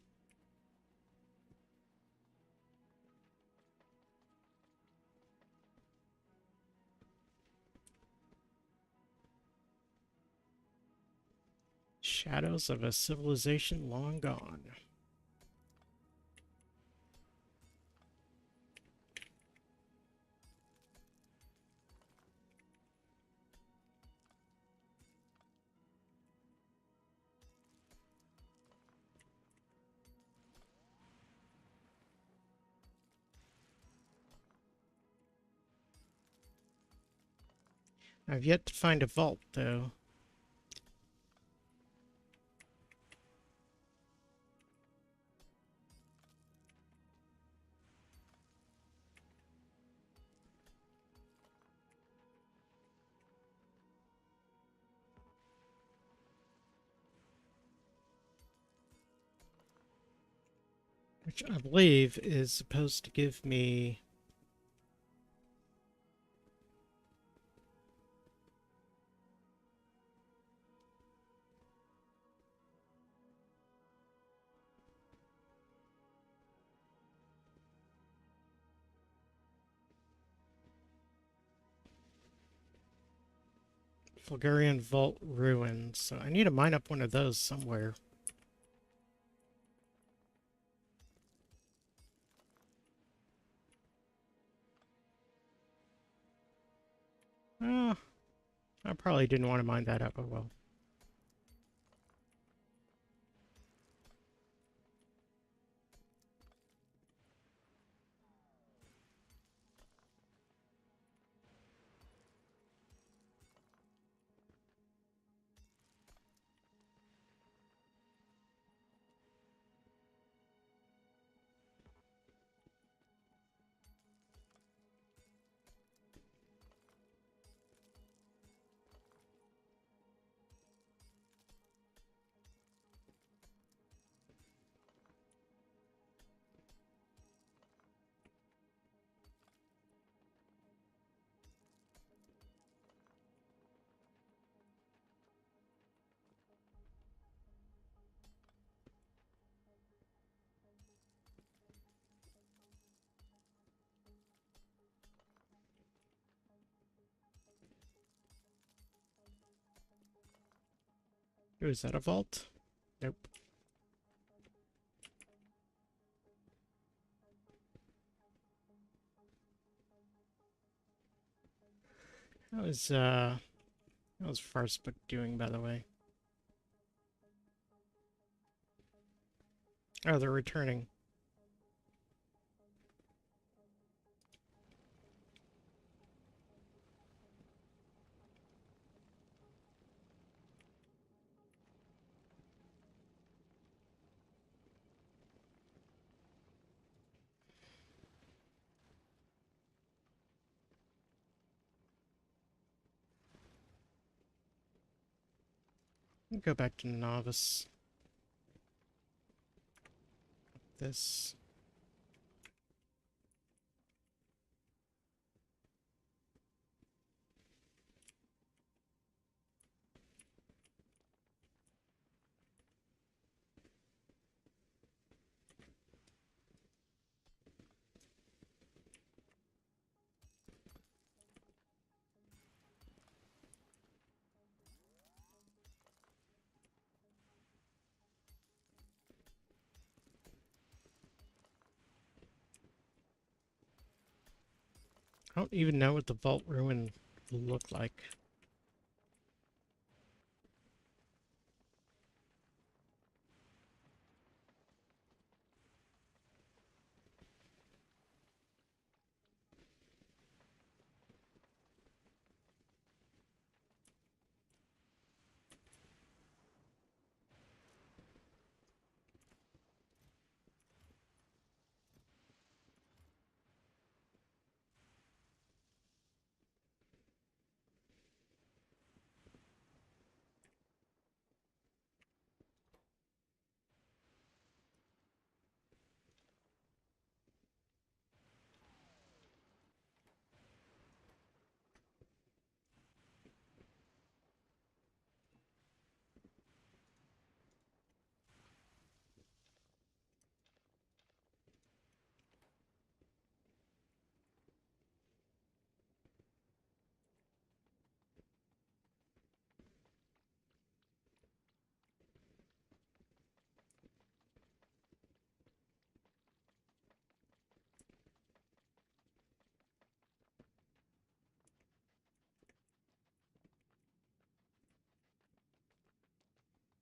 Shadows of a civilization long gone. I've yet to find a vault, though. Which I believe is supposed to give me Bulgarian Vault Ruins. So I need to mine up one of those somewhere. Oh, I probably didn't want to mine that up. Oh well. Oh, is that a vault? Nope. How's Farce Book doing, by the way? Oh, they're returning. Go back to novice. This. I don't even know what the vault ruin will look like.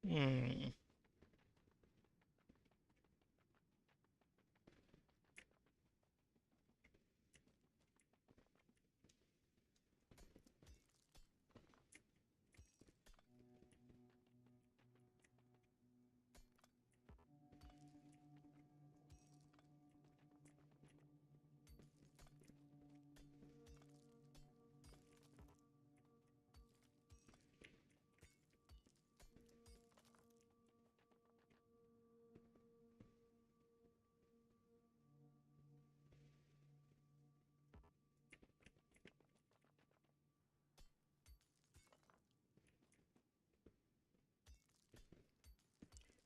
Hmm.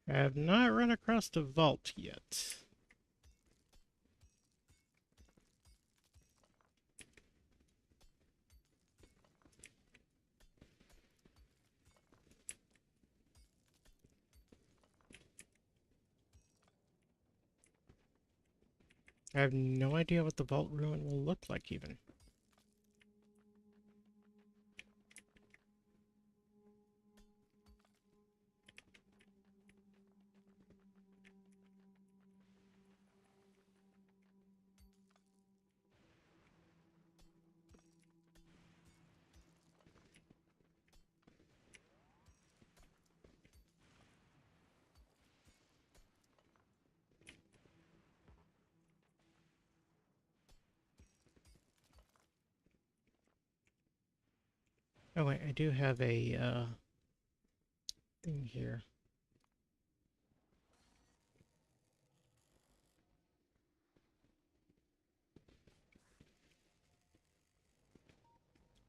I have not run across the vault yet. I have no idea what the vault ruin will look like, even. Oh wait, I do have a thing here.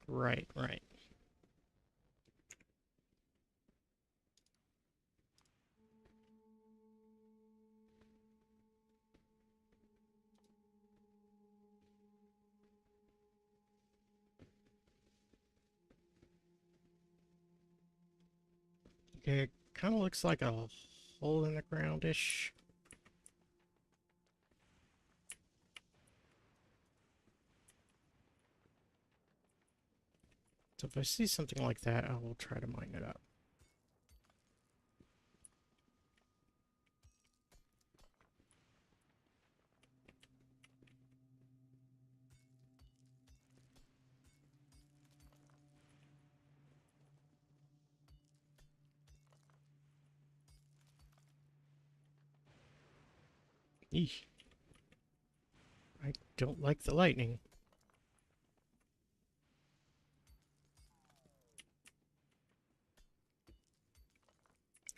Right, right. Okay, kind of looks like a hole in the ground-ish. So if I see something like that, I will try to mine it up. Eesh. I don't like the lightning.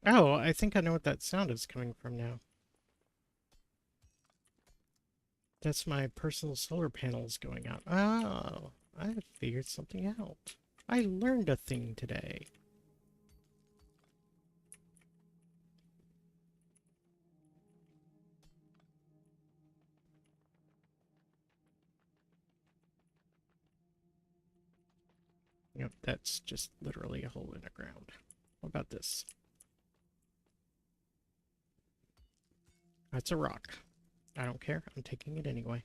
Oh, I think I know what that sound is coming from now. That's my personal solar panels going out. Oh, I figured something out. I learned a thing today. Yep, that's just literally a hole in the ground. What about this? That's a rock. I don't care. I'm taking it anyway.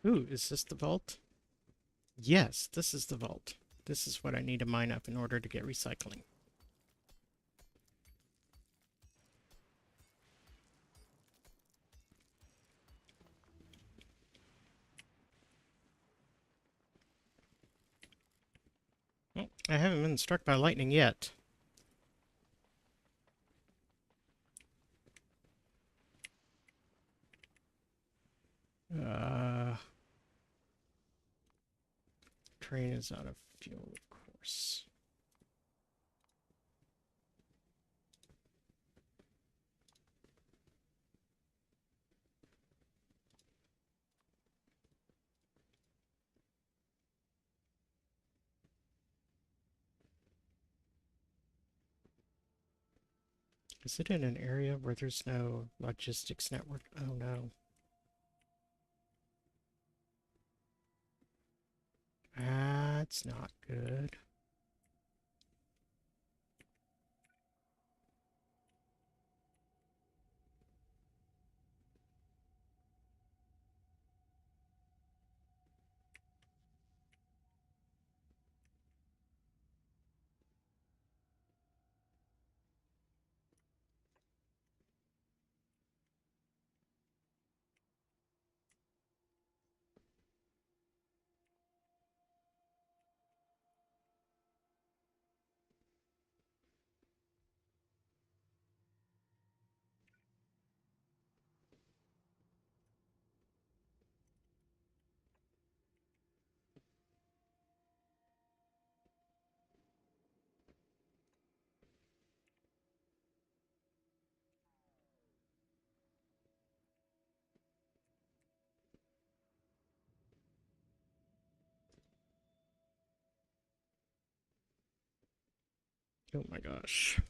Ooh, is this the vault? Yes, this is the vault. This is what I need to mine up in order to get recycling. Oh, I haven't been struck by lightning yet. Uh, train is out of fuel, of course. Is it in an area where there's no logistics network? Oh no. That's not good. Oh my gosh.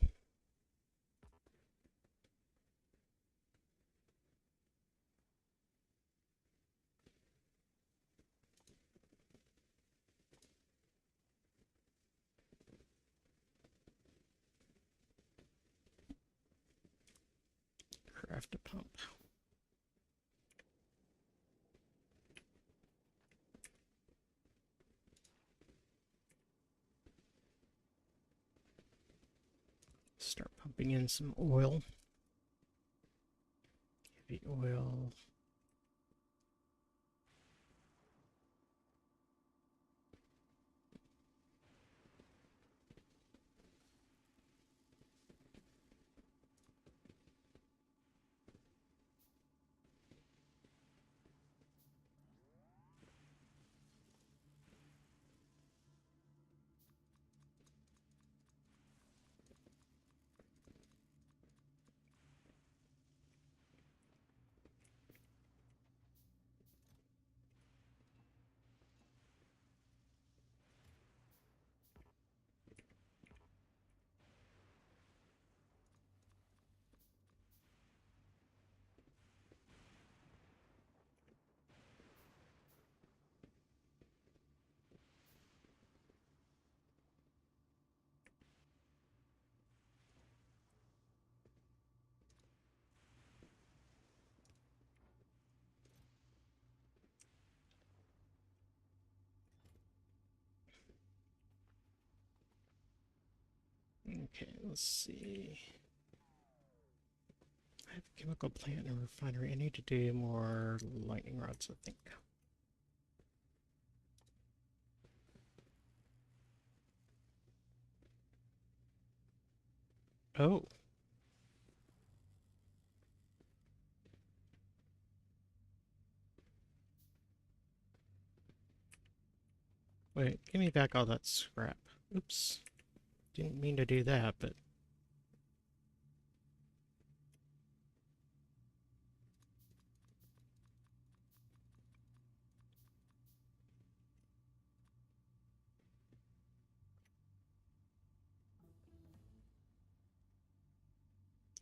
have to pump. Start pumping in some oil. Heavy oil. Okay, let's see. I have a chemical plant and a refinery. I need to do more lightning rods, I think. Oh. Wait, give me back all that scrap. Oops. Didn't mean to do that, but...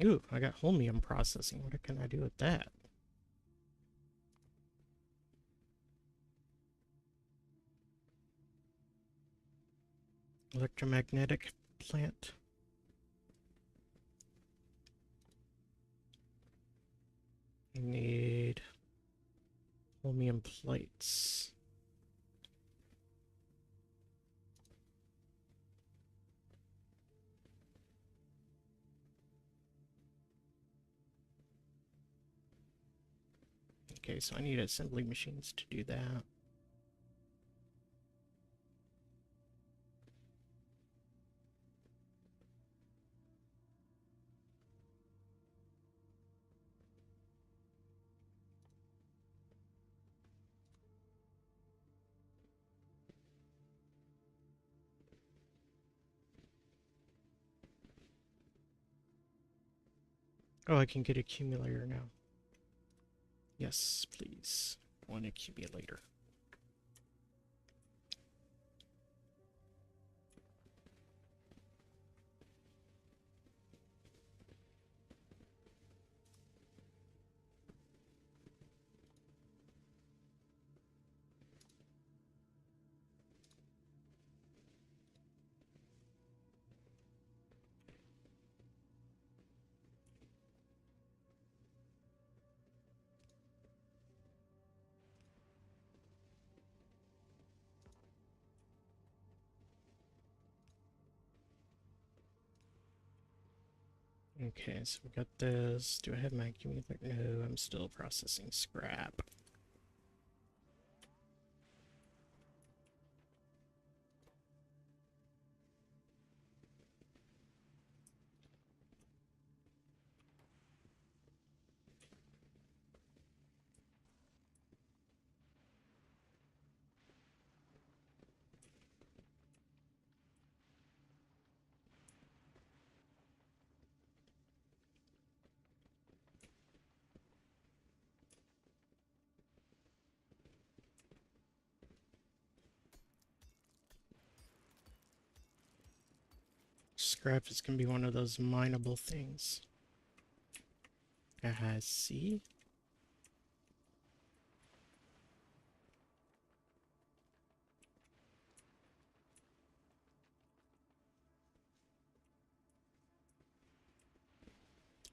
Ooh, I got holmium processing. What can I do with that? Electromagnetic plant. Need holmium plates. Okay, so I need assembly machines to do that. Oh, I can get accumulator now. Yes, please. One accumulator. Okay, so we got this. Do I have my accumulator? No, I'm still processing scrap. Scrap is going to be one of those mineable things. See?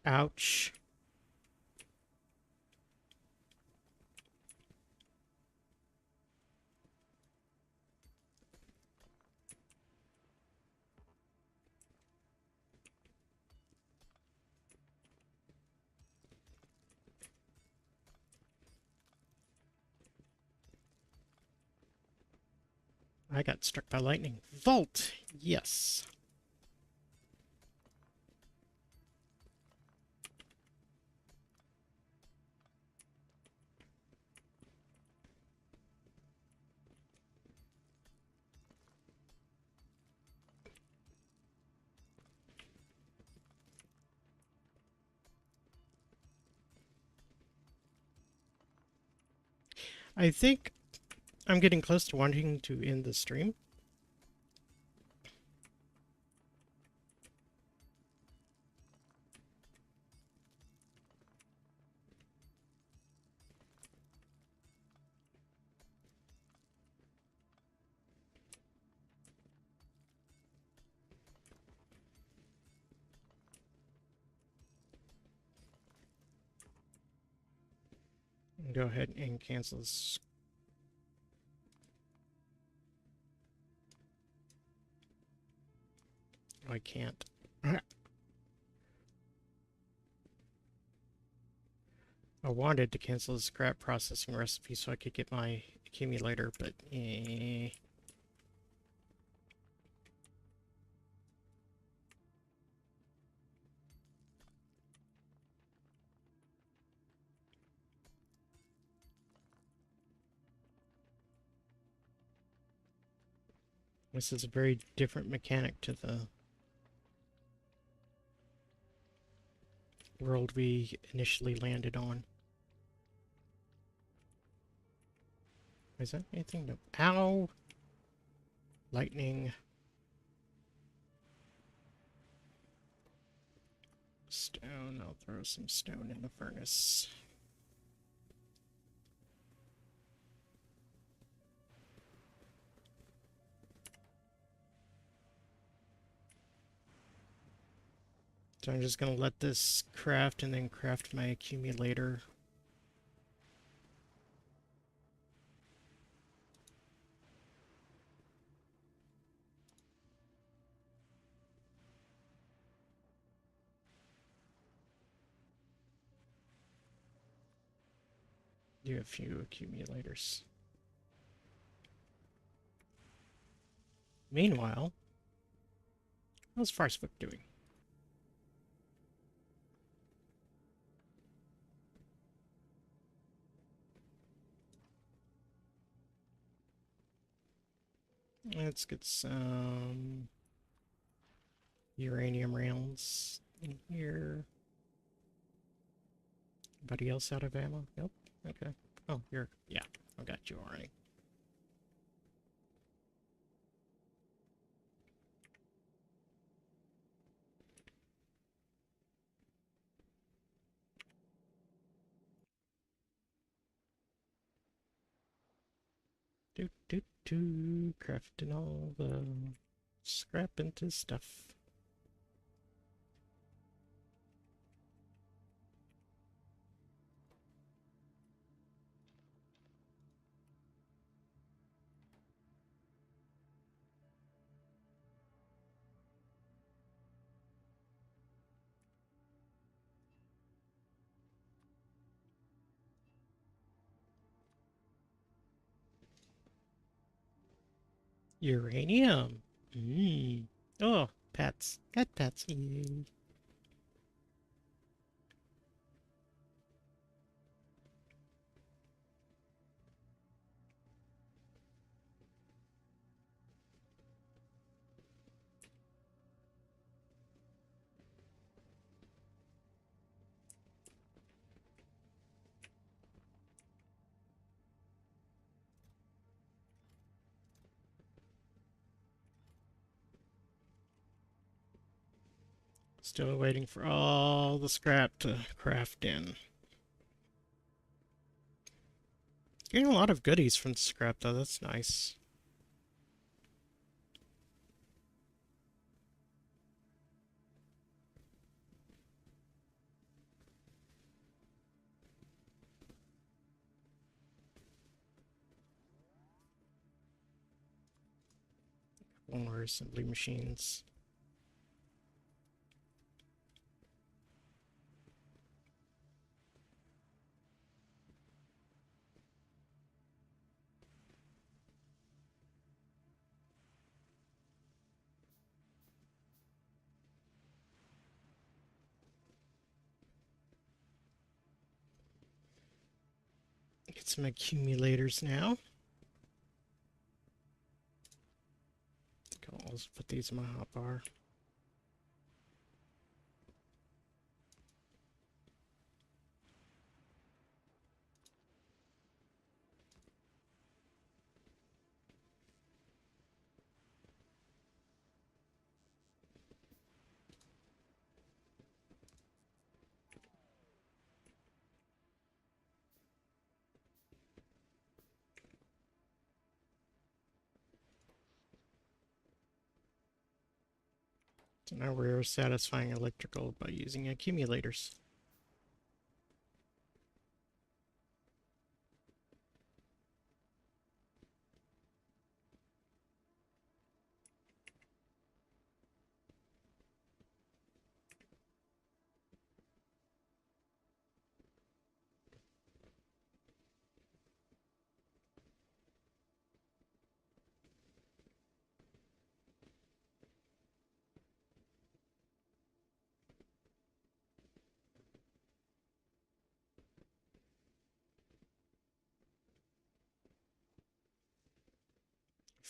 Ouch. I got struck by lightning. Vault! Yes. I think I'm getting close to wanting to end the stream. Go ahead and cancel this. Oh, I can't. I wanted to cancel the scrap processing recipe so I could get my accumulator, but this is a very different mechanic to the world we initially landed on. Is that anything? No. Ow! Lightning. Stone. I'll throw some stone in the furnace. So I'm just going to let this craft and then craft my accumulator. Do a few accumulators. Meanwhile, how's Farsfoot doing? Let's get some uranium rounds in here. Anybody else out of ammo? Nope. Okay. Oh, yeah, I got you already. Crafting all the scrap into stuff. Uranium. Oh, pets. Got pets. Yay. Still waiting for all the scrap to craft in. Getting a lot of goodies from the scrap, though. That's nice. More assembly machines. Get some accumulators now. I'll also put these in my hotbar. So now we're satisfying electrical by using accumulators.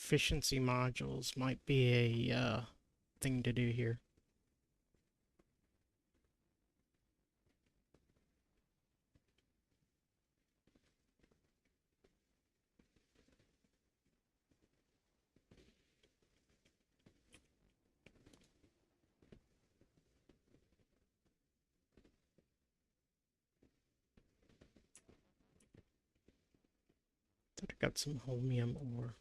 Efficiency modules might be a thing to do here. Thought I got some holmium ore.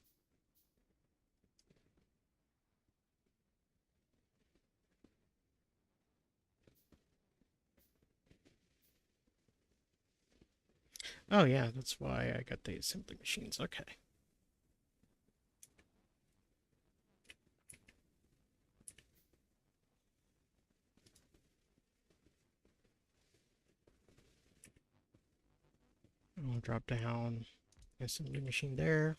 Oh yeah, that's why I got the assembly machines. Okay. I'll drop down assembly machine there.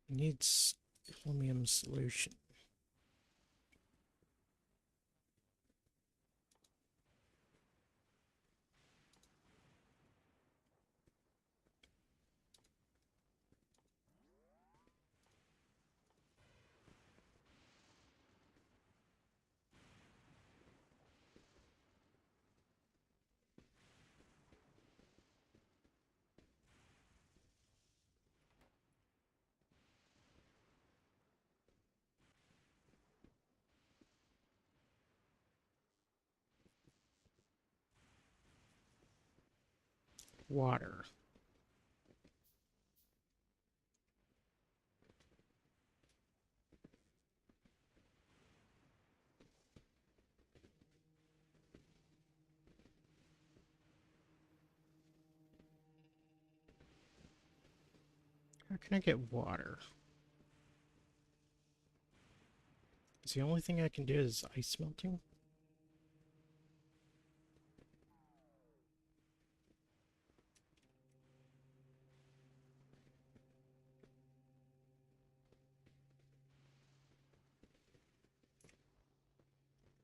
Needs holmium solution. Water. How can I get water? Is the only thing I can do is ice melting?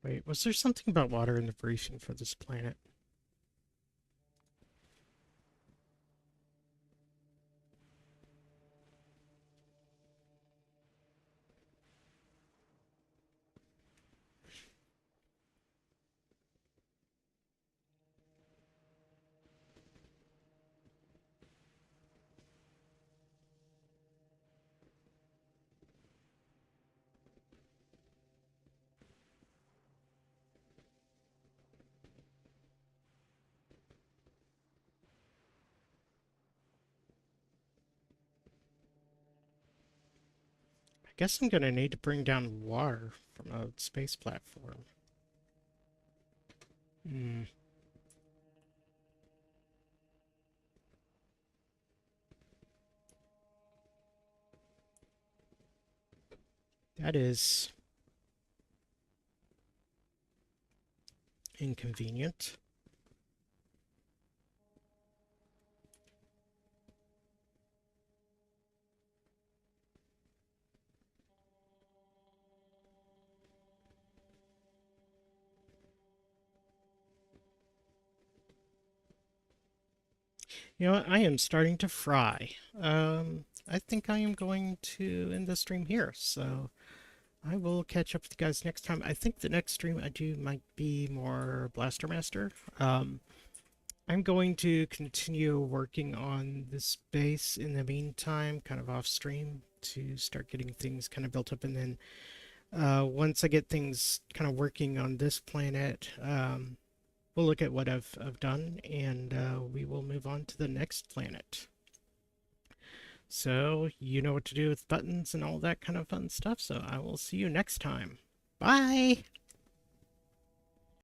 Wait, was there something about water in the briefing for this planet? I guess I'm gonna need to bring down water from a space platform. Hmm. That is inconvenient. You know what? I am starting to fry. I think I am going to end the stream here. So I will catch up with you guys next time. I think the next stream I do might be more Blaster Master. Um, I'm going to continue working on this base in the meantime, kind of off stream, to start getting things kind of built up. And then once I get things kind of working on this planet, we'll look at what I've done and we will move on to the next planet. So, you know what to do with buttons and all that kind of fun stuff. So, I will see you next time. Bye!